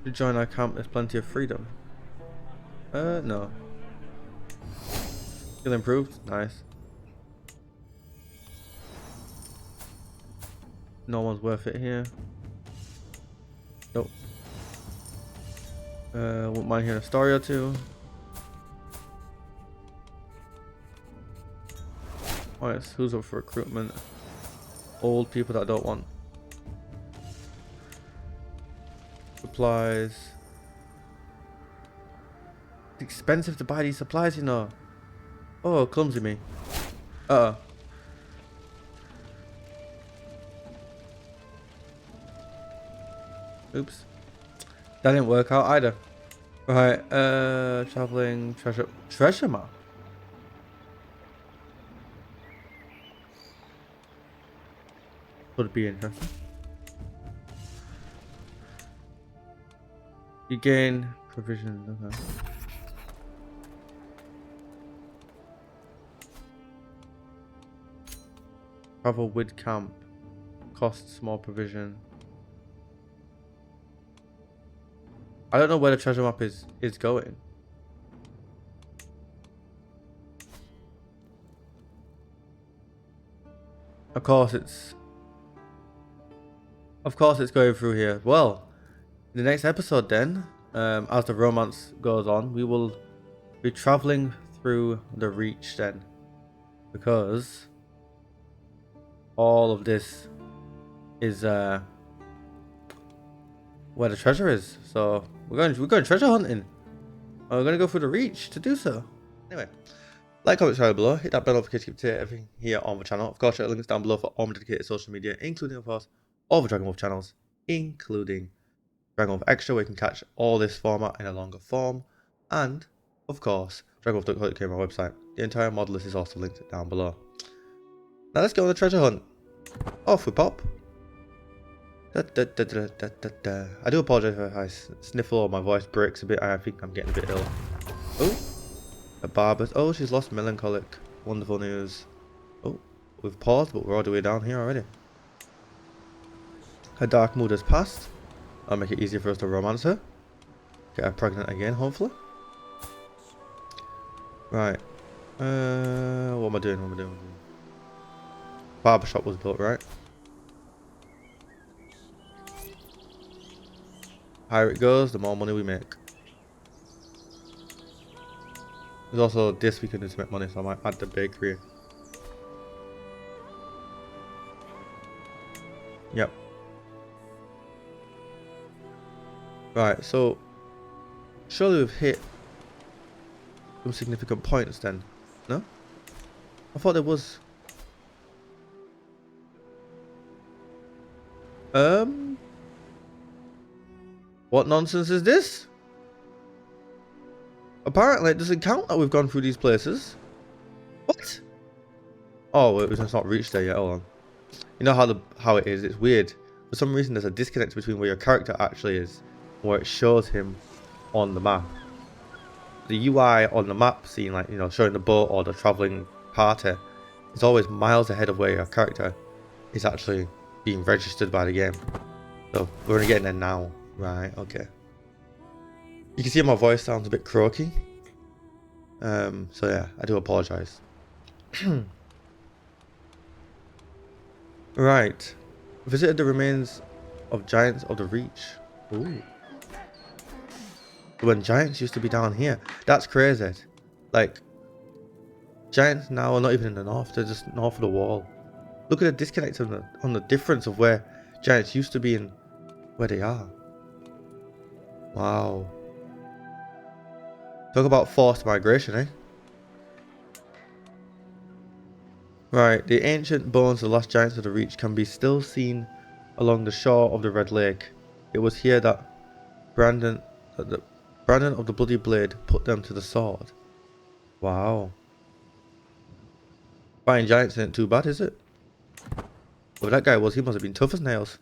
To join our camp, there's plenty of freedom. No. Skill improved. Nice. No one's worth it here. Nope. Wouldn't mind hearing a story or two. Alright, so who's up for recruitment? Old people that I don't want. Supplies. It's expensive to buy these supplies, you know. Oh, clumsy me. Oops. That didn't work out either. Right, traveling treasure map. Would be interesting. You gain provisions. Okay. Travel with camp. Costs small provision. I don't know where the treasure map is going. Of course it's going through here. Well, in the next episode then, as the romance goes on, we will be traveling through the Reach then, because all of this is where the treasure is. So we're going treasure hunting. We're going to go through the Reach to do so. Anyway, like, comment, subscribe below. Hit that bell notification to keep everything here on the channel. Of course, check the links down below for all my dedicated social media, including, of course, all the DragonWolf channels, including DragonWolf Extra, where you can catch all this format in a longer form, and of course DragonWolf.co.uk, my website. The entire mod list is also linked down below. Now let's go on the treasure hunt. Off we pop. I do apologize if I sniffle or my voice breaks a bit. I think I'm getting a bit ill. Oh, a barber's. Oh, she's lost melancholic. Wonderful news. Oh, we've paused, but we're all the way down here already. Her dark mood has passed. I'll make it easier for us to romance her. Get her pregnant again, hopefully. Right. What am I doing? Barbershop was built, right? Higher it goes, the more money we make. There's also this we can do to make money, so I might add the bakery. Yep. Right, so surely we've hit some significant points then, no? I thought there was. What nonsense is this? Apparently it doesn't count that we've gone through these places. What? Oh, it's not reached there yet. Hold on. You know how it is. It's weird. For some reason, there's a disconnect between where your character actually is and where it shows him on the map. The UI on the map, seeing like, you know, showing the boat or the traveling party, is always miles ahead of where your character is actually being registered by the game. So we're only getting there now. Right, okay. You can see my voice sounds a bit croaky. So yeah, I do apologize. Right. Visited the remains of giants of the Reach. Ooh. When giants used to be down here. That's crazy. Like, giants now are not even in the north, they're just north of the wall. Look at the disconnect on the difference of where giants used to be and where they are. Wow. Talk about forced migration, eh? Right, the ancient bones of the last giants of the Reach can be still seen along the shore of the Red Lake. It was here that Brandon of the Bloody Blade put them to the sword. Wow. Fighting giants isn't too bad, is it? Well, that guy he must have been tough as nails.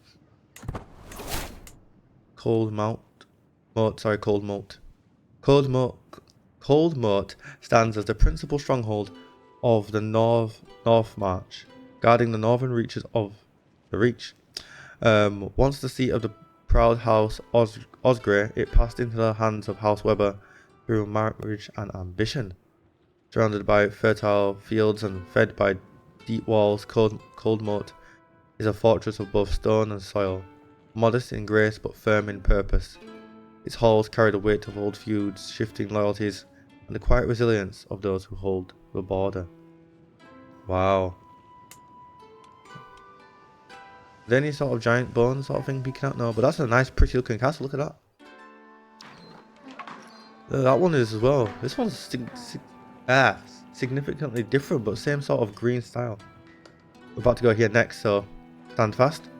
Cold moat. Cold Moat stands as the principal stronghold of the North March, guarding the northern reaches of the Reach. Once the seat of the proud House Osgrey, it passed into the hands of House Weber through marriage and ambition. Surrounded by fertile fields and fed by deep walls, Cold Moat is a fortress of both stone and soil, modest in grace but firm in purpose. Its halls carry the weight of old feuds, shifting loyalties, and the quiet resilience of those who hold the border. Wow. Is there any sort of giant bone sort of thing peeking out? No, but that's a nice pretty looking castle, look at that. That one is as well. This one's significantly different, but same sort of green style. We're about to go here next, so stand fast.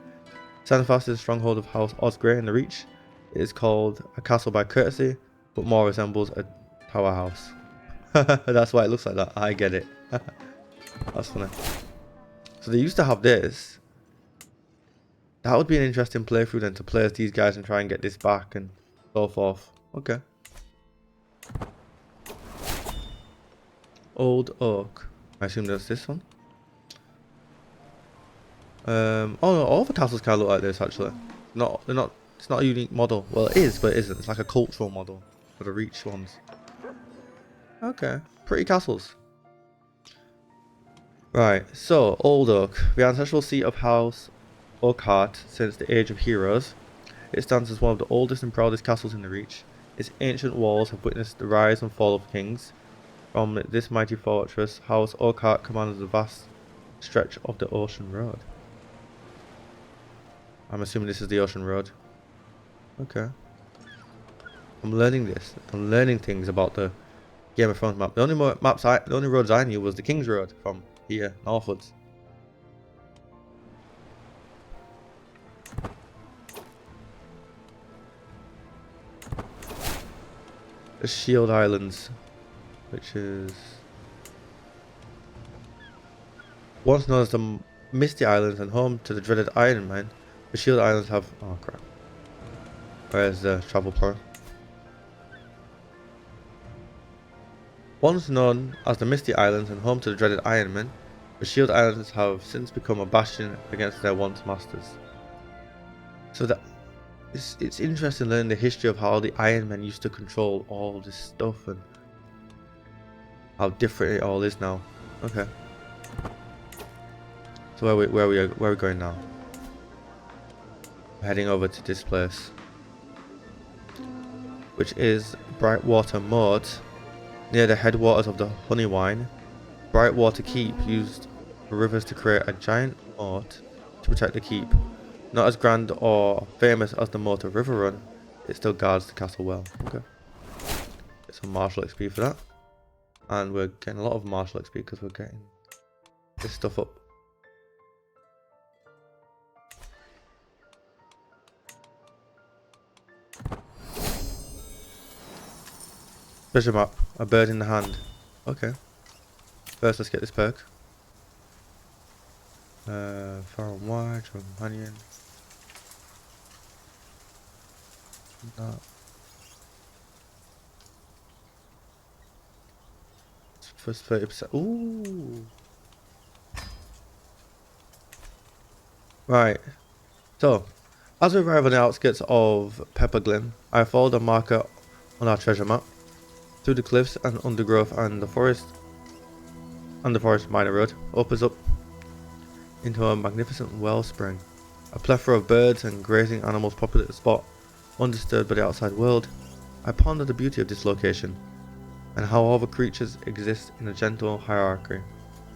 Stand fast is a stronghold of House Osgrey in the Reach. It is called a castle by courtesy, but more resembles a tower house. That's why it looks like that. I get it. That's funny. So they used to have this. That would be an interesting playthrough then, to play as these guys and try and get this back and so forth. Okay. Old Oak. I assume that's this one. Oh no, all the castles kind of look like this actually. It's not a unique model. Well, it is, but it isn't. It's like a cultural model for the Reach ones. Okay, pretty castles. Right, so Old Oak, the ancestral seat of House AGOT since the Age of Heroes. It stands as one of the oldest and proudest castles in the Reach. Its ancient walls have witnessed the rise and fall of kings. From this mighty fortress, House AGOT commands a vast stretch of the Ocean Road. I'm assuming this is the Ocean Road. Okay. I'm learning this. I'm learning things about the Game of Thrones map. The only roads I knew was the King's Road from here northwards. The Shield Islands, which is once known as the Misty Islands and home to the dreaded Iron Man. The Shield Islands have... oh crap. Where's the travel plan? Once known as the Misty Islands and home to the dreaded Iron Man, the Shield Islands have since become a bastion against their once masters. So that it's interesting learning the history of how the Iron Men used to control all this stuff and how different it all is now. Okay. So where are we going now? We're heading over to this place, which is Brightwater Moat, near the headwaters of the Honeywine. Brightwater Keep used the rivers to create a giant moat to protect the keep. Not as grand or famous as the moat of River Run, it still guards the castle well. Okay. Get some martial XP for that. And we're getting a lot of martial XP because we're getting this stuff up. Treasure map, a bird in the hand. Okay. First, let's get this perk. Far and wide, companion. That. First 30%. Ooh. Right. So, as we arrive on the outskirts of Pepperglen, I followed a marker on our treasure map. Through the cliffs and undergrowth and the forest minor road opens up into a magnificent wellspring. A plethora of birds and grazing animals populate the spot, undisturbed by the outside world. I ponder the beauty of this location, and how all the creatures exist in a gentle hierarchy.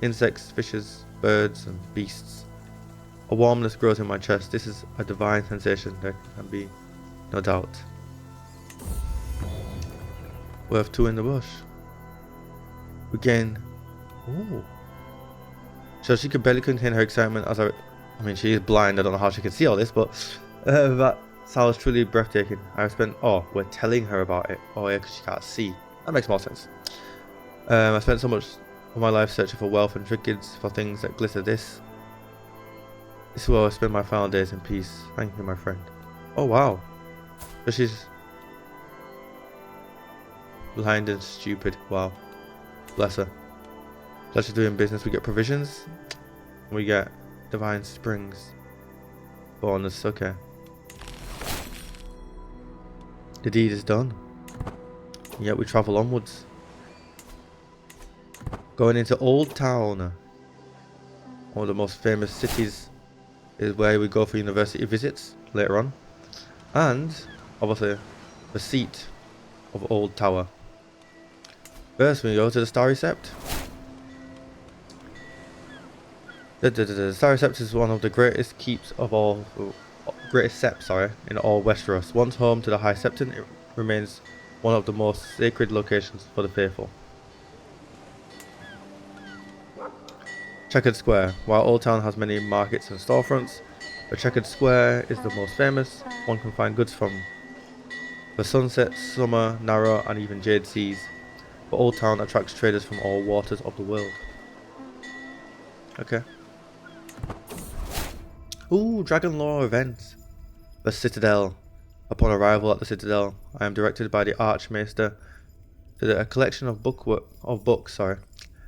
Insects, fishes, birds and beasts. A warmness grows in my chest. This is a divine sensation, there can be no doubt. We have two in the bush. We gain... ooh. So she could barely contain her excitement as I mean, she is blind. I don't know how she can see all this, but that sounds truly breathtaking. I've spent... oh, we're telling her about it. Oh yeah, because she can't see. That makes more sense. I spent so much of my life searching for wealth and trinkets, for things that glitter. This is where I spend my final days in peace. Thank you, my friend. Oh wow. So she's... Blind and stupid. Wow. Bless her. Pleasure doing business. We get provisions. We get divine springs. Bonus. Okay. The deed is done. Yet we travel onwards. Going into Old Town. One of the most famous cities is where we go for university visits later on. And obviously the seat of Old Tower. First we go to the Starry Sept. The Starry Sept is one of the greatest keeps of all, greatest septs, sorry, in all Westeros. Once home to the High Septon, it remains one of the most sacred locations for the faithful. Checkered Square. While Old Town has many markets and storefronts, the Checkered Square is the most famous. One can find goods from the Sunset, Summer, Narrow, and even Jade Seas. But Old Town attracts traders from all waters of the world. Okay. Ooh, Dragon Lore event. The Citadel. Upon arrival at the Citadel, I am directed by the Archmaester to a collection of books.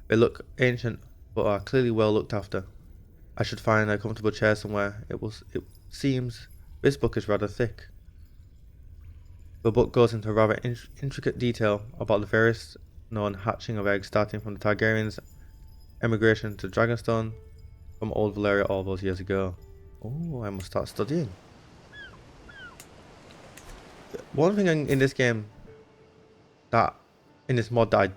They look ancient, but are clearly well looked after. I should find a comfortable chair somewhere. It seems this book is rather thick. The book goes into rather intricate detail about the various known hatching of eggs, starting from the Targaryens' emigration to Dragonstone from old Valyria all those years ago. Oh, I must start studying. One thing in this game that, in this mod, that I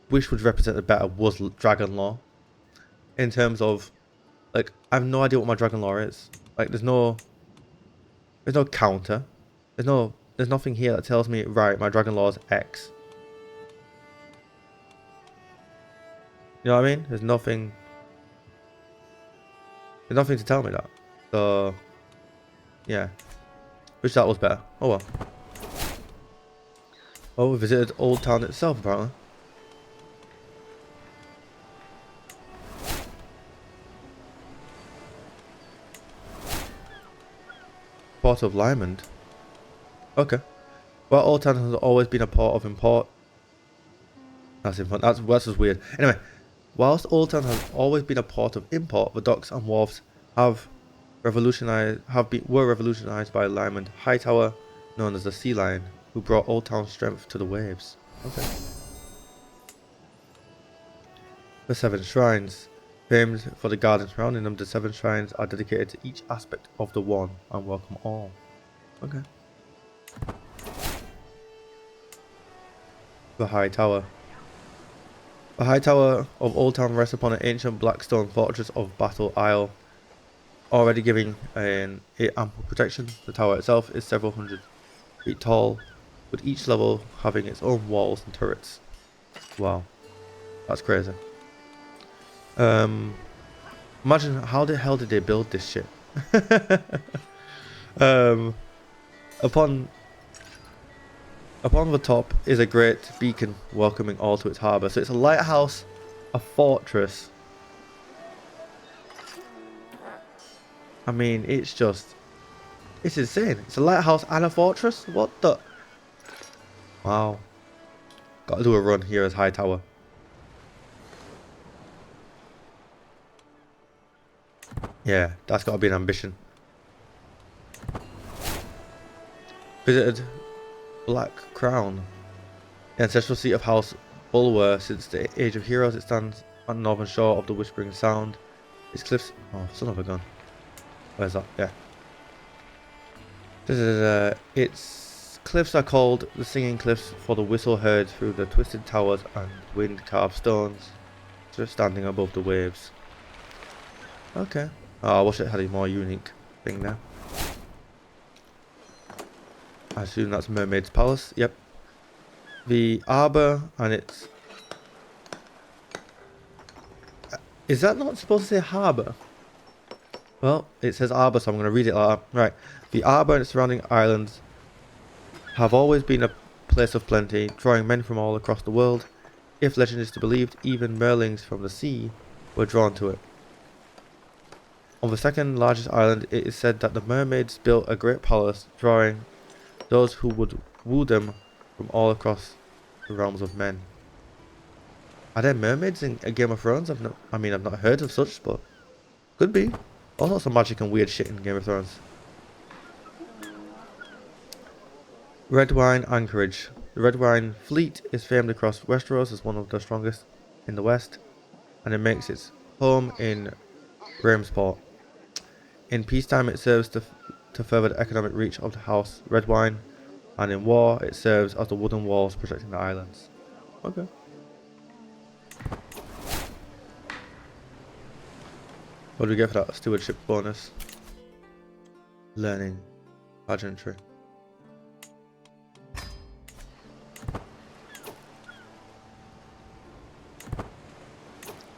wish was represented better was Dragon Lore. In terms of, like, I have no idea what my Dragon Lore is. Like, there's no counter. There's nothing here that tells me, right, my Dragon Lore is X. You know what I mean? There's nothing to tell me that. So, yeah. Wish that was better. Oh well. Oh, we visited Old Town itself, apparently. Port of Limond. Okay. Well, Old Town has always been a port of import. That's just weird. Anyway, whilst Old Town has always been a port of import, the docks and wharves were revolutionized by Limond Hightower, known as the Sea Lion, who brought Old Town's strength to the waves. Okay. The 7 Shrines. Famed for the gardens surrounding them, the 7 shrines are dedicated to each aspect of the one and welcome all. Okay. The High Tower. The High Tower of Old Town rests upon an ancient black stone fortress of Battle Isle, already giving it ample protection. The tower itself is several hundred feet tall, with each level having its own walls and turrets. Wow, that's crazy. Imagine how the hell did they build this shit? Upon the top is a great beacon welcoming all to its harbour. So it's a lighthouse, a fortress. I mean, it's insane. It's a lighthouse and a fortress? What the? Wow. Gotta do a run here as High Tower. Yeah, that's gotta be an ambition. Visited Black Crown, the ancestral seat of House Bulwer. Since the Age of Heroes, it stands on the northern shore of the Whispering Sound. Its cliffs... Oh, son of a gun. Where's that? Yeah. Its cliffs are called the Singing Cliffs, for the whistle heard through the twisted towers and wind-carved stones, just standing above the waves. Okay. Oh, I wish it had a more unique thing there. I assume that's Mermaid's Palace. Yep. The Arbor and its... Is that not supposed to say harbour? Well, it says Arbor, so I'm going to read it like that. Right. The Arbor and its surrounding islands have always been a place of plenty, drawing men from all across the world. If legend is to be believed, even merlings from the sea were drawn to it. On the second largest island, it is said that the mermaids built a great palace, drawing those who would woo them from all across the realms of men. Are there mermaids in a Game of Thrones? I've not heard of such, but could be. All sorts of magic and weird shit in Game of Thrones. Red Wine Anchorage. The Red Wine fleet is famed across Westeros as one of the strongest in the West, and it makes its home in Ramsport. In peacetime, it serves to further the economic reach of the House Red Wine, and in war, it serves as the wooden walls protecting the islands. Okay. What do we get for that stewardship bonus? Learning. Pageantry.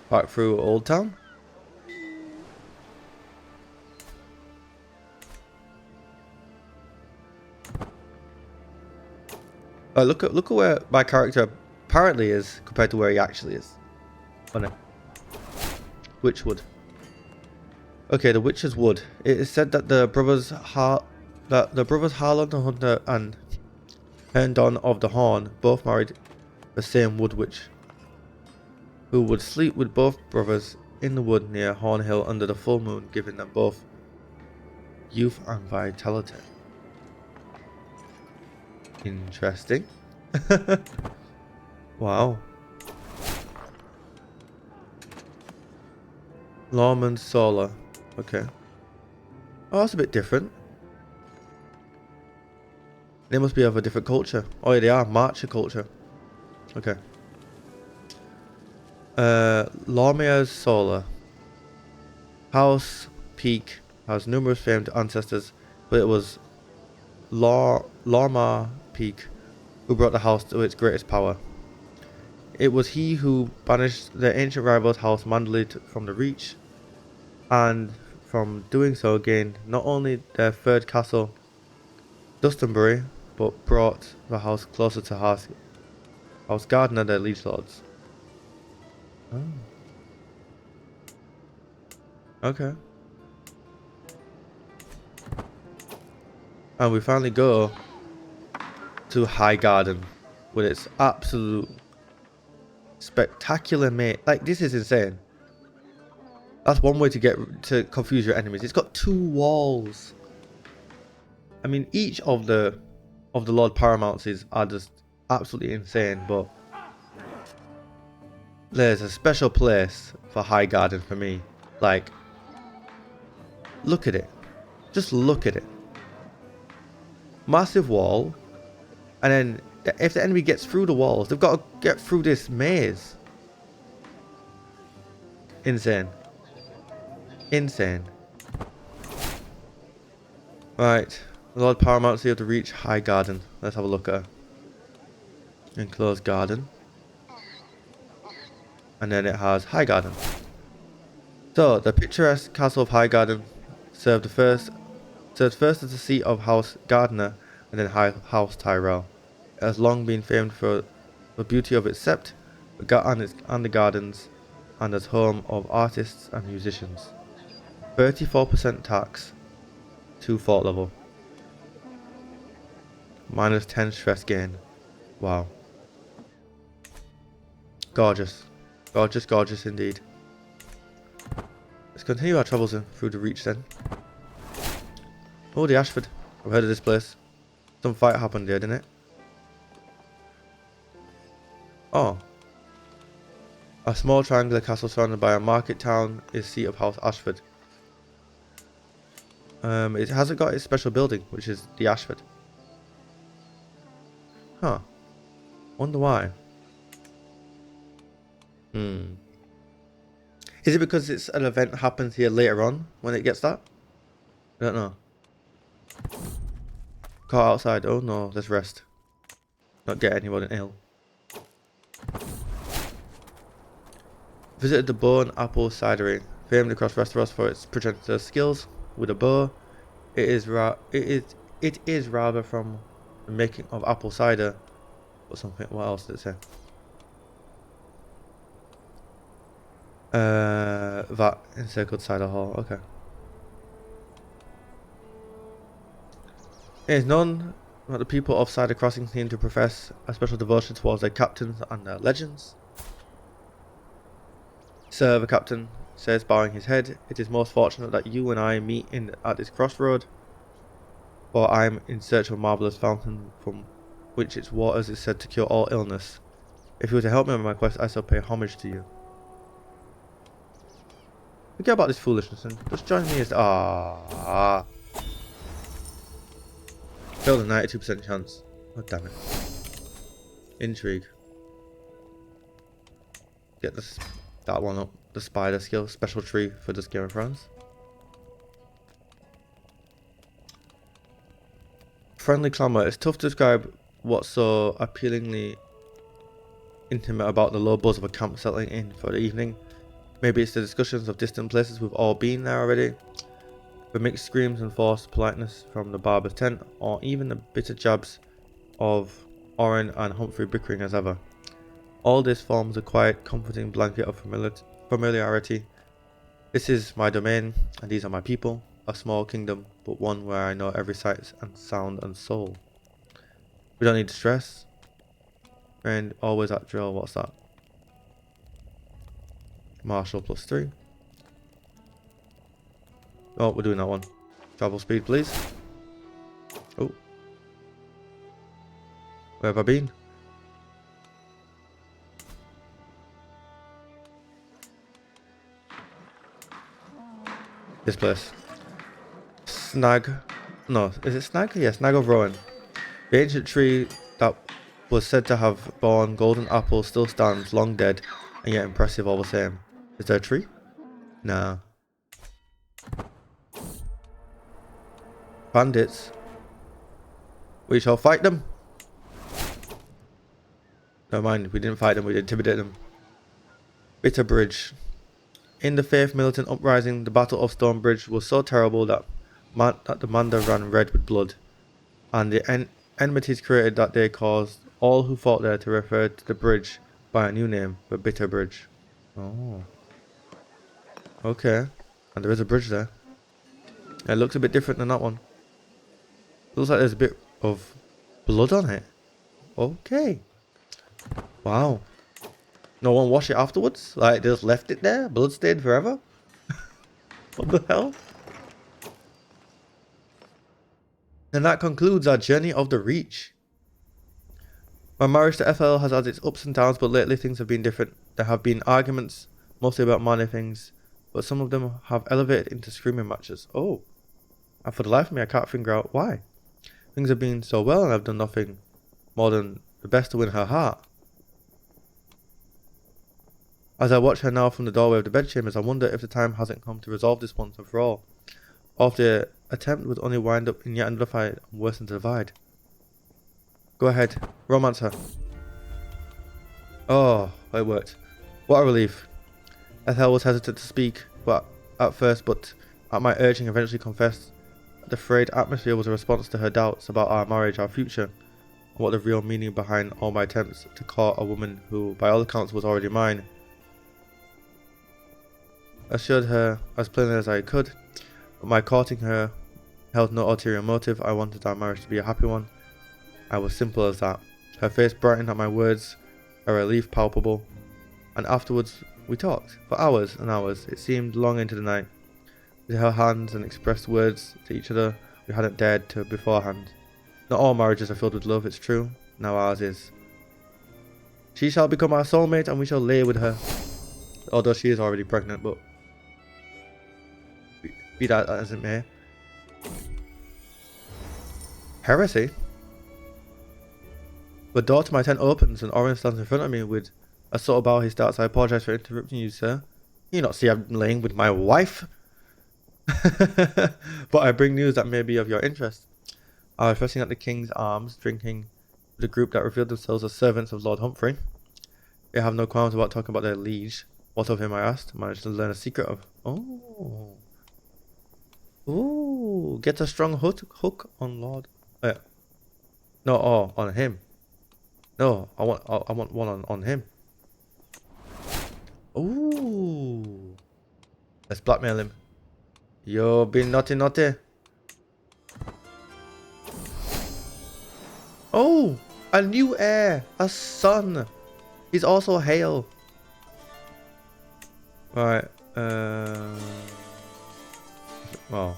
Back through Old Town. Look at where my character apparently is compared to where he actually is. Oh no. Witchwood. Okay, the Witch's Wood. It is said that the brothers Harlan the Hunter and Herndon of the Horn both married the same Wood Witch, who would sleep with both brothers in the wood near Horn Hill under the full moon, giving them both youth and vitality. Interesting. Wow. Lawman Solar. Okay. Oh, that's a bit different. They must be of a different culture. Oh yeah, they are. Marcher culture. Okay. Lawmare's Solar. House Peak has numerous famed ancestors, but it was Lormar Peak who brought the house to its greatest power. It was he who banished the ancient rivals House Manderly from the Reach, and from doing so gained not only their third castle, Dustonbury, but brought the house closer to House Gardner, their liege lords. Oh. Okay. And we finally go to High Garden with its absolute spectacular mate. Like, this is insane. That's one way to confuse your enemies. It's got 2 walls. I mean, each of the Lord Paramounts are just absolutely insane, but there's a special place for High Garden for me. Like, look at it. Just look at it. Massive wall, and then if the enemy gets through the walls, they've got to get through this maze. Insane. Insane. Right, Lord Paramount's here to reach High Garden. Let's have a look at her. Enclosed garden. And then it has High Garden. So, the picturesque castle of High Garden served first as the seat of House Gardner and then House Tyrell. It has long been famed for the beauty of its sept and the gardens, and as home of artists and musicians. 34% tax to fort level. Minus 10 stress gain. Wow. Gorgeous. Gorgeous, gorgeous indeed. Let's continue our travels through the Reach then. Oh, the Ashford. I've heard of this place. Some fight happened there, didn't it? Oh. A small triangular castle surrounded by a market town is seat of House Ashford. It hasn't got its special building, which is the Ashford. Huh. Wonder why. Is it because it's an event happens here later on when it gets that? I don't know. Car outside. Oh no, let's rest. Not get anyone ill. Visited the Bow and Apple Cidery, famed across Westeros for its progenitor skills with a bow. It is rather from the making of apple cider, or something. What else did it say? That encircled cider hall. Okay. It is known The people of Cider Crossing seem to profess a special devotion towards their captains and their legends. Sir, the captain says, bowing his head, it is most fortunate that you and I meet at this crossroad, for I am in search of a marvellous fountain from which its waters is said to cure all illness. If you were to help me on my quest, I shall pay homage to you. Forget about this foolishness and just join me as... Failed a 92% chance. Oh, damn it. Intrigue. Get this, that one up. The spider skill. Special tree for this Game of Thrones. Friendly clamor. It's tough to describe what's so appealingly intimate about the low buzz of a camp settling in for the evening. Maybe it's the discussions of distant places we've all been there already. The mixed screams and forced politeness from the barber's tent, or even the bitter jabs of Oren and Humphrey bickering as ever. All this forms a quiet, comforting blanket of familiarity. This is my domain, and these are my people. A small kingdom, but one where I know every sight and sound and soul. We don't need to stress. And always at drill. What's that? Martial +3. Oh, we're doing that one. Travel speed, please. Oh. Where have I been? This place. Snag. No, is it Snag? Yeah, Snag of Rowan. The ancient tree that was said to have borne golden apples still stands, long dead, and yet impressive all the same. Is there a tree? Nah. Bandits. We shall fight them. Never mind, we didn't fight them, we intimidated them. Bitter Bridge. In the Faith militant uprising, the Battle of Stonebridge was so terrible that the Manda ran red with blood, and the enmities created that day caused all who fought there to refer to the bridge by a new name, the Bitter Bridge. Oh. Okay. And there is a bridge there. It looks a bit different than that one. Looks like there's a bit of blood on it. Okay. Wow. No one washed it afterwards? Like, they just left it there? Blood stained forever? What the hell? And that concludes our journey of the Reach. My marriage to Ethel has had its ups and downs, but lately things have been different. There have been arguments, mostly about minor things, but some of them have elevated into screaming matches. Oh. And for the life of me, I can't figure out why. Things have been so well and I've done nothing more than the best to win her heart. As I watch her now from the doorway of the bedchambers, I wonder if the time hasn't come to resolve this once and for all. Or if the attempt would only wind up in yet another fight and worsen the divide. Go ahead, romance her. Oh, it worked. What a relief. Ethel was hesitant to speak at first, but at my urging eventually confessed that the frayed atmosphere was a response to her doubts about our marriage, our future, and what the real meaning behind all my attempts to court a woman who, by all accounts, was already mine. I assured her as plainly as I could, but my courting her held no ulterior motive. I wanted our marriage to be a happy one. I was simple as that. Her face brightened at my words, a relief palpable, and afterwards we talked for hours and hours. It seemed long into the night. We held hands and expressed words to each other we hadn't dared to beforehand. Not all marriages are filled with love, it's true. Now ours is. She shall become our soulmate and we shall lay with her. Although she is already pregnant, but be that as it may. Heresy? The door to my tent opens and Oren stands in front of me with a sort of bow. He starts, I apologize for interrupting you, sir. You not see I'm laying with my wife? But I bring news that may be of your interest. I was resting at the King's Arms, drinking with a group that revealed themselves as servants of Lord Humphrey. They have no qualms about talking about their liege. What of him, I asked. Managed to learn a secret of... Oh. Ooh. Get a strong hook on Lord... No, on him. No, I want one on him. Ooh. Let's blackmail him. Yo, been naughty. Oh, a new heir, a son. He's also Hale. Right. Well,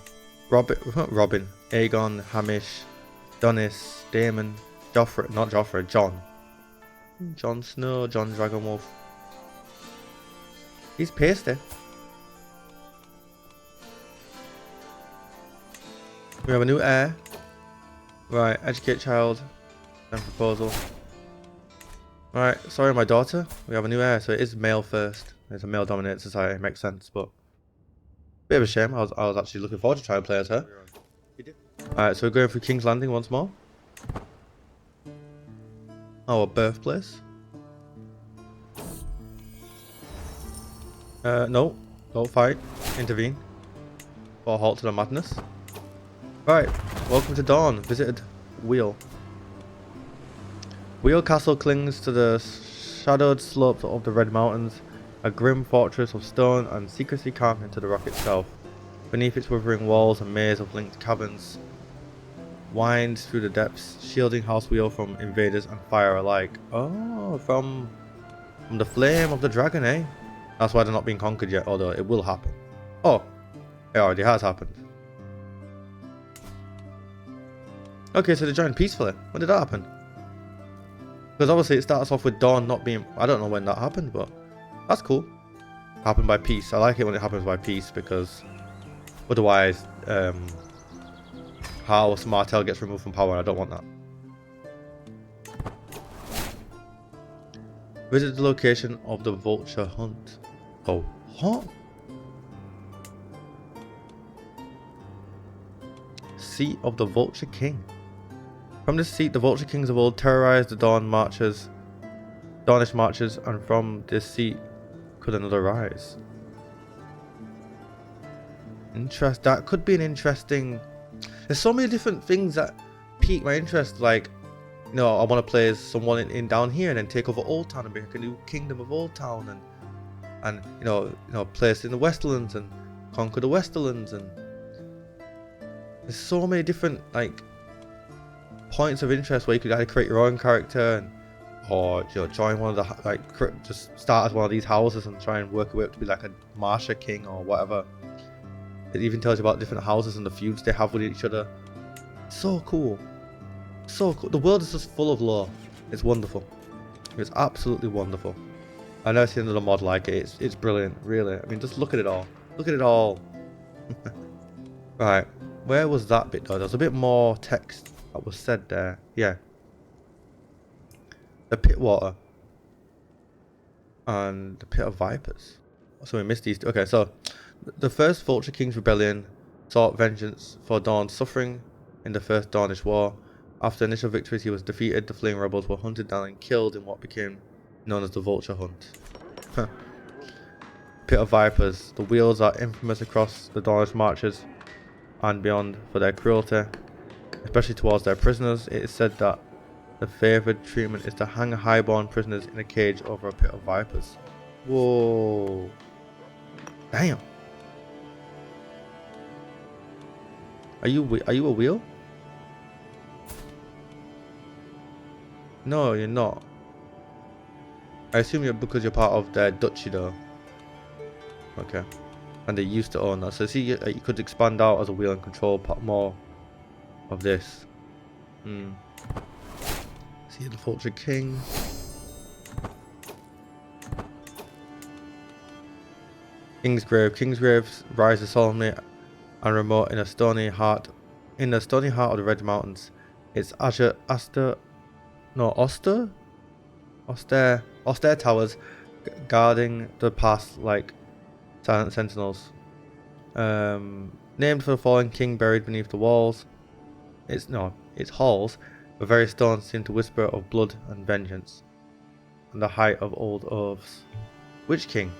Robin, Aegon, Hamish, Donis, Daemon, Joffrey, not Joffrey, Jon Snow, Jon DragonWolf. He's pasty. We have a new heir. Right, educate child. Then proposal. Right, sorry my daughter. We have a new heir, so it is male first. It's a male dominated society, makes sense, but bit of a shame. I was actually looking forward to trying to play as her. Alright, so we're going through King's Landing once more. Our birthplace. No, don't fight. Intervene. Or halt to the madness. Right, welcome to Dawn. Visited Wheel. Wheel Castle clings to the shadowed slopes of the Red Mountains, a grim fortress of stone and secrecy carved into the rock itself. Beneath its withering walls, a maze of linked caverns winds through the depths, shielding House Wheel from invaders and fire alike. Oh, from the flame of the dragon, eh? That's why they're not being conquered yet, although it will happen. Oh, it already has happened. Okay, so they joined peacefully. When did that happen? Because obviously it starts off with Dawn not being... I don't know when that happened, but that's cool. Happened by peace. I like it when it happens by peace, because otherwise House Martell gets removed from power. I don't want that. Visit the location of the vulture hunt. Oh, what? Seat of the Vulture King. From this seat, the Vulture Kings of old terrorized the Dornish marchers, and from this seat could another rise. That could be an interesting... There's so many different things that pique my interest, like, you know, I want to play as someone in down here and then take over Old Town and make a new kingdom of Old Town, and you know, place in the Westerlands and conquer the Westerlands, and there's so many different like points of interest where you could either create your own character and, or you know, join one of the like just start as one of these houses and try and work your way up to be like a Marsha King or whatever. It even tells you about different houses and the feuds they have with each other. So cool. So cool. The world is just full of lore. It's wonderful. It's absolutely wonderful. I've never seen another mod like it. It's brilliant, really. I mean, just look at it all. Look at it all. Right. Where was that bit though? There's a bit more text that was said there. Yeah. The pit water. And the pit of vipers. So we missed these two. Okay, so the first Vulture King's rebellion sought vengeance for Dawn's suffering in the First Dornish War. After initial victories, he was defeated. The fleeing rebels were hunted down and killed in what became known as the Vulture Hunt. Pit of Vipers. The Wheels are infamous across the Dornish marches and beyond for their cruelty, especially towards their prisoners. It is said that the favoured treatment is to hang highborn prisoners in a cage over a pit of vipers. Whoa. Damn. Are you a wheel? No, you're not. I assume you're because you're part of their duchy though. Okay. And they used to own that. So see, you could expand out as a wheel and control more of this. See the Vulture King. Kingsgrave. Kingsgrave rises solemnly and remote in a stony heart of the Red Mountains. It's austere towers guarding the pass like silent sentinels. Named for the fallen king buried beneath the walls. Its halls, the very stones seem to whisper of blood and vengeance, and the height of old oaths. Which king?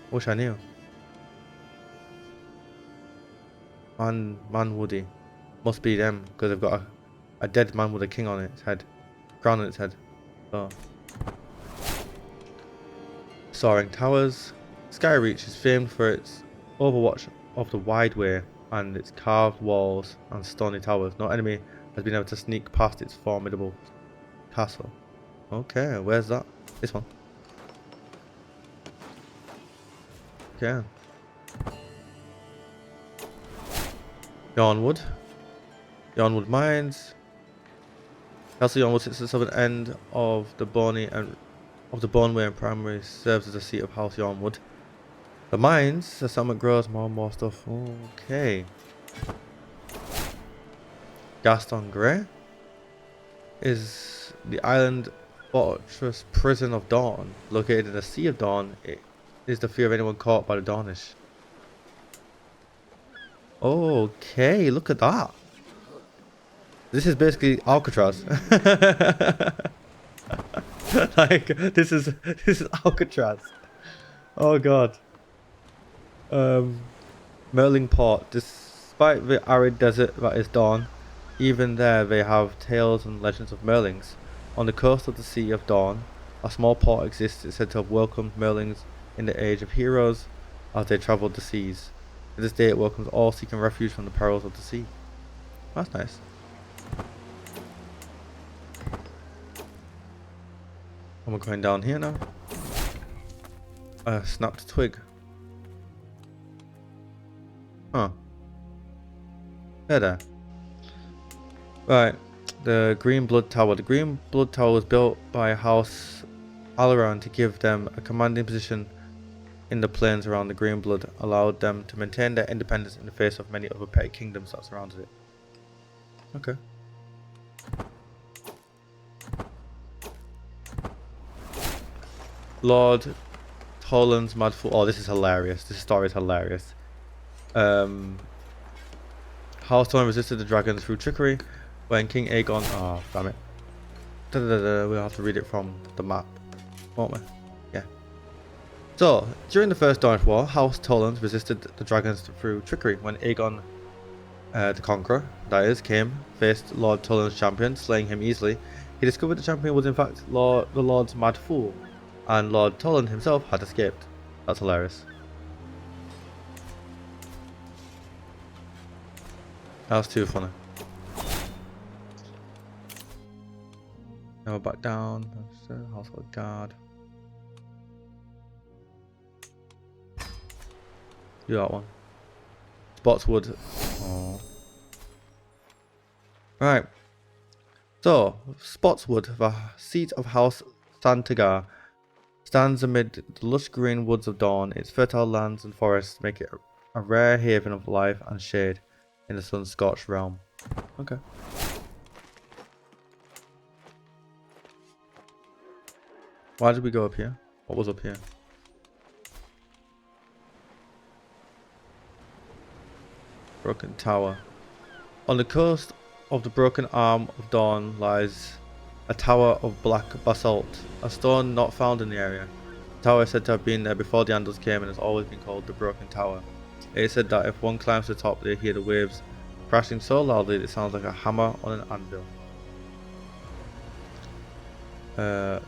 Wish I knew. Manwoody. Must be them, because they've got a dead man with a king on its head. Crown on its head. So. Soaring towers. Skyreach is famed for its overwatch of the wide way and its carved walls and stony towers. No enemy has been able to sneak past its formidable castle. Okay, where's that? This one. Okay. Yarnwood. Yarnwood Mines. Castle Yarnwood sits at the southern end of the Boney and Boneway and primarily serves as the seat of House Yarnwood. The mines, the settlement grows more and more stuff. Okay. Gaston Grey is the island fortress prison of Dawn, located in the Sea of Dawn. It is the fear of anyone caught by the Dornish. Okay, look at that. This is basically Alcatraz. Like this is Alcatraz. Oh god. Merling Port. Despite the arid desert that is Dawn, even there they have tales and legends of Merlings. On the coast of the Sea of Dawn, a small port exists. It's said to have welcomed Merlings in the Age of Heroes as they travelled the seas. To this day it welcomes all seeking refuge from the perils of the sea. That's nice. And we're going down here now. Snapped twig. Huh. There. Right. The Green Blood Tower. The Green Blood Tower was built by House Alaran to give them a commanding position in the plains around the Green Blood, allowed them to maintain their independence in the face of many other petty kingdoms that surrounded it. Okay. Lord Toland's Mad Fool. Oh, this is hilarious. This story is hilarious. House Toland resisted the dragons through trickery when King Aegon. Oh, damn it. We'll have to read it from the map, won't we? Yeah. So, during the First Dornish War, House Toland resisted the dragons through trickery when Aegon the Conqueror, that is, faced Lord Toland's champion, slaying him easily. He discovered the champion was in fact the Lord's Mad Fool, and Lord Toland himself had escaped. That's hilarious. That was too funny. Now we're back down. Household guard. You got one. Spotswood. Oh. Right. So, Spotswood, the seat of House Santagar, stands amid the lush green woods of Dawn. Its fertile lands and forests make it a rare haven of life and shade in the sun-scorched realm. Okay. Why did we go up here? What was up here? Broken Tower. On the coast of the Broken Arm of Dawn lies a tower of black basalt, a stone not found in the area. The tower is said to have been there before the Andals came and has always been called the Broken Tower. It is said that if one climbs to the top, they hear the waves crashing so loudly that it sounds like a hammer on an anvil.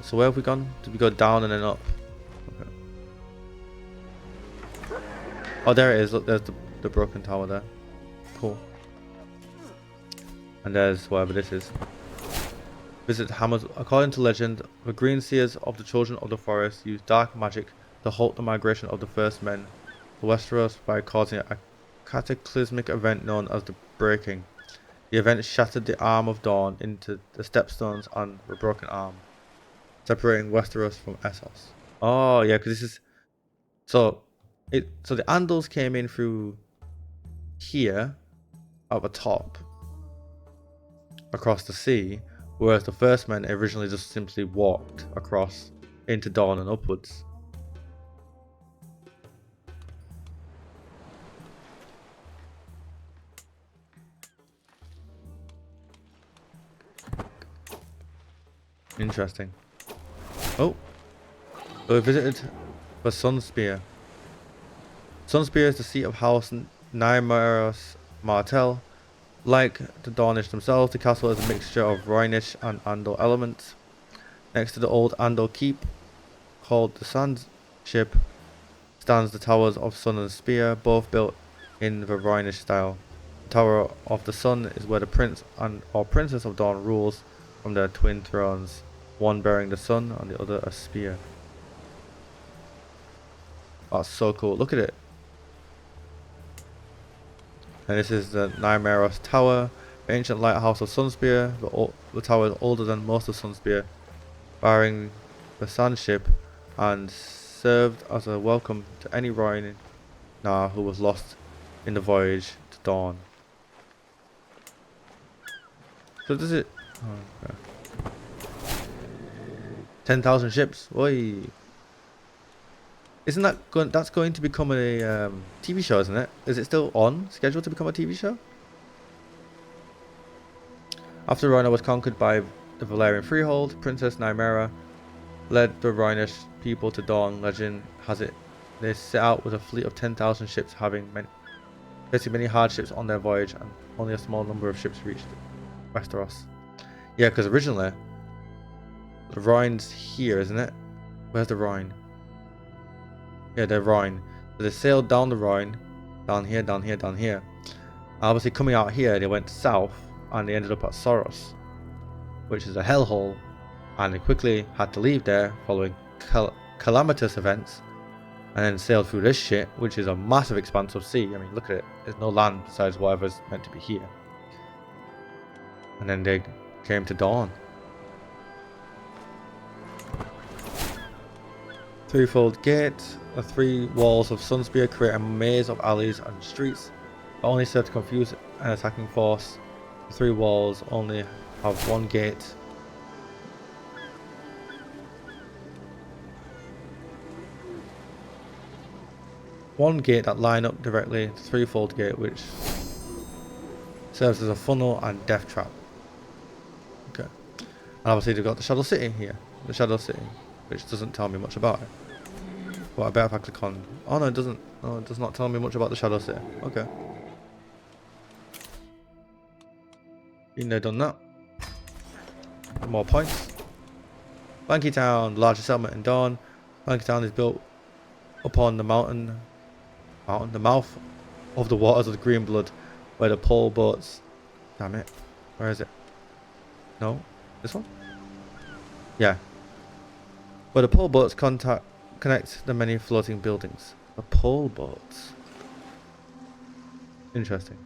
So where have we gone? Did we go down and then up? Okay. Oh, there it is. Look, there's the Broken Tower there. Cool. And there's whatever this is. Visit hammers. According to legend, the Green Seers of the Children of the Forest used dark magic to halt the migration of the first men to Westeros by causing a cataclysmic event known as the Breaking. The event shattered the Arm of Dawn into the stepstones on the Broken Arm, separating Westeros from Essos. Oh yeah, because this is so the Andals came in through here at the top across the sea, whereas the first men originally just simply walked across into Dawn and upwards. Interesting. Oh, so we visited the Sunspear. Sunspear is the seat of House Nymeros Martell. Like the Dornish themselves, the castle is a mixture of Rhoynish and Andal elements. Next to the old Andal keep, called the Sand Ship, stands the towers of Sun and Spear, both built in the Rhoynish style. Tower of the Sun is where the Prince and or Princess of Dawn rules from their twin thrones, one bearing the sun and the other a spear. That's so cool. Look at it. And this is the Nymeros Tower, the ancient lighthouse of Sunspear. The tower is older than most of Sunspear, barring the sand ship, and served as a welcome to any Rhine who was lost in the voyage to Dawn. So does it... Oh, okay. 10,000 ships. Oi. Isn't that going? That's going to become a TV show, isn't it? Is it still scheduled to become a TV show? After Rhina was conquered by the Valyrian Freehold, Princess Nymeria led the Rhinish people to Dawn. Legend has it they set out with a fleet of 10,000 ships, having facing many hardships on their voyage, and only a small number of ships reached Westeros. Yeah, because originally the Rhine's here, isn't it? Where's the Rhine? Yeah, the Rhine. So they sailed down the Rhine, down here, down here, down here. Obviously, coming out here, they went south and they ended up at Soros, which is a hellhole, and they quickly had to leave there following calamitous events, and then sailed through this shit, which is a massive expanse of sea. I mean, look at it. There's no land besides whatever's meant to be here. And then they came to Dawn. Threefold gate. The three walls of Sunspear create a maze of alleys and streets that only serve to confuse an attacking force. The three walls only have one gate. One gate that line up directly to the threefold gate, which serves as a funnel and death trap. Okay. And obviously they've got the Shadow City here. The Shadow City, which doesn't tell me much about it. But I bet if I click on... Oh no, it doesn't. No, it does not tell me much about the Shadow City. Okay. Been there, done that. More points. Blanky Town, the largest settlement in Dawn. Blanky Town is built upon the the mouth of the waters of the Green Blood, where the pole boats... Damn it. Where is it? No? This one? Yeah. Where the pole boats connect the many floating buildings. The pole boats. Interesting.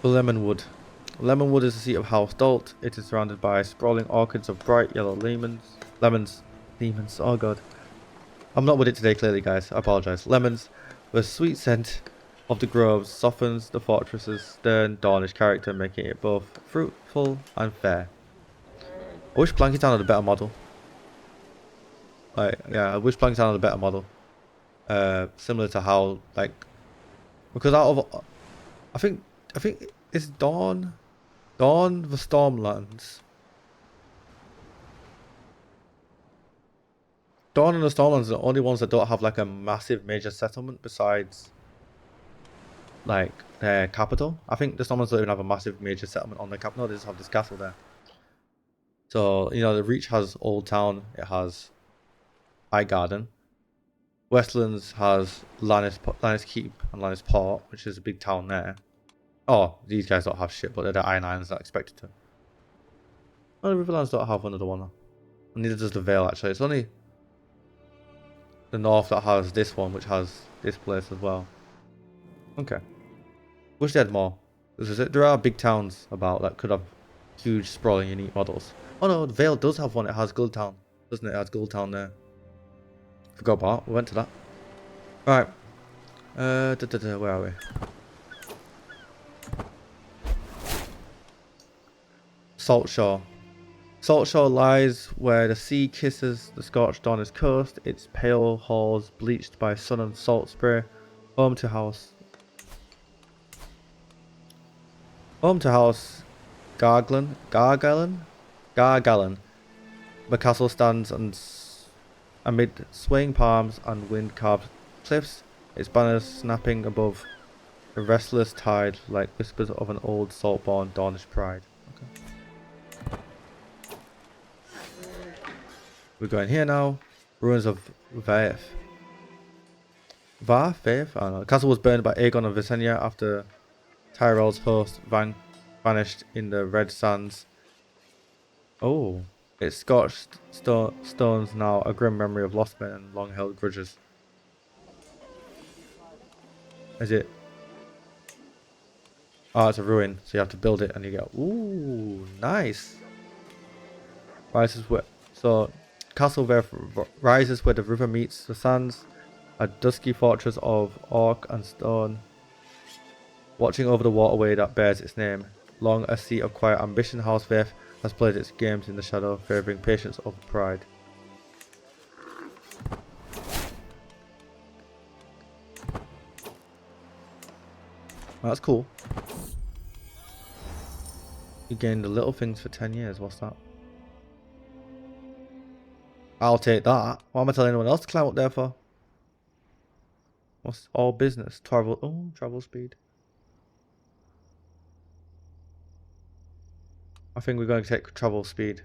Lemonwood. Lemonwood is the seat of House Dolt. It is surrounded by sprawling orchards of bright yellow lemons. Oh god. I'm not with it today, clearly, guys. I apologize. Lemons. The sweet scent of the groves softens the fortress's stern, Dawnish character, making it both fruitful and fair. I wish Blankytown had a better model. Yeah, I wish Blankytown had a better model. Similar to how, like, because out of, I think it's Dawn the Stormlands. Dawn and the Stormlands are the only ones that don't have like a massive major settlement besides like their capital. I think the Stormlands don't even have a massive major settlement on their capital. They just have this castle there. So, you know, the Reach has Old Town, it has Highgarden. Westlands has Lannis Keep and Lannis Port, which is a big town there. Oh, these guys don't have shit, but they're the Iron Islands that are expected to. Oh, the Riverlands don't have another one. And neither does the Vale, actually. It's only the North that has this one, which has this place as well. Okay. Wish they had more. There are big towns about that could have huge, sprawling, unique models. Oh no, the Vale does have one. It has Guldtown, doesn't it? It has Guldtown there. Forgot about it. We went to that. Right. Where are we? Saltshore. Saltshore lies where the sea kisses the scorched Dawnish coast, its pale halls bleached by sun and salt spray, home to House Gargalen. The castle stands amid swaying palms and wind-carved cliffs, its banners snapping above the restless tide like whispers of an old salt-born Dawnish pride. Okay. We're going here now. Ruins of Vaeth. Var Faith? I don't know. The castle was burned by Aegon of Visenya after Tyrell's host vanished in the Red Sands. Oh, its scorched stones now a grim memory of lost men and long-held grudges. Is it? Oh, it's a ruin, so you have to build it and you get... Ooh, nice. Rises where... So, castle rises where the river meets the sands. A dusky fortress of oak and stone, watching over the waterway that bears its name. Long a seat of quiet ambition, House Valyria has played its games in the shadow, favouring patience over pride. That's cool. You gained the little things for 10 years. What's that? I'll take that. Why am I telling anyone else to climb up there for? What's all business? Travel. Oh, travel speed. I think we're going to take travel speed.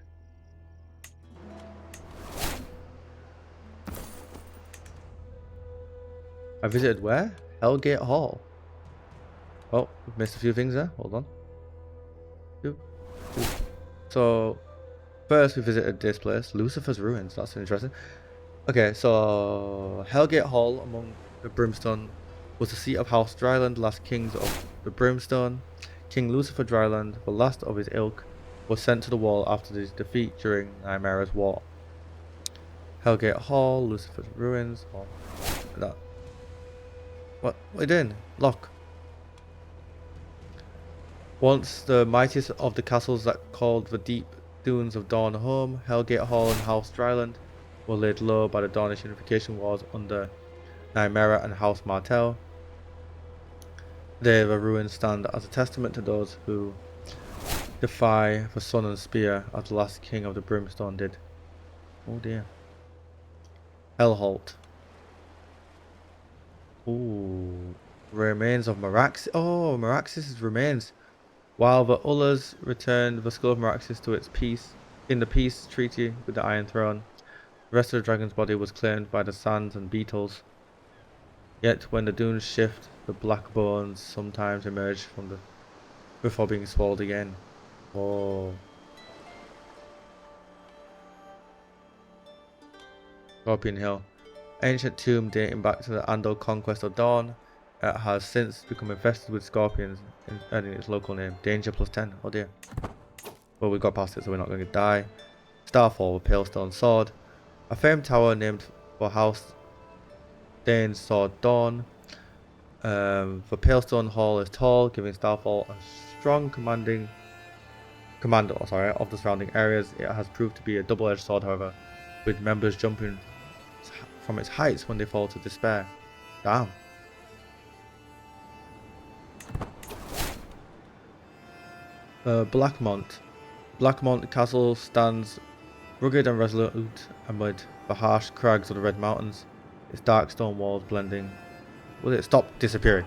I visited where? Hellgate Hall. Oh, we've missed a few things there. Hold on. So, first we visited this place, Lucifer's Ruins. That's interesting. Okay, so Hellgate Hall among the Brimstone was the seat of House Dryland, last kings of the Brimstone. King Lucifer Dryland, the last of his ilk, was sent to the wall after his defeat during Nymere's War. Hellgate Hall, Lucifer's Ruins. Oh, that. What are you doing? Lock. Once the mightiest of the castles that called the deep dunes of Dawn home, Hellgate Hall and House Dryland were laid low by the Dornish unification wars under Nymera and House Martell. There the ruins stand as a testament to those who defy the sun and spear as the last king of the Brimstone did. Oh dear. Hellholt. Ooh. Remains of Meraxes. Oh, Meraxes' remains. While the Ullars returned the skull of Meraxes to its peace in the peace treaty with the Iron Throne, the rest of the dragon's body was claimed by the sands and beetles. Yet when the dunes shift, the black bones sometimes emerge from the before being swallowed again. Oh. Scorpion Hill. Ancient tomb dating back to the Andal conquest of Dawn. It has since become infested with scorpions, earning its local name. Danger +10. Oh dear. Well, we got past it, so we're not going to die. Starfall with Palestone Sword. A famed tower named for House Dane's Sword Dawn. The Palestone Hall is tall, giving Starfall a strong command of the surrounding areas. It has proved to be a double-edged sword, however, with members jumping from its heights when they fall to despair. Damn. Blackmont. Blackmont Castle stands rugged and resolute amid the harsh crags of the Red Mountains, its dark stone walls blending. Will it stop disappearing?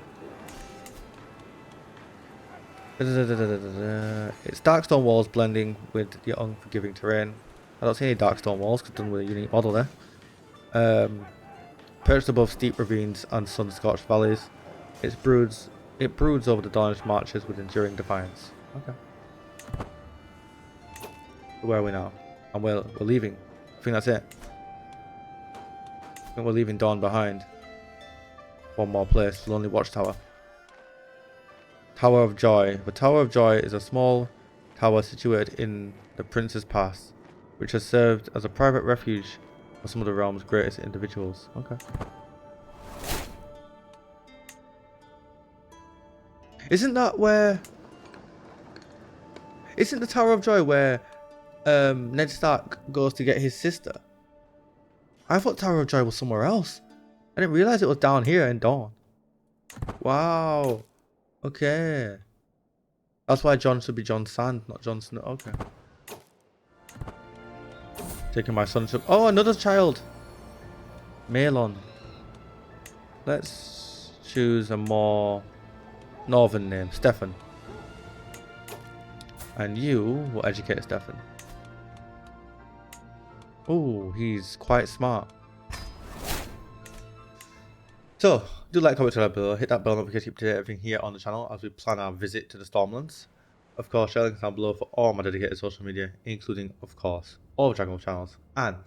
Its dark stone walls blending with the unforgiving terrain. I don't see any dark stone walls because done with a unique model there. Perched above steep ravines and sun-scorched valleys, it broods over the Dornish marches with enduring defiance. Okay. Where are we now? And we're leaving. I think that's it. I think we're leaving Dawn behind. One more place, Lonely Watchtower. Tower of Joy. The Tower of Joy is a small tower situated in the Prince's Pass, which has served as a private refuge for some of the realm's greatest individuals. Okay. Isn't the Tower of Joy where Ned Stark goes to get his sister? I thought Tower of Joy was somewhere else. I didn't realize it was down here in Dawn. Wow. Okay. That's why Jon should be Jon Sand, not Jon Snow. Okay. Taking my sonship. Oh, another child. Malon. Let's choose a more northern name. Stefan. And you will educate Stefan. Oh, he's quite smart. So, do like, comment, subscribe below, hit that bell notification to get everything here on the channel as we plan our visit to the Stormlands. Of course, share links down below for all my dedicated social media, including, of course, all the DragonWolf channels and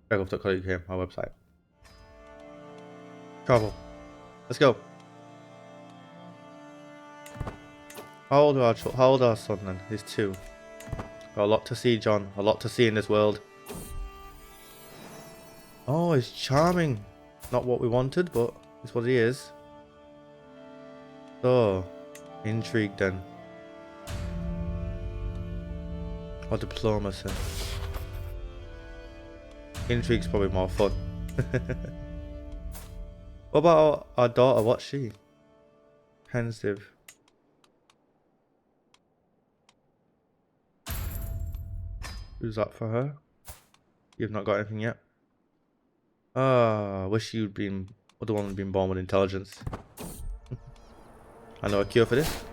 dragonwolf.co.uk, my website. Travel. Let's go. How old our son then? He's 2. Got a lot to see, John. A lot to see in this world. Oh, he's charming. Not what we wanted, but it's what he is. So, intrigue then. Or diplomacy. Intrigue's probably more fun. What about our daughter? What's she? Pensive. Who's that for her? You've not got anything yet? Ah, wish you'd been the one who'd been born with intelligence. I know a cure for this.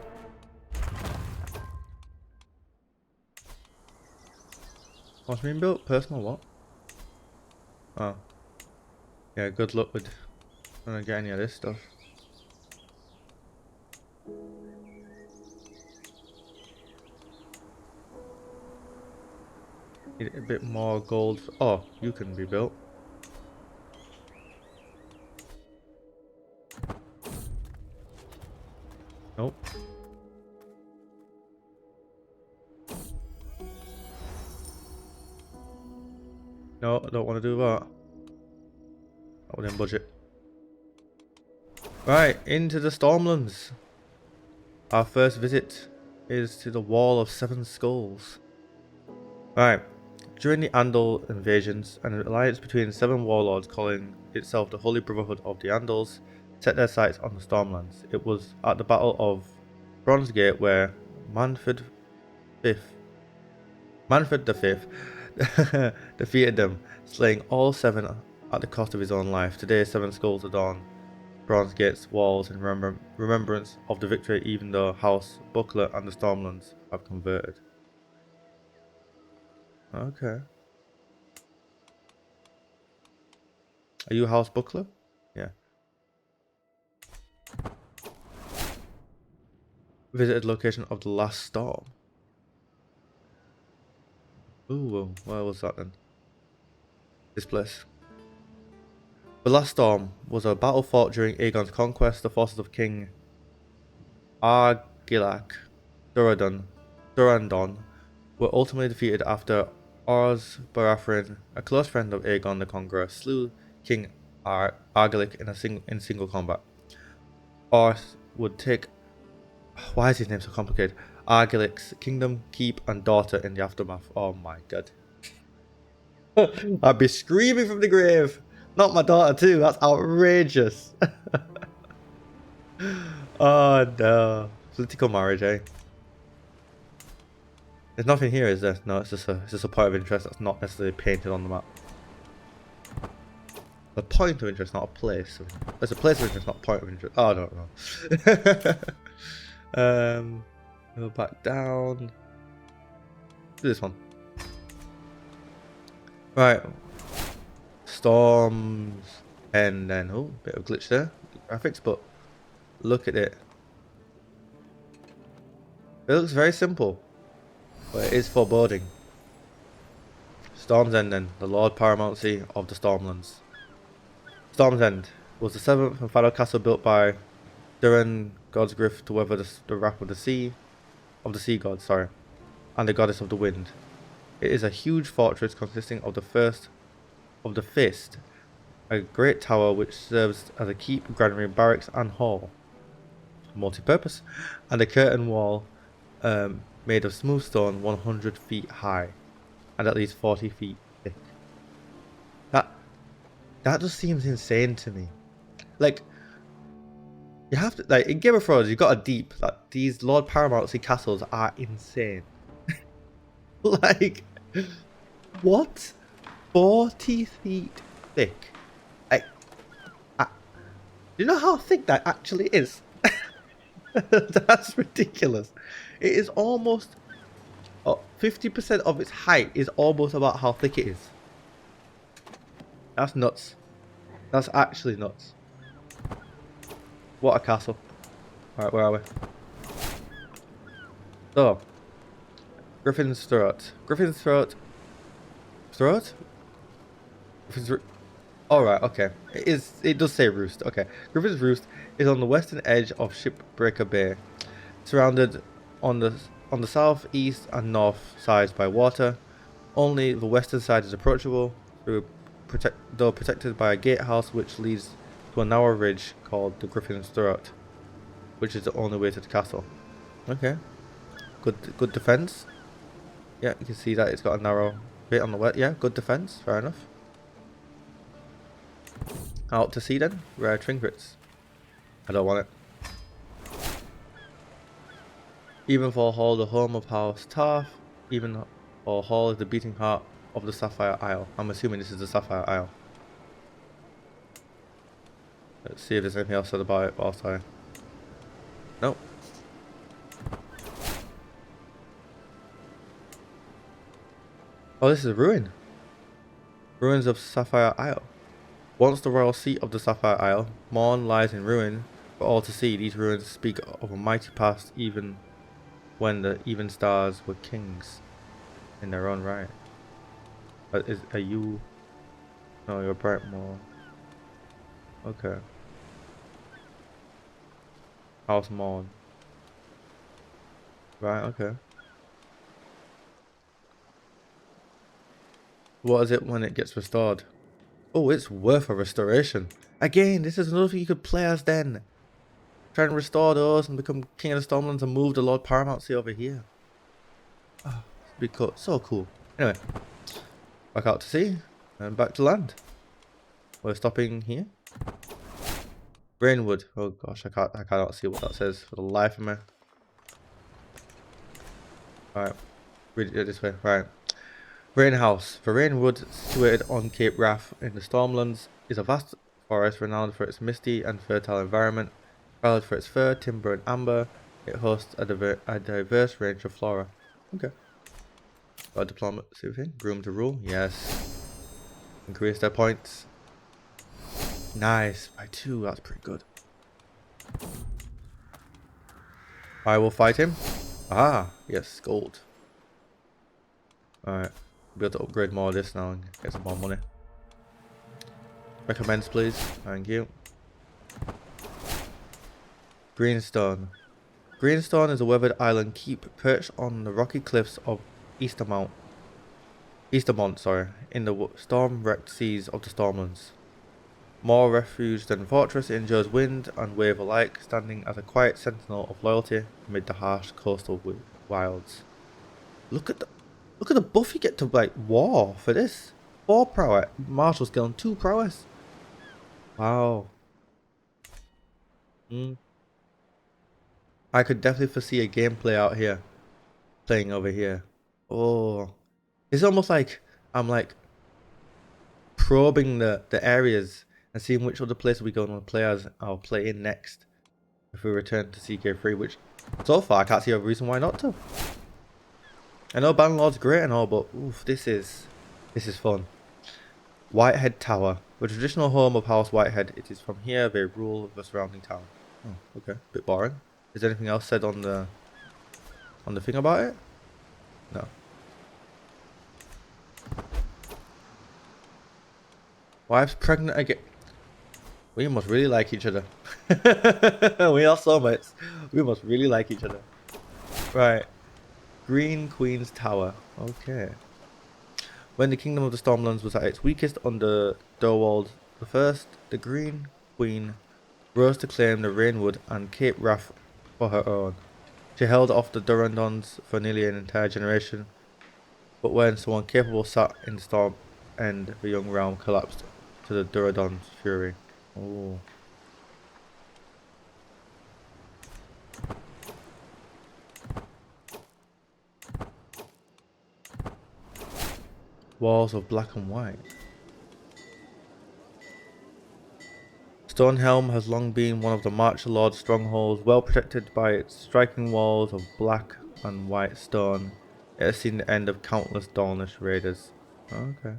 What's being built? Personal what? Oh. Yeah, good luck with trying to get any of this stuff. Need a bit more gold. Oh, you can be built. Nope. No, I don't want to do that. Not within budget. Right, into the Stormlands. Our first visit is to the Wall of 7 Skulls. Right. During the Andal invasions, an alliance between 7 warlords calling itself the Holy Brotherhood of the Andals set their sights on the Stormlands. It was at the Battle of Bronzegate where Manfred V defeated them, slaying all 7 at the cost of his own life. Today, 7 skulls adorn Bronzegate's walls in remembrance of the victory, even though House Buckler and the Stormlands have converted. Okay. Are you House Buckler? Yeah. Visited location of the last storm. Ooh, where was that then? This place. The last storm was a battle fought during Aegon's conquest. The forces of King Argilac Durandon were ultimately defeated after Ors Baratheon, a close friend of Aegon the Conqueror, slew King Argilac in single combat. Ors would take... Why is his name so complicated? Argilac's kingdom, keep, and daughter in the aftermath. Oh my god. I'd be screaming from the grave. Not my daughter too. That's outrageous. Oh no. Political marriage, eh? There's nothing here, is there? No, it's just a point of interest that's not necessarily painted on the map. A point of interest, not a place. There's a place of interest, not a point of interest. Oh, I don't know. Go back down. Do this one. Right. Storms. And then, oh, bit of glitch there. Graphics, but look at it. It looks very simple, but it is foreboding. Storm's End then, the Lord Paramountcy of the Stormlands. Storm's End was the 7th and final castle built by Duran Godsgriff to weather the wrath of the sea god, and the goddess of the wind. It is a huge fortress consisting of the Fist, a great tower which serves as a keep, granary, barracks and hall, multi-purpose, and a curtain wall made of smooth stone 100 feet high and at least 40 feet thick. That just seems insane to me. Like, you have to, like, in Game of Thrones, you've got to deep that these Lord Paramountcy castles are insane. Like, what? 40 feet thick. Like, do you know how thick that actually is? That's ridiculous. It is almost 50% of its height is almost about how thick it is. That's nuts. That's actually nuts. What a castle. Alright, where are we? So, Griffin's Throat. Griffin's Throat. Throat? Griffin's Alright, okay. It does say Roost. Okay. Griffin's Roost is on the western edge of Shipbreaker Bay, surrounded on the south, east, and north sides by water. Only the western side is approachable, though protected by a gatehouse which leads to a narrow ridge called the Griffin's Throat, which is the only way to the castle. Okay. Good defense. Yeah, you can see that it's got a narrow bit on the west. Yeah, good defense. Fair enough. Out to sea then. Rare trinkets. I don't want it. Evenfall Hall, the home of House Tarth. Evenfall Hall is the beating heart of the Sapphire Isle. I'm assuming this is the Sapphire Isle. Let's see if there's anything else said about it whilst I... Nope. Oh, this is a ruin. Ruins of Sapphire Isle. Once the royal seat of the Sapphire Isle, Morn lies in ruin for all to see. These ruins speak of a mighty past, even when the even stars were kings in their own right. Are you? No, you're Brightboar. Okay. House Morn. Right. Okay. What is it when it gets restored? Oh, it's worth a restoration. Again, this is another thing you could play as then. Try and restore those and become King of the Stormlands and move the Lord Paramountcy over here. Oh, it'd be cool. So cool. Anyway, back out to sea and back to land. We're stopping here. Rainwood. Oh gosh, I cannot see what that says for the life of me. Alright, read it this way. Right. Rainhouse. The Rainwood, situated on Cape Wrath in the Stormlands, is a vast forest renowned for its misty and fertile environment. Valued for its fir, timber, and amber, it hosts a diverse range of flora. Okay. Got a diplomacy thing. Room to rule. Yes. Increase their points. Nice. By 2. That's pretty good. I will fight him. Ah, yes. Gold. Alright. Be able to upgrade more of this now and get some more money. Recommends, please. Thank you. Greenstone. Greenstone is a weathered island keep perched on the rocky cliffs of Eastermont, in the storm-wrecked seas of the Stormlands. More refuge than fortress, it endures wind and wave alike, standing as a quiet sentinel of loyalty amid the harsh coastal wilds. Look at the buff you get to like war for this. 4 prowess, martial skill and 2 prowess. Wow. I could definitely foresee a gameplay out here, playing over here. Oh, it's almost like I'm like probing the areas and seeing which other places we go and play as. I'll play in next if we return to CK3, which so far I can't see a reason why not to. I know Bannerlord's great and all, but oof, this is fun. Whitehead Tower, the traditional home of House Whitehead. It is from here they rule the surrounding town. Oh, okay, bit boring. Is there anything else said on the thing about it? No. Wife's pregnant again. We must really like each other. We are soulmates. We must really like each other. Right. Green Queen's Tower. Okay. When the Kingdom of the Stormlands was at its weakest under Dorwald I, the Green Queen rose to claim the Rainwood and Cape Wrath for her own. She held off the Durrandons for nearly an entire generation, but when someone capable sat in the storm end, the young realm collapsed to the Durrandons' fury. Oh. Walls of black and white. Stonehelm has long been one of the Marcher Lord's strongholds, well protected by its striking walls of black and white stone. It has seen the end of countless Dornish raiders. Okay.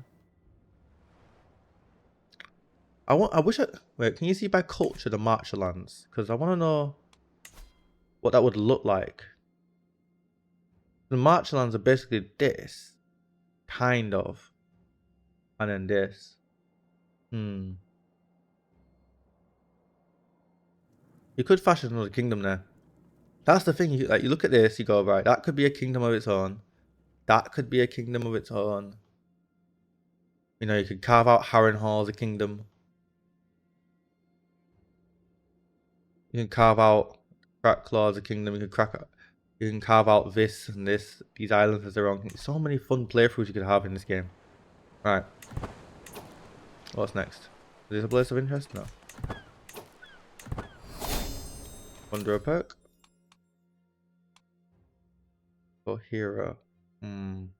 I wish I wait. Can you see by culture the Marchlands? Because I want to know what that would look like. The Marchlands are basically this, kind of, and then this. You could fashion another kingdom there. That's the thing. You look at this, you go, right, that could be a kingdom of its own. That could be a kingdom of its own. You know, you could carve out Harrenhal as a kingdom. You can carve out Crackclaw as a kingdom. You can carve out this and this. These islands as their own. So many fun playthroughs you could have in this game. Right. What's next? Is this a place of interest? No. Under a perk? For hero. Come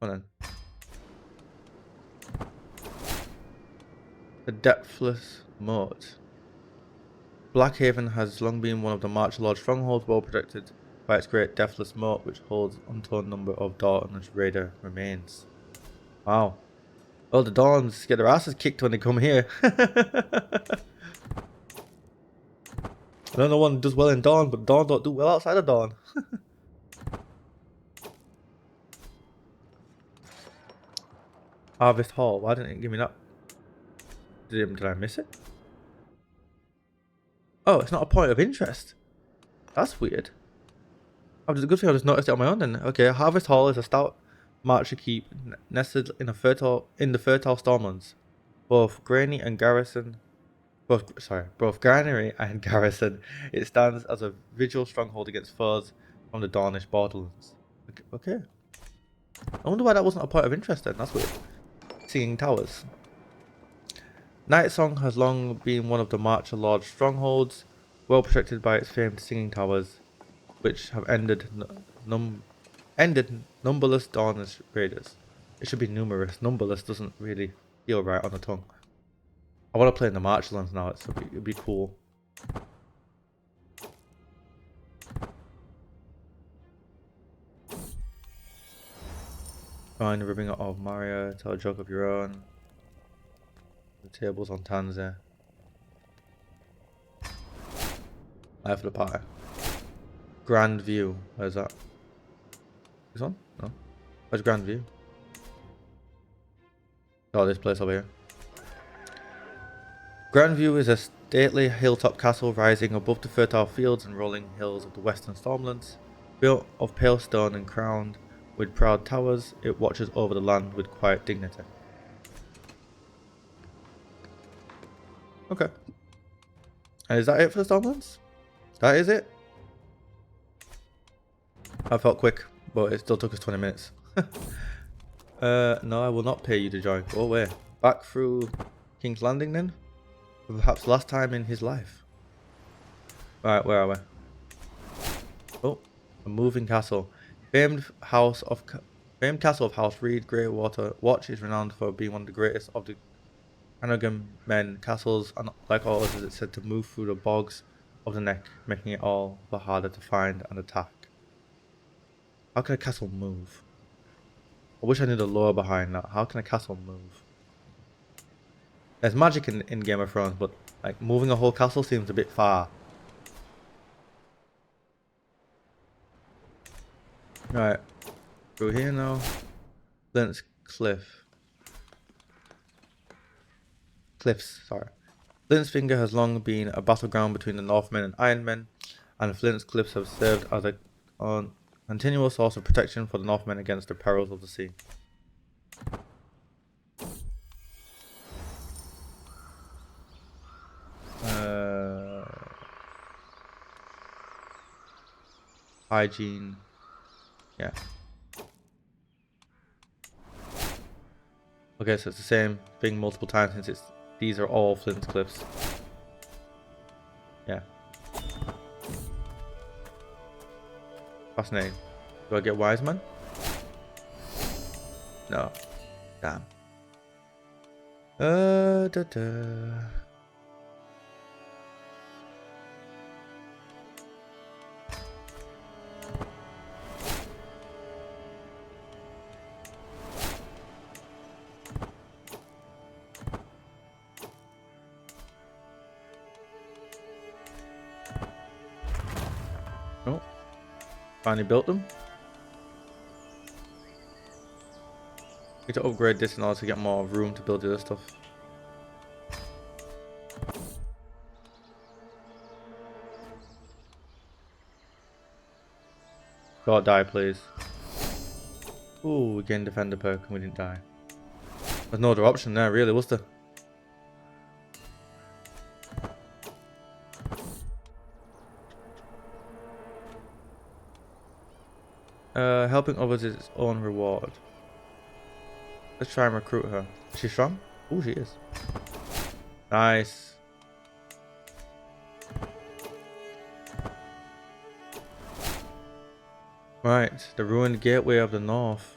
on. The Depthless Moat. Blackhaven has long been one of the March Lord strongholds, well protected by its great Depthless Moat, which holds untold number of Dauntless Raider remains. Wow. Oh, the Dawns get their asses kicked when they come here. I know no one does well in Dawn, but Dawn don't do well outside of Dawn. Harvest Hall. Why didn't it give me that? Did I miss it? Oh, it's not a point of interest. That's weird. Oh, it's a good thing I just noticed it on my own then. Okay, Harvest Hall is a stout marcher keep nested in the fertile Stormlands. Both granary and garrison. Both granary and garrison. It stands as a vigil stronghold against foes from the Dornish borderlands. Okay. I wonder why that wasn't a point of interest then. That's weird. Singing Towers. Night Song has long been one of the Marcher Lord's strongholds, well protected by its famed Singing Towers, which have ended numberless Dornish raiders. It should be numerous. Numberless doesn't really feel right on the tongue. I want to play in the Marchlands now. It'd be cool. Find the ribbing of Maria. Tell a joke of your own. The tables on Tanzer. Life of the Party. Grand View. Where's that? This one? No. Where's Grand View? Oh, this place over here. Grand View is a stately hilltop castle rising above the fertile fields and rolling hills of the western Stormlands. Built of pale stone and crowned with proud towers, it watches over the land with quiet dignity. Okay. And is that it for the Stormlands? That is it? I felt quick, but it still took us 20 minutes. No, I will not pay you to join. Go away. Back through King's Landing then? Perhaps last time in his life. Right, where are we? Oh, a moving castle. Famed castle of House Reed Greywater Watch is renowned for being one of the greatest of the Anagam men. Castles, and like all others, it's said to move through the bogs of the neck, making it all the harder to find and attack. How can a castle move? I wish I knew the lore behind that. How can a castle move? There's magic in Game of Thrones, but like moving a whole castle seems a bit far. Right, through here now. Flint's Cliffs, sorry. Flint's Finger has long been a battleground between the Northmen and Ironmen, and Flint's Cliffs have served as a continual source of protection for the Northmen against the perils of the sea. Hygiene. Yeah. Okay, so it's the same thing multiple times since these are all Flint's Cliffs. Yeah. Fascinating. Do I get Wiseman? No. Damn. Finally built them. Need to upgrade this in order to get more room to build the other stuff. God, die, please. Ooh, we gained defender perk and we didn't die. There's no other option there, really, was there? Helping others is its own reward. Let's try and recruit her. Is she strong? Oh, she is. Nice. Right, the ruined gateway of the north.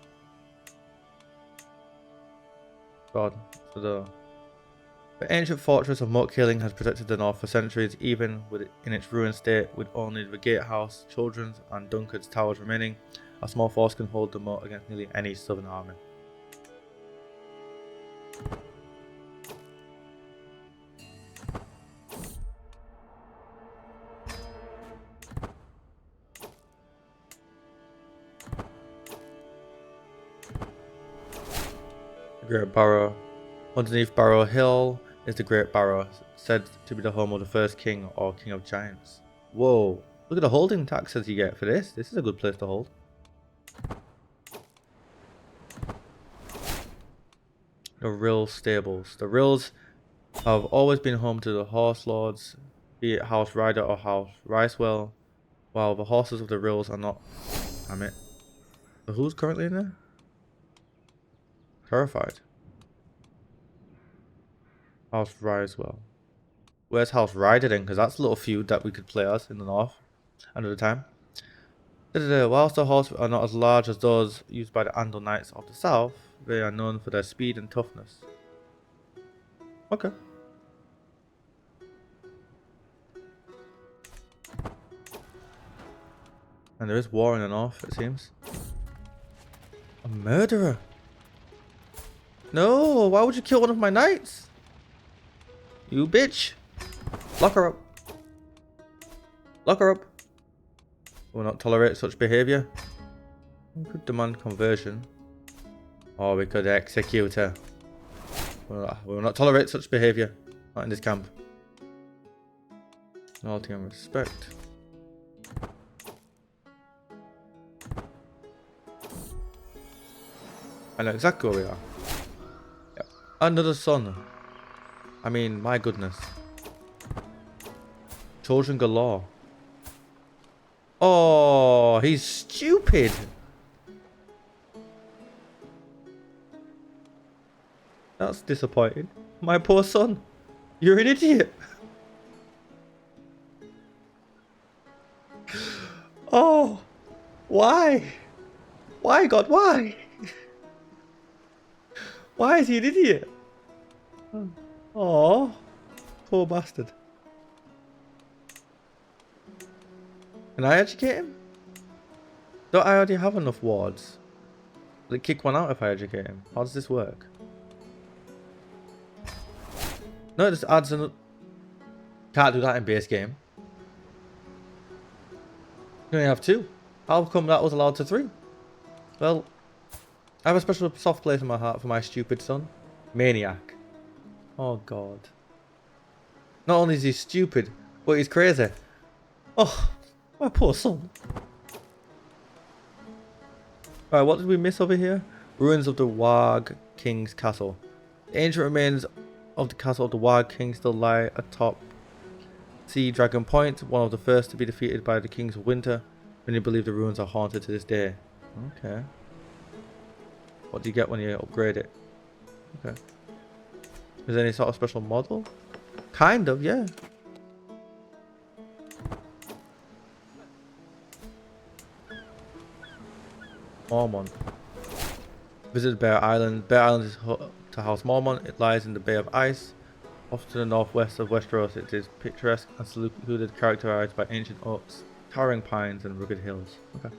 God, so the ancient fortress of Moat Killing has protected the north for centuries, even in its ruined state, with only the gatehouse, children's, and Dunkard's towers remaining. A small force can hold the moat against nearly any southern army. The Great Barrow. Underneath Barrow Hill is the Great Barrow, said to be the home of the first king or king of giants. Whoa, look at the holding taxes you get for this. This is a good place to hold. The Rill Stables. The Rills have always been home to the horse lords, be it House Ryder or House Ricewell, while the horses of the Rills are not. Damn it. So who's currently in there? Terrified. House Ricewell. Where's House Ryder then? Because that's a little feud that we could play as in the north another time. Whilst the horses are not as large as those used by the Andal Knights of the south, they are known for their speed and toughness. Okay. And there is war in the north, it seems. A murderer! No! Why would you kill one of my knights? You bitch! Lock her up. Lock her up. We will not tolerate such behaviour. We could demand conversion. Or we could execute her. We will not tolerate such behaviour. Not in this camp. Loyalty and respect. I know exactly where we are. Yep. Another son. I mean, my goodness. Children galore. Oh, he's stupid. That's disappointing. My poor son. You're an idiot. Oh. Why? Why, God, why? Why is he an idiot? Oh. Poor bastard. Can I educate him? Don't I already have enough wards? Will it kick one out if I educate him? How does this work? No, it just adds another... Can't do that in base game. You only have 2. How come that was allowed to 3? Well, I have a special soft place in my heart for my stupid son. Maniac. Oh god. Not only is he stupid, but he's crazy. Oh, my poor son. Alright, what did we miss over here? Ruins of the Warg King's Castle. The ancient remains of the castle of the Warg King still lie atop Sea Dragon Point, one of the first to be defeated by the Kings of Winter. Many believe the ruins are haunted to this day. Okay. What do you get when you upgrade it? Okay. Is there any sort of special model? Kind of, yeah. Mormont. Visit Bear Island. Bear Island is home to House Mormont. It lies in the Bay of Ice, off to the northwest of Westeros. It is picturesque and secluded, characterized by ancient oaks, towering pines, and rugged hills. Okay.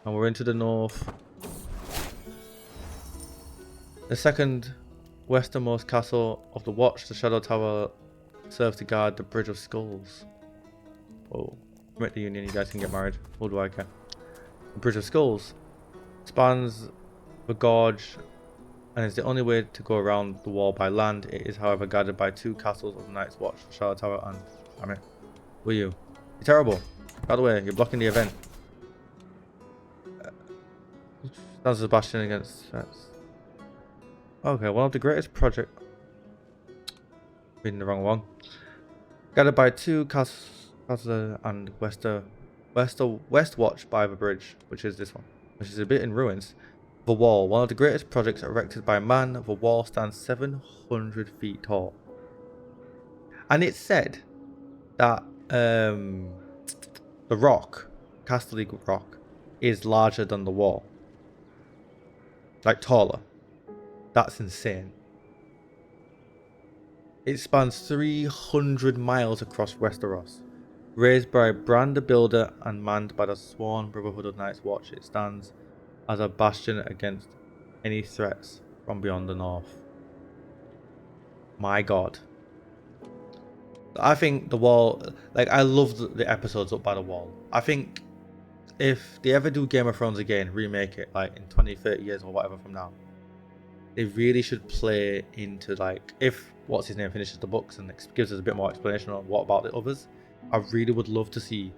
And we're into the north. The second westernmost castle of the Watch, the Shadow Tower, serves to guard the Bridge of Skulls. Oh. Commit the union, you guys can get married. What do I care? The Bridge of Skulls spans the gorge and is the only way to go around the wall by land. It is, however, guarded by 2 castles of the Night's Watch, Charlotte Tower and... I mean, were you? You're terrible. By the way, you're blocking the event. Stands as a bastion against threats. Okay, one of the greatest project... Reading the wrong one. Guarded by 2 castles and Westwatch by the bridge, which is this one, which is a bit in ruins. The wall, one of the greatest projects erected by man. The wall stands 700 feet tall. And it's said that the rock, Castellig rock, is larger than the wall. Like taller. That's insane. It spans 300 miles across Westeros. Raised by Bran the Builder and manned by the sworn Brotherhood of Night's Watch, it stands as a bastion against any threats from beyond the north. My god. I think the wall, like, I love the episodes up by the wall. I think if they ever do Game of Thrones again, remake it like in 20, 30 years or whatever from now, they really should play into, like, if what's his name finishes the books and gives us a bit more explanation on what about the others. I really would love to see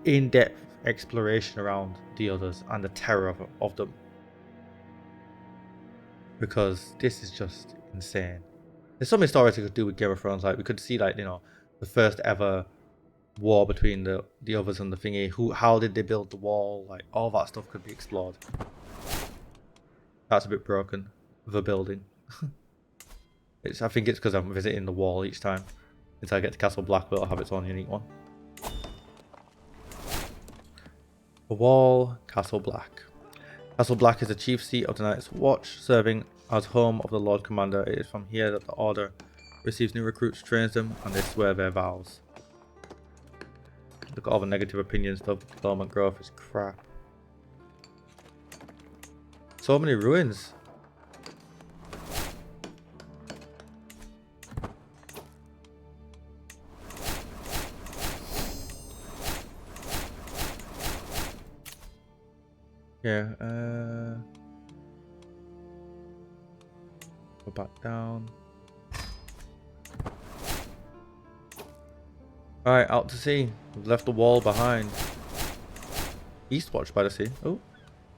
in-depth exploration around the others and the terror of them, because this is just insane. There's so many stories we could do with Game of Thrones. Like, we could see, like, you know, the first ever war between the others and the thingy. How did they build the wall? Like, all that stuff could be explored. That's a bit broken, the building. I think it's because I'm visiting the wall each time until I get to Castle Black, but it'll have its own unique one. The wall, Castle Black. Castle Black is the chief seat of the Night's Watch, serving as home of the Lord Commander. It is from here that the Order receives new recruits, trains them, and they swear their vows. Look at all the negative opinions. The development growth is crap. So many ruins. Yeah, go back down. Alright, out to sea. We've left the wall behind. Eastwatch by the sea. Oh,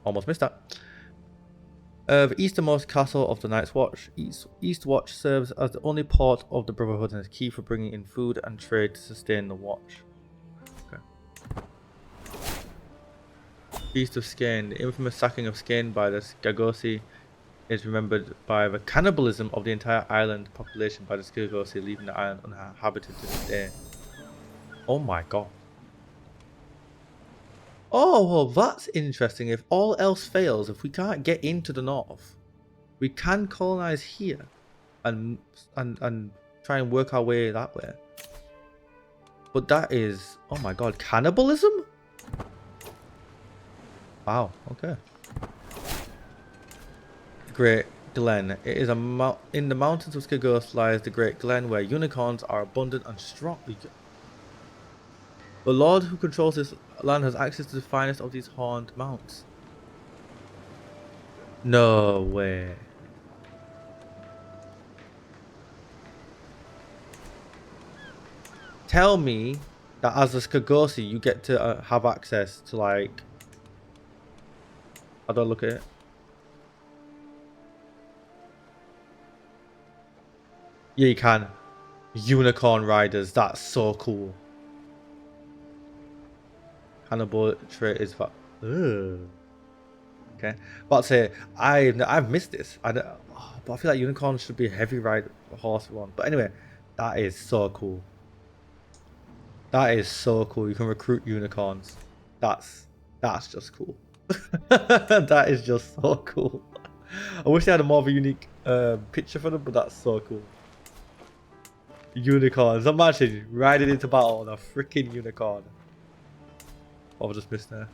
almost missed that. The easternmost castle of the Night's Watch. Eastwatch serves as the only port of the Brotherhood and is key for bringing in food and trade to sustain the watch. Feast of Skane. The infamous sacking of Skane by the Skagosi is remembered by the cannibalism of the entire island population by the Skagosi, leaving the island uninhabited to this day. Oh my god. Oh, well, that's interesting. If all else fails, if we can't get into the north, we can colonize here and try and work our way that way. But that is, oh my god, cannibalism? Wow, okay. Great Glen. It is in the mountains of Skagos lies the Great Glen, where unicorns are abundant and strong. The Lord who controls this land has access to the finest of these horned mounts. No way. Tell me that as a Skagosi you get to have access to, like... How do I look at it? Yeah, you can. Unicorn riders, that's so cool. Cannibal trait is that. Okay, but say I've missed this. But I feel like unicorns should be a heavy ride horse one. But anyway, that is so cool. That is so cool. You can recruit unicorns. That's just cool. That is just so cool. I wish they had a more of a unique picture for them, but that's so cool. Unicorns. Imagine riding into battle on a freaking unicorn. What have I just missed there?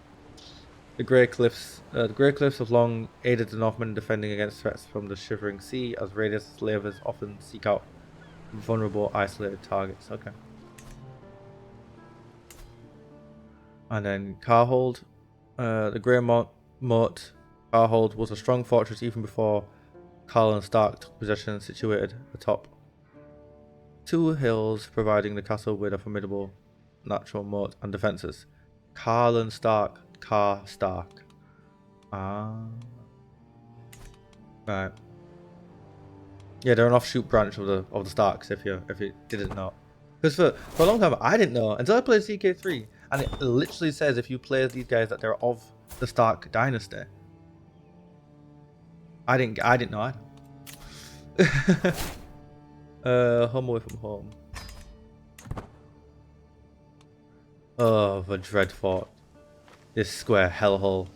The Grey Cliffs. The Grey Cliffs have long aided the Northmen in defending against threats from the Shivering Sea, as raiders and slavers often seek out vulnerable, isolated targets. Okay. And then Carhold, the Grey Moat. Carhold was a strong fortress even before Carl and Stark took possession, situated atop two hills, providing the castle with a formidable natural moat and defences. Carl and Stark. Car Stark. Ah. Right. Yeah, they're an offshoot branch of the Starks. If you didn't know, because for a long time I didn't know until I played CK3, and it literally says if you play as these guys that they're of the Stark dynasty. I didn't know either. Home away from home. Oh, the Dreadfort. This square hellhole.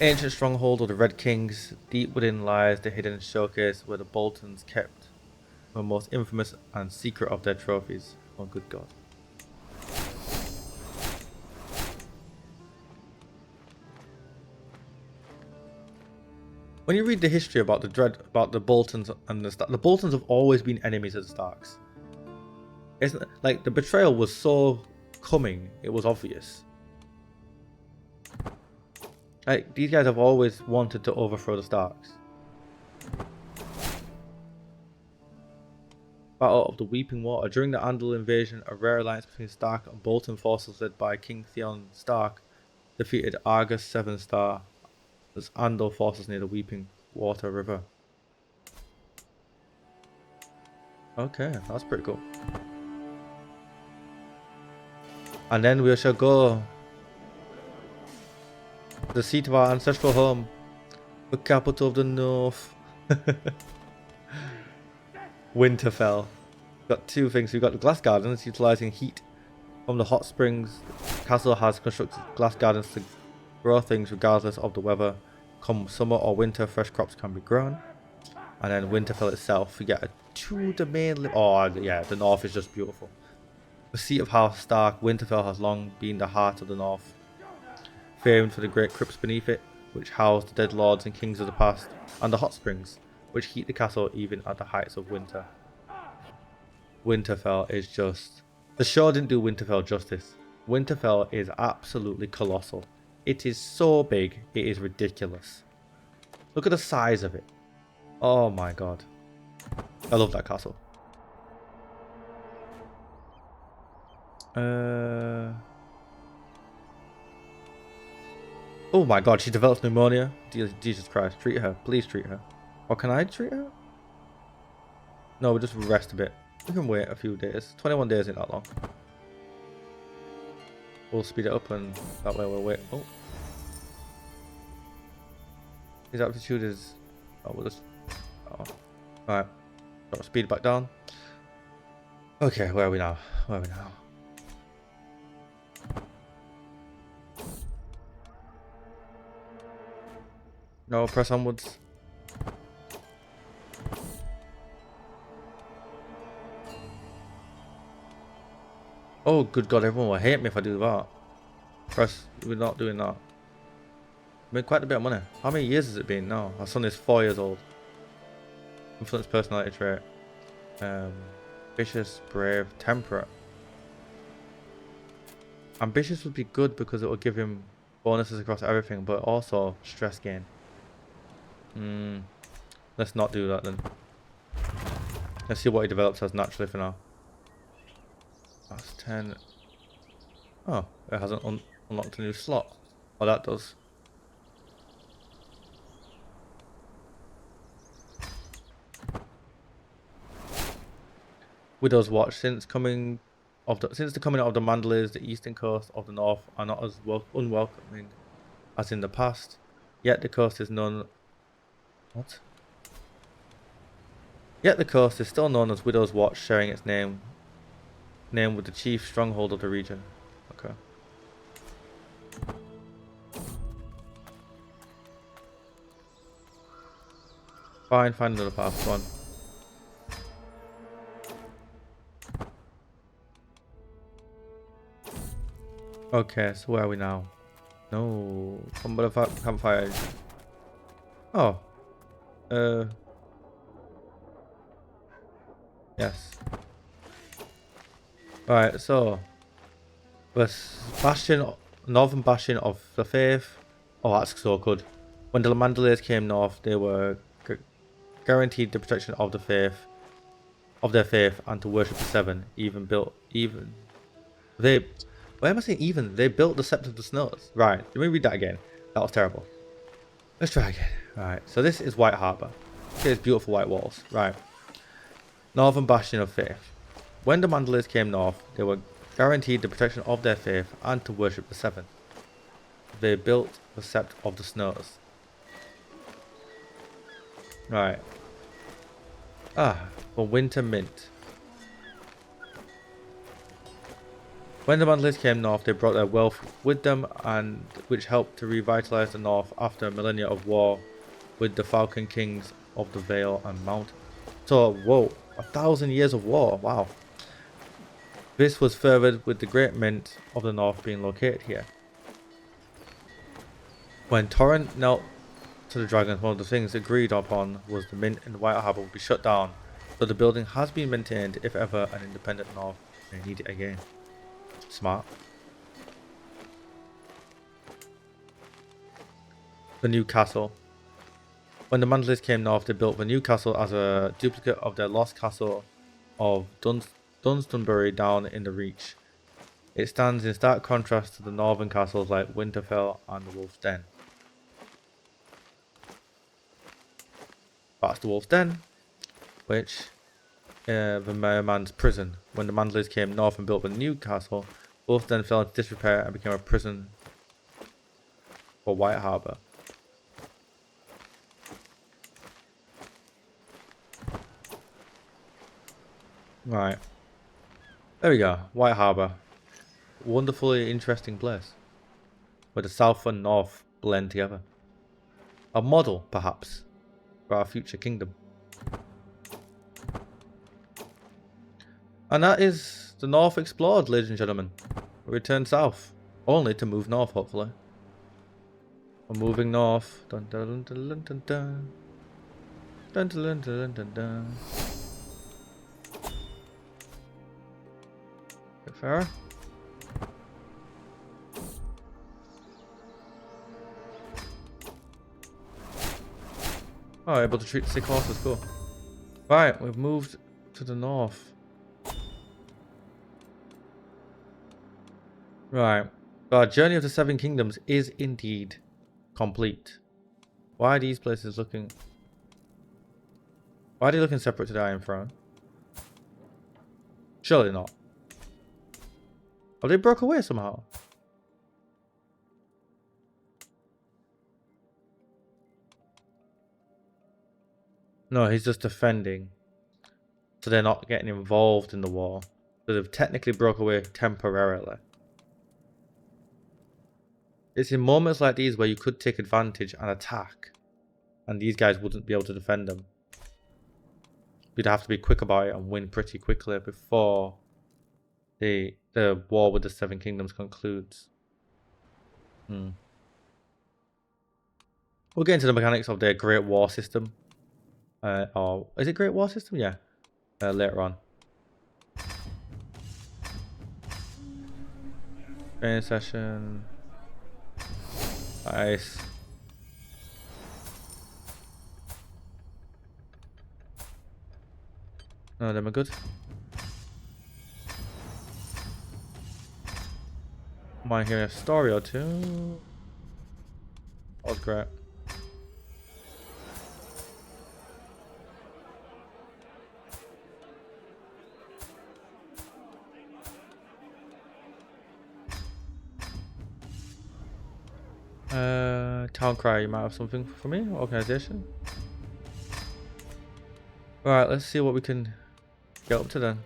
Ancient stronghold of the Red Kings. Deep within lies the hidden showcase where the Boltons kept the most infamous and secret of their trophies. Oh, good God. When you read the history about the Boltons and the Boltons have always been enemies of the Starks. Isn't it? Like, the betrayal was so coming, it was obvious. Like, these guys have always wanted to overthrow the Starks. Battle of the Weeping Water. During the Andal invasion, a rare alliance between Stark and Bolton forces led by King Theon Stark defeated Argus 7 Star as Andal forces near the Weeping Water River. Okay, that's pretty cool. And then we shall go to the seat of our ancestral home, the capital of the North. Winterfell. Got two things. We've got the glass gardens utilizing heat from the hot springs. The castle has constructed glass gardens to grow things regardless of the weather. Come summer or winter, fresh crops can be grown. And then Winterfell itself, we get a the main. Oh yeah, the north is just beautiful. The seat of House Stark, Winterfell has long been the heart of the north, famed for the great crypts beneath it, which house the dead lords and kings of the past, and the hot springs, which heat the castle even at the heights of winter. Winterfell is just... The show didn't do Winterfell justice. Winterfell is absolutely colossal. It is so big, it is ridiculous. Look at the size of it. Oh my god. I love that castle. Oh my god, she develops pneumonia. Jesus Christ, treat her. Please treat her. Or can I treat her? No, we'll just rest a bit. We can wait a few days. 21 days ain't that long. We'll speed it up and that way we'll wait. Oh. His aptitude is... Oh, we'll just... Oh. Alright. Got to speed it back down. Okay, where are we now? Where are we now? No, press onwards. Oh, good God, everyone will hate me if I do that. Press, we're not doing that. Made quite a bit of money. How many years has it been now? Our son is 4 years old. Influence personality trait. Ambitious, brave, temperate. Ambitious would be good because it will give him bonuses across everything, but also stress gain. Let's not do that then. Let's see what he develops as naturally for now. That's 10. Oh, it hasn't unlocked a new slot. Oh, that does. Widow's Watch. Since the coming out of the Mandalay, the eastern coast of the north are not as unwelcoming as in the past. Yet the coast is known. What? Yet the coast is still known as Widow's Watch, sharing its name with the chief stronghold of the region. Okay. Fine, find another path. One. Okay, so where are we now? No, campfire. Oh. Yes. Alright, so Northern Bastion of the Faith. Oh, that's so good. When the Mandalays came north, they were guaranteed the protection of the faith, of their faith, and to worship the Seven. They. Why am I saying even? They built the Sept of the Snows. Right. Let me read that again. That was terrible. Let's try again. Right. So this is White Harbour. Okay, it's beautiful white walls. Right. Northern Bastion of Faith. When the Mandalays came north, they were guaranteed the protection of their faith and to worship the Seven. They built the Sept of the Snows. Right. For Winter Mint. When the Mandalays came north, they brought their wealth with them, and which helped to revitalize the north after millennia of war with the Falcon Kings of the Vale and Mountain. So, whoa, 1,000 years of war, wow. This was furthered with the Great Mint of the North being located here. When Torrent knelt to the dragons, one of the things agreed upon was the Mint in the White Harbour would be shut down, so the building has been maintained if ever an independent North may need it again. Smart. The new castle. When the Mandalays came north, they built the new castle as a duplicate of their lost castle of Dunstanbury down in the Reach. It stands in stark contrast to the northern castles like Winterfell and the Wolf's Den. That's the Wolf's Den, which the Merman's prison. When the Mandalays came north and built the new castle, Wolf's Den fell into disrepair and became a prison for White Harbour. Right. There we go. White Harbour. Wonderfully interesting place. Where the south and north blend together. A model, perhaps, for our future kingdom. And that is the north explored, ladies and gentlemen. We return south. Only to move north, hopefully. We're moving north. Dun dun dun dun dun dun. Dun dun dun dun dun dun. Bit fairer. Oh, able to treat sick horses, cool. Right, we've moved to the north. Right. Our journey of the Seven Kingdoms is indeed complete. Why are these places looking... Why are they looking separate to the Iron Throne? Surely not. Have they broke away somehow? No, he's just defending. So they're not getting involved in the war. So they've technically broke away temporarily. It's in moments like these where you could take advantage and attack. And these guys wouldn't be able to defend them. You'd have to be quick about it and win pretty quickly before the war with the Seven Kingdoms concludes. We'll get into the mechanics of their Great War system. Or is it Great War system? Yeah. Later on. Training session. Nice. No, them are good. Might hear a story or two. That was great. Town Cry, you might have something for me? Organization? Alright, let's see what we can get up to then.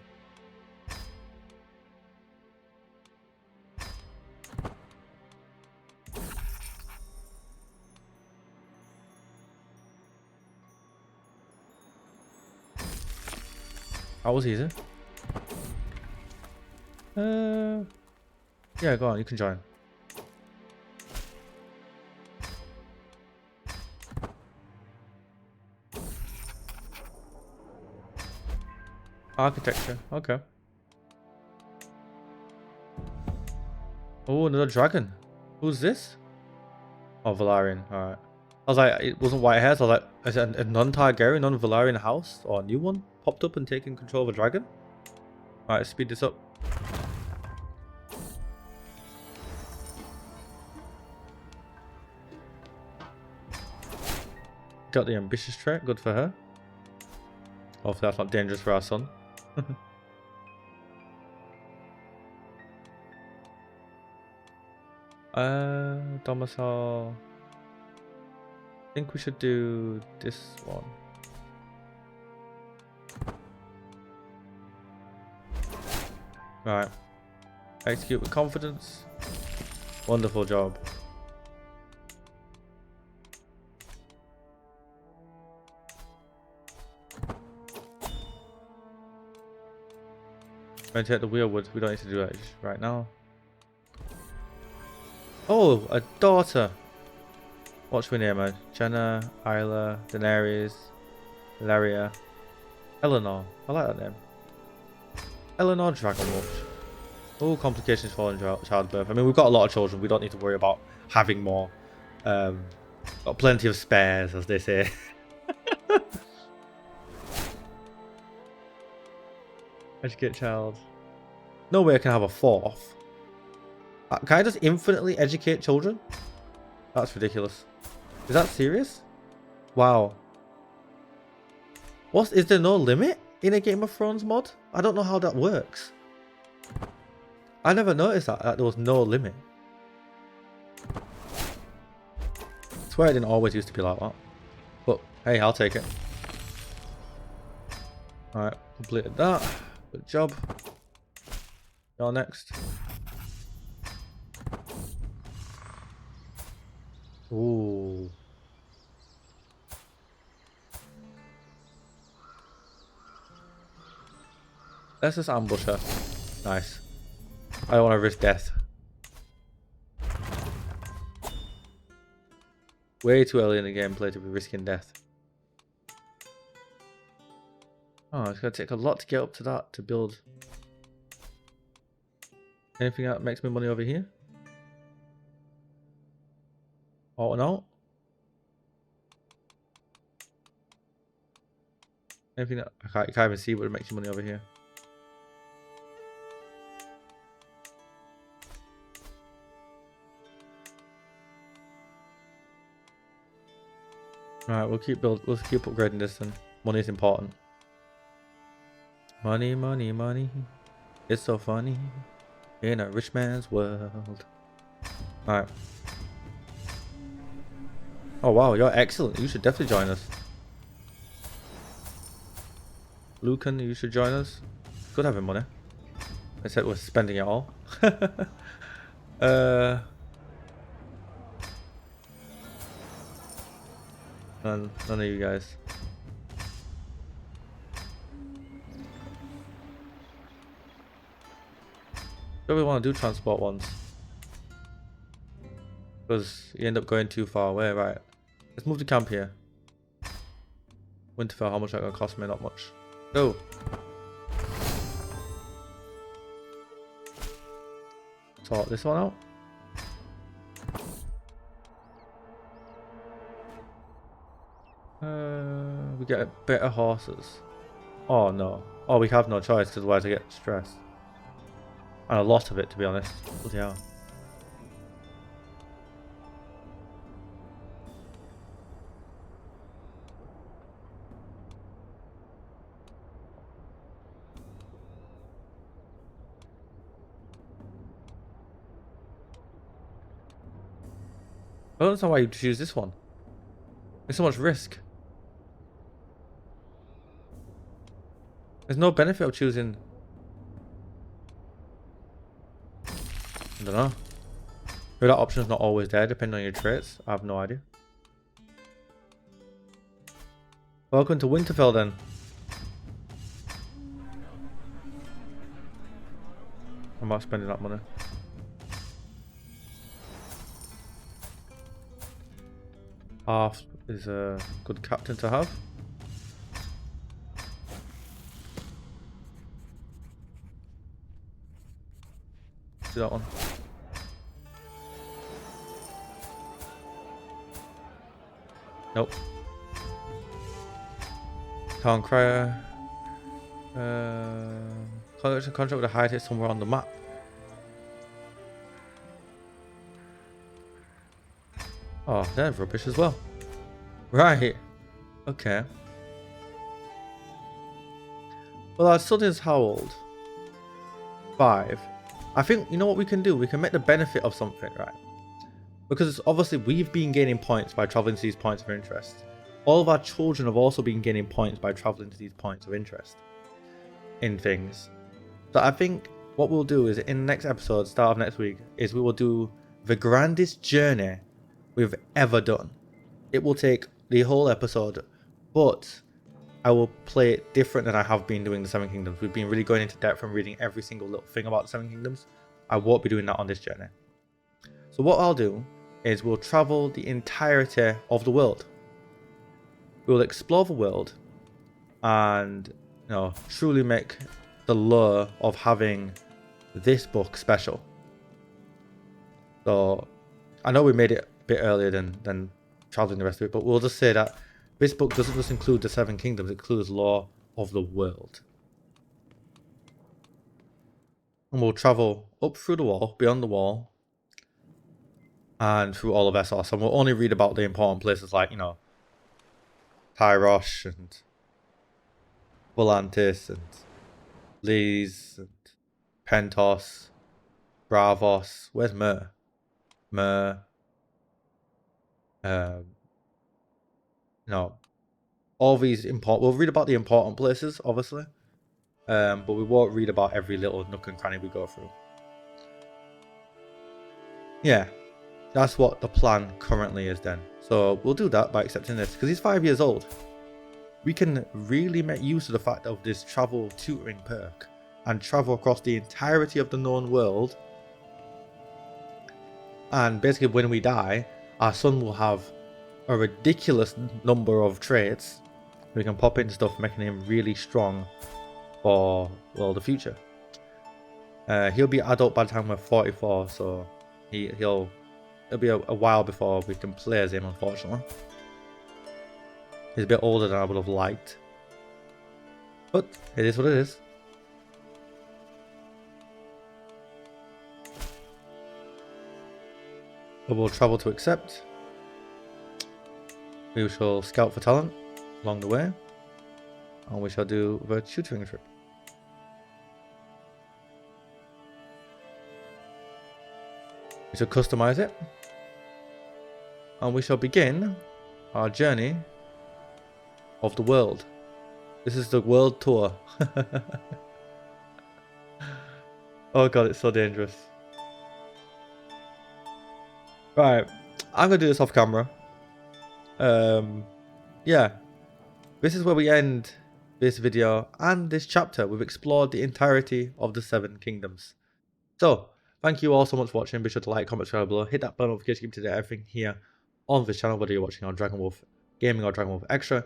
That was easy. Yeah, go on, you can join. Architecture, okay. Oh, another dragon. Who's this? Oh, Valyrian. Alright. I was like, it wasn't white hairs. I was like, is it a non-Targaryen, non-Valyrian house? Or a new one? Popped up and taken control of a dragon? Alright, speed this up. Got the ambitious trait. Good for her. Hopefully that's not dangerous for our son. Domicile. I think we should do this one. Right. Execute with confidence. Wonderful job. Going to take the wheelwood. We don't need to do that right now. Oh, a daughter. What should we name her? Jenna, Isla, Daenerys, Valyria, Eleanor. I like that name. Eleanor DragonWolf. Oh, complications following childbirth. I mean, we've got a lot of children. We don't need to worry about having more. Got plenty of spares, as they say. Educate child. No way I can have a fourth. Can I just infinitely educate children? That's ridiculous. Is that serious? Wow. Is there no limit in a Game of Thrones mod? I don't know how that works. I never noticed that there was no limit. I swear it didn't always used to be like that. But hey, I'll take it. Alright, completed that. Good job. You're next. Ooh. Let's just ambush her. Nice. I don't want to risk death. Way too early in the gameplay to be risking death. Oh, it's going to take a lot to get up to that to build. Anything that makes me money over here? Oh no. Anything that I can't even see what makes you money over here. Alright, we'll keep upgrading this then. Money is important. Money, money, money. It's so funny. In a rich man's world. Alright. Oh wow, you're excellent. You should definitely join us. Lucan, you should join us. Good having money. Except we're spending it all. None of you guys. Don't really want to do transport ones. Because you end up going too far away, right? Let's move the camp here. Winterfell, how much that gonna cost me? Not much. Go. Sort this one out. We get better horses. Oh no. Oh, we have no choice because otherwise I get stressed. And a lot of it, to be honest. Bloody hell. I don't understand why you choose this one. There's so much risk. There's no benefit of choosing. I don't know. Maybe that option's not always there depending on your traits. I have no idea. Welcome to Winterfell then. I'm not spending that money. Half is a good captain to have. Do that one. Nope. Town Crier. Contract with a high hit somewhere on the map. Oh, they're rubbish as well. Right. Okay. Well, our son is how old? 5. I think, you know what we can do? We can make the benefit of something, right? Because obviously we've been gaining points by traveling to these points of interest. All of our children have also been gaining points by traveling to these points of interest in things. So I think what we'll do is in the next episode, start of next week, is we will do the grandest journey we've ever done. It will take the whole episode, but I will play it different than I have been doing the Seven Kingdoms. We've been really going into depth and reading every single little thing about the Seven Kingdoms. I won't be doing that on this journey. So what I'll do is we'll travel the entirety of the world. We'll explore the world and, you know, truly make the lure of having this book special. So I know we made it a bit earlier than traveling the rest of it, but we'll just say that this book doesn't just include the Seven Kingdoms, it includes lore of the world. And we'll travel up through the wall, beyond the wall, and through all of Westeros. And we'll only read about the important places like, you know, Tyrosh and Volantis and Lys and Pentos, Bravos. Where's Mer? No, all these important. We'll read about the important places, obviously, but we won't read about every little nook and cranny we go through. Yeah, that's what the plan currently is then. So we'll do that by accepting this because he's 5 years old. We can really make use of the fact of this travel tutoring perk and travel across the entirety of the known world. And basically, when we die, our son will have a ridiculous number of traits. We can pop into stuff, making him really strong for, well, the future. He'll be adult by the time we're 44, so it'll be a while before we can play as him, unfortunately. He's a bit older than I would have liked, but it is what it is. But we'll travel to accept. We shall scout for talent along the way, and we shall do the tutoring trip. We shall customize it, and we shall begin our journey of the world. This is the world tour. Oh god, it's so dangerous. Right, I'm gonna do this off camera. Yeah, this is where we end this video and this chapter. We've explored the entirety of the Seven Kingdoms. So thank you all so much for watching. Be sure to like, comment, subscribe below, hit that bell notification to keep to date everything here on this channel, whether you're watching on DragonWolf Gaming or DragonWolf Extra.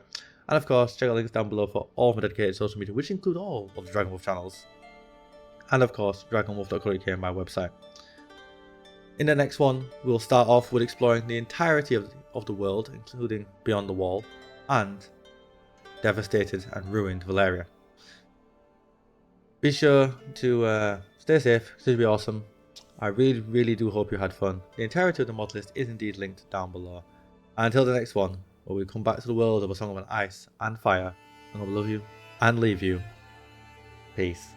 And of course, check out the links down below for all of my dedicated social media, which include all of the DragonWolf channels. And of course, dragonwolf.co.uk, my website. In the next one, we'll start off with exploring the entirety of the world, including Beyond the Wall, and devastated and ruined Valyria. Be sure to stay safe, it's going to be awesome. I really do hope you had fun. The entirety of the mod list is indeed linked down below. And until the next one, where we come back to the world of A Song of Ice and Fire, I'm going to love you and leave you. Peace.